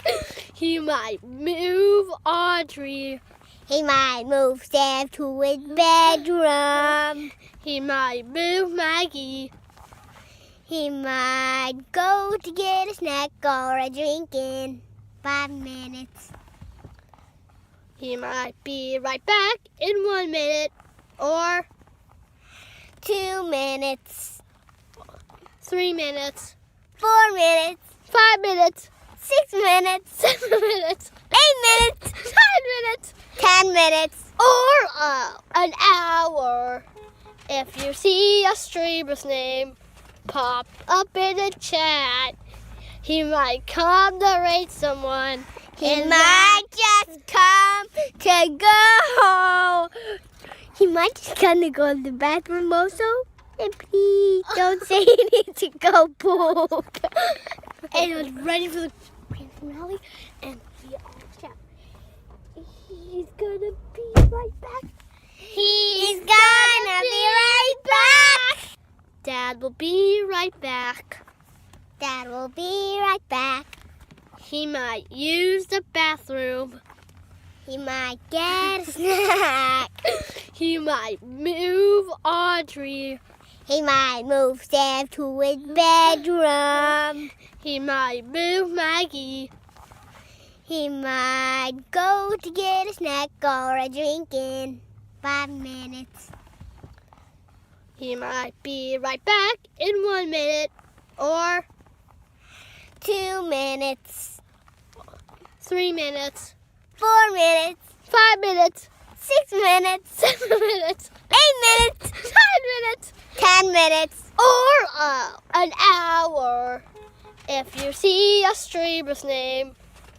He might move Audrey. He might move Sam to his bedroom. He might move Maggie. He might go to get a snack or a drink in 5 minutes. He might be right back in 1 minute or 2 minutes. 3 minutes. 4 minutes. 5 minutes. 6 minutes. 7 minutes. 8 minutes. 9 minutes. 10 minutes. Or an hour. If you see a streamer's name pop up in the chat, he might come to rate someone. He might just come to go. He might just come to go to the bathroom also. And please don't say he needs to go poop. And was ready for the grand finale. And we all chat. He's gonna be right back. He's gonna be right back. Dad will be right back. Dad will be right back. He might use the bathroom. He might get a snack. He might move Audrey. He might move Sam to his bedroom. He might move Maggie. He might go to get a snack or a drink in 5 minutes. He might be right back in 1 minute or 2 minutes. 3 minutes. 4 minutes. 5 minutes. 6 minutes. 7 minutes. 8 minutes. 9 minutes. 10 minutes. Or an hour. If you see a streamer's name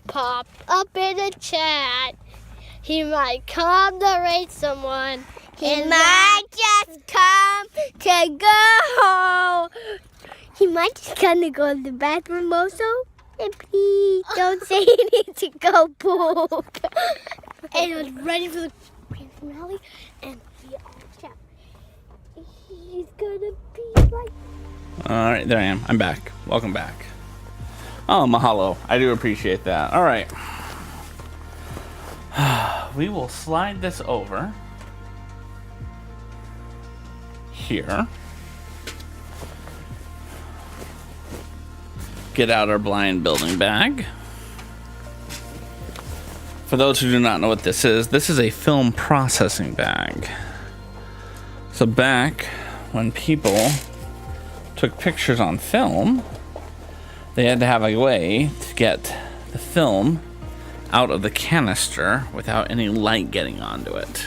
pop up in the chat, he might come to rate someone. He might just come to go. He might just come to go to the bathroom also. And please don't say he needs to go poop. And was ready for the grand finale. And we all chat. He's gonna be right. All right, there I am. I'm back. Welcome back. Oh, mahalo. I do appreciate that. All right. We will slide this over here. Get out our blind building bag. For those who do not know what this is a film processing bag. So back when people took pictures on film, they had to have a way to get the film out of the canister without any light getting onto it.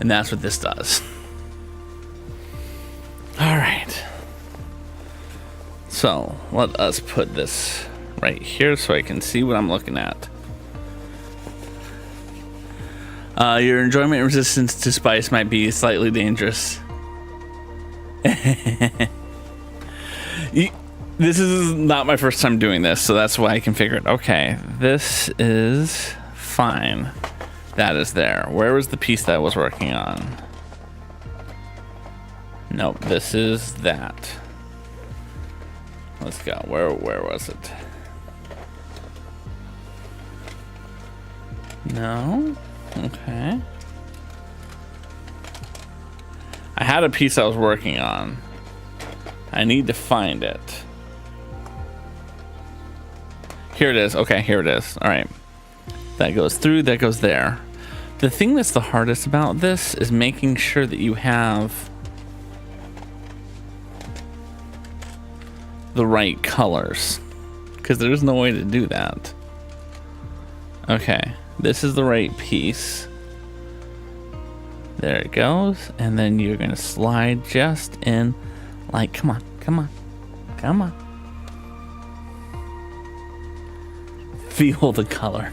And that's what this does. All right. So let us put this right here so I can see what I'm looking at. Your enjoyment resistance to spice might be slightly dangerous. This is not my first time doing this, so that's why I can figure it. Okay, this is fine. That is there. Where was the piece that I was working on? Nope, this is that. Let's go. Where was it? No? Okay. I had a piece I was working on. I need to find it. Here it is. Okay, here it is. All right. That goes through, that goes there. The thing that's the hardest about this is making sure that you have the right colors, because there's no way to do that. Okay, this is the right piece. There it goes. And then you're going to slide just in, like, come on, come on, come on. Feel the color.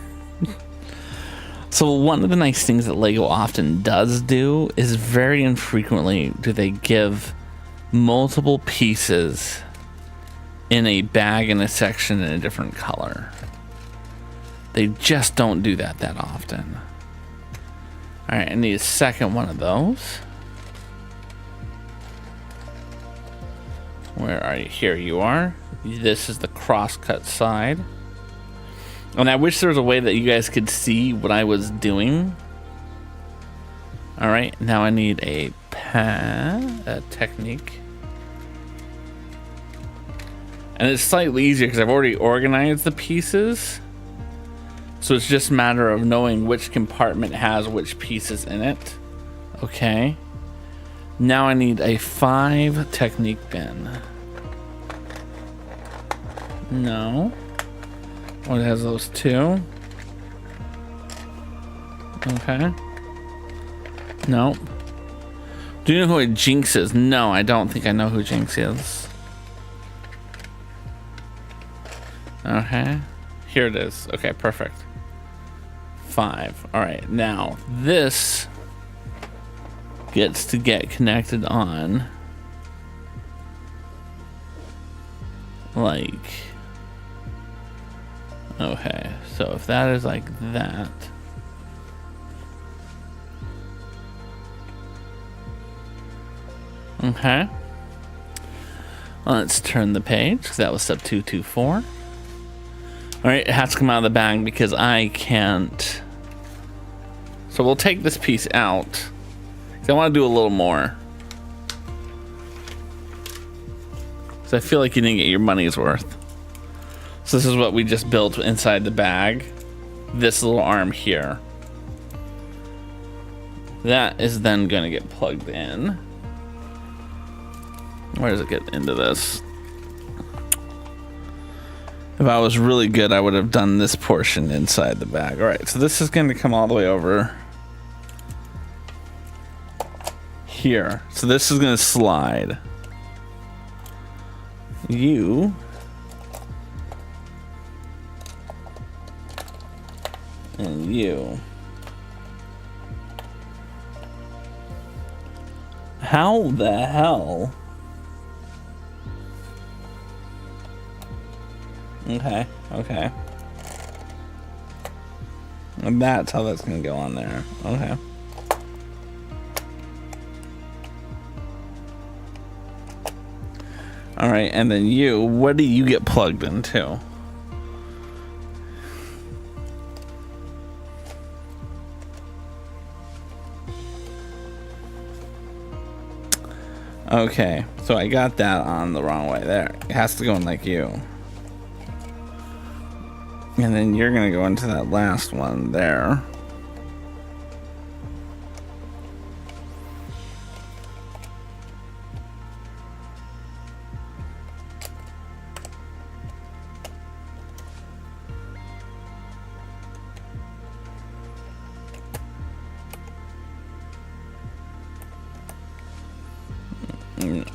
So one of the nice things that LEGO often does do is very infrequently do they give multiple pieces in a bag in a section in a different color. They just don't do that often. All right, I need a second one of those. Where are you? Here you are. This is the cross-cut side. And I wish there was a way that you guys could see what I was doing. All right, now I need a technique. And it's slightly easier because I've already organized the pieces. So it's just a matter of knowing which compartment has which pieces in it. Okay. Now I need a 5 technique bin. No. Oh, it has those 2. Okay. Nope. Do you know who a Jinx is? No, I don't think I know who Jinx is. Okay. Here it is. Okay, perfect. 5. All right. Now, this gets to get connected on like... Okay, so if that is like that... Okay. Let's turn the page, because that was step 224. Alright, it has to come out of the bag because I can't. So we'll take this piece out, because I want to do a little more. Because I feel like you didn't get your money's worth. So this is what we just built inside the bag. This little arm here. That is then going to get plugged in. Where does it get into this? If I was really good, I would have done this portion inside the bag. All right, so this is going to come all the way over here. So this is going to slide. You and you. How the hell? Okay, okay. And that's how that's gonna go on there. Okay. All right, and then you, what do you get plugged into? Okay, so I got that on the wrong way there. It has to go in like you. And then you're gonna go into that last one there.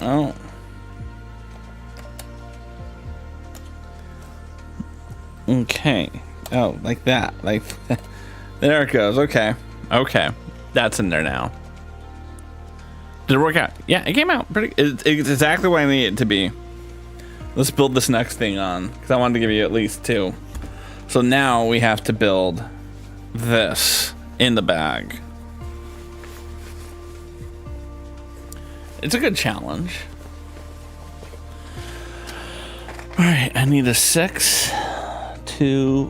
Oh. Okay. Oh, like that. Like, there it goes. Okay. Okay. That's in there now. Did it work out? Yeah, it came out pretty. It's exactly what I need it to be. Let's build this next thing on, because I wanted to give you at least 2. So now we have to build this in the bag. It's a good challenge. All right, I need a 6, 2,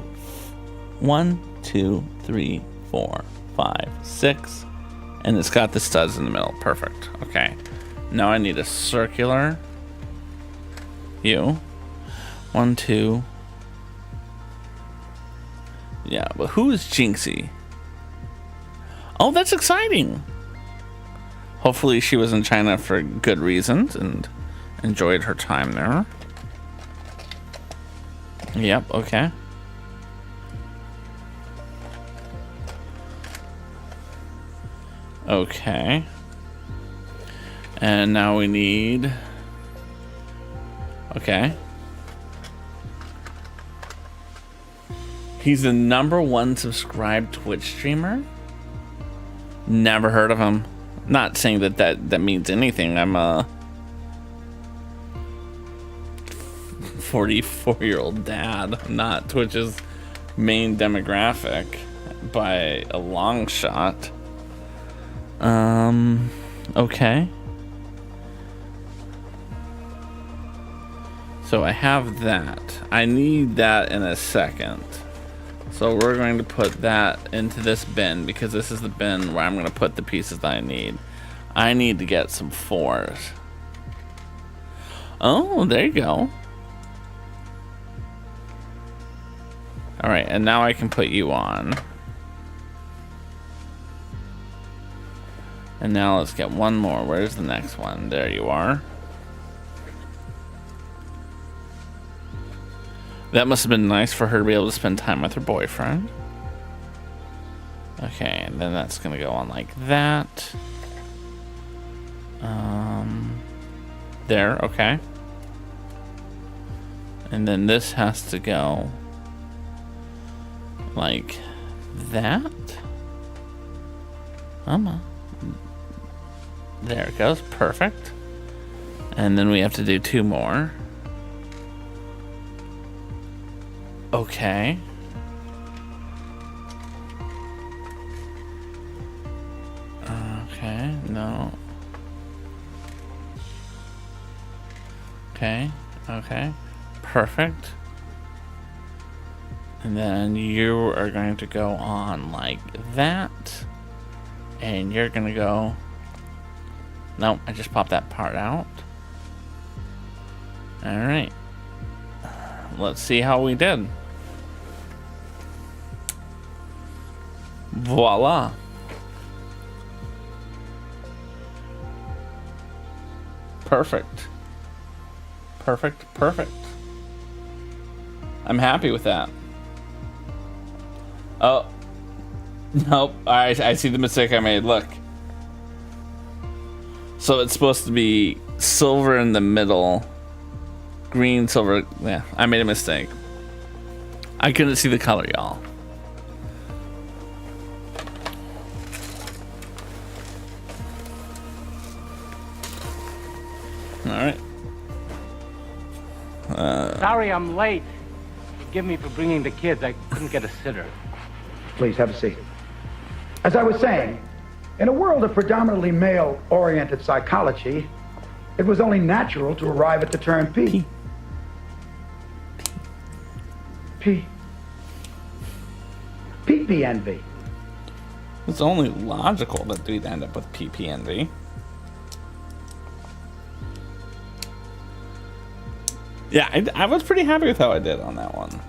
1, 2, 3, 4, 5, 6, and it's got the studs in the middle. Perfect. Okay. Now I need a circular U. 1, 2. Yeah, but who is Jinxie? Oh, that's exciting. Hopefully she was in China for good reasons and enjoyed her time there. Yep, okay. Okay. And now we need... Okay. He's the #1 subscribed Twitch streamer? Never heard of him. Not saying that means anything. I'm a 44-year-old dad. I'm not Twitch's main demographic by a long shot. Okay. So I have that. I need that in a second. So we're going to put that into this bin, because this is the bin where I'm going to put the pieces that I need. I need to get some 4s. Oh, there you go. All right, and now I can put you on. And now let's get one more. Where's the next one? There you are. That must have been nice for her to be able to spend time with her boyfriend. Okay, and then that's gonna go on like that. There, okay. And then this has to go like that. There it goes, perfect. And then we have to do 2 more. Okay. Okay, no. Okay, okay, perfect. And then you are going to go on like that. And you're gonna go... Nope, I just popped that part out. Alright. Let's see how we did. Voila. Perfect. Perfect, perfect. I'm happy with that. Oh. Nope. I see the mistake I made. Look. So it's supposed to be silver in the middle. Green, silver. Yeah, I made a mistake. I couldn't see the color, y'all. Alright. Sorry I'm late. Forgive me for bringing the kids. I couldn't get a sitter. Please have a seat. As I was saying, in a world of predominantly male-oriented psychology, it was only natural to arrive at the term P. PPNV. It's only logical that we'd end up with PPNV. Yeah, I was pretty happy with how I did on that one.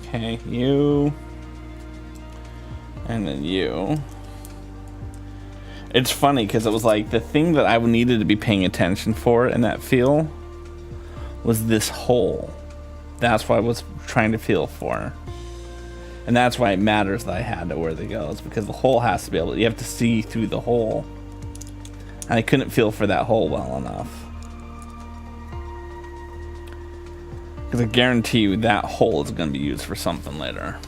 Okay, you. And then you. It's funny because it was like the thing that I needed to be paying attention for in that feel was this hole. That's what I was trying to feel for. And that's why it matters that I had to where they go. It's because the hole has to be able to, you have to see through the hole. And I couldn't feel for that hole well enough. Because I guarantee you that hole is going to be used for something later.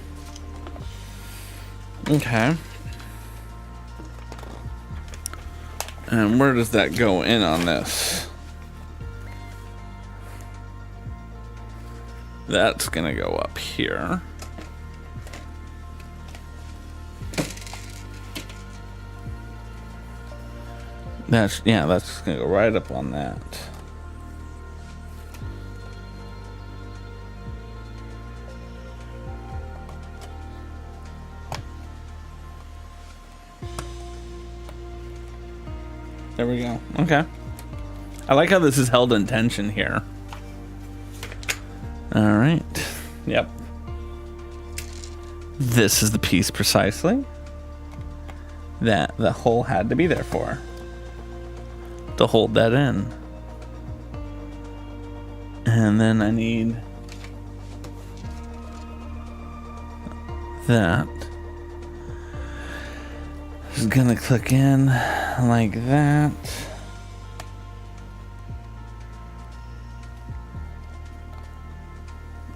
Okay. And where does that go in on this? That's going to go up here. That's gonna go right up on that. There we go. Okay. I like how this is held in tension here. All right. Yep. This is the piece precisely that the hole had to be there for. To hold that in. And then I need that. Just gonna click in like that.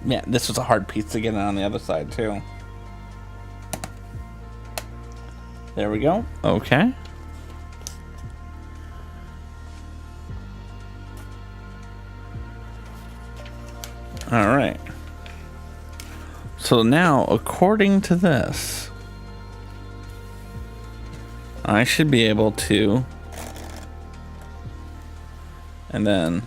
Yeah, this was a hard piece to get in on the other side too. There we go. Okay. All right. So now, according to this, I should be able to, and then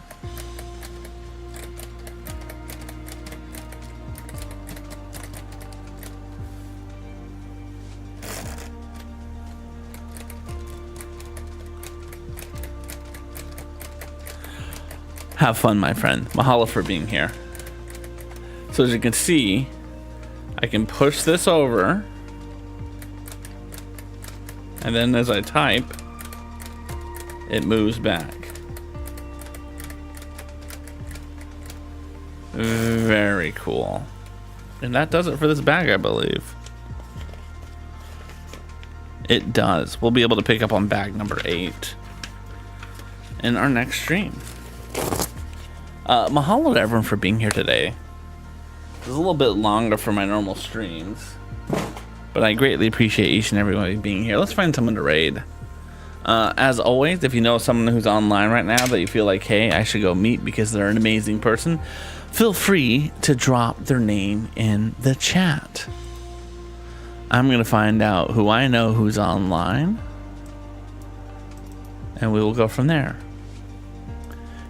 have fun, my friend. Mahalo for being here. So as you can see, I can push this over, and then as I type, it moves back. Very cool. And that does it for this bag, I believe. It does. We'll be able to pick up on bag number 8 in our next stream. Mahalo to everyone for being here today. It's a little bit longer for my normal streams, but I greatly appreciate each and every one of you being here. Let's find someone to raid. As always, if you know someone who's online right now that you feel like, hey, I should go meet because they're an amazing person, feel free to drop their name in the chat. I'm going to find out who I know who's online, and we will go from there.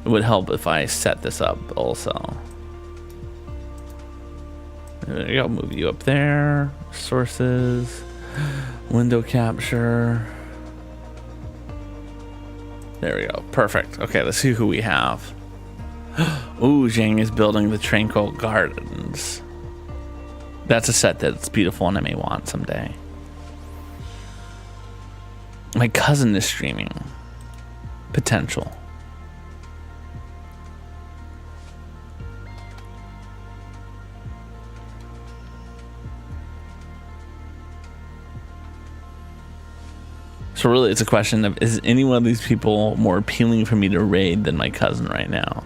It would help if I set this up also. There you go, move you up there. Sources, window capture. There we go, perfect. Okay, let's see who we have. Ooh, Zhang is building the Tranquil Gardens. That's a set that's beautiful and I may want someday. My cousin is streaming. Potential. So really, it's a question of, is any one of these people more appealing for me to raid than my cousin right now?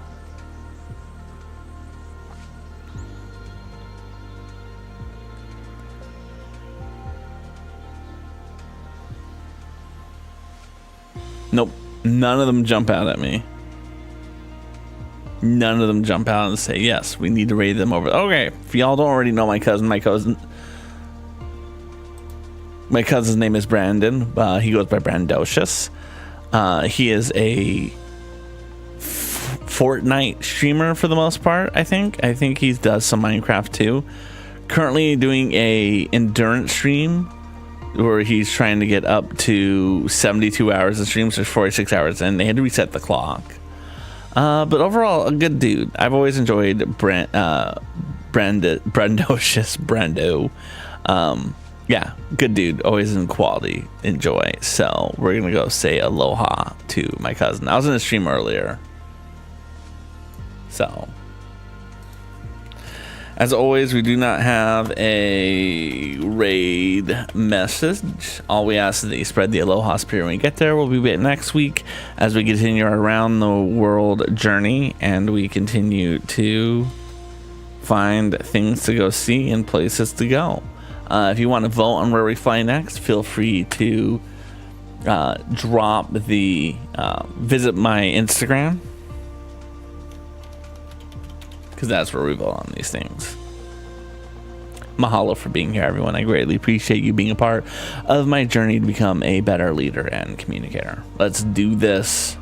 Nope. None of them jump out at me. None of them jump out and say, yes, we need to raid them over. Okay, if y'all don't already know my cousin's name is Brandon. He goes by Brandocious. He is a Fortnite streamer for the most part, I think. I think he does some Minecraft too. Currently doing a endurance stream where he's trying to get up to 72 hours of streams. There's 46 hours in. They had to reset the clock. But overall, a good dude. I've always enjoyed Brandocious Brando. Yeah, good dude, always in quality, enjoy. So we're gonna go say aloha to my cousin. I was in a stream earlier. So As always, we do not have a raid message. All we ask is that you spread the aloha spirit when you get there. We'll be back next week as we continue our around the world journey and we continue to find things to go see and places to go. If you want to vote on where we fly next, feel free to drop the visit my Instagram, because that's where we vote on these things. Mahalo for being here, everyone. I greatly appreciate you being a part of my journey to become a better leader and communicator. Let's do this.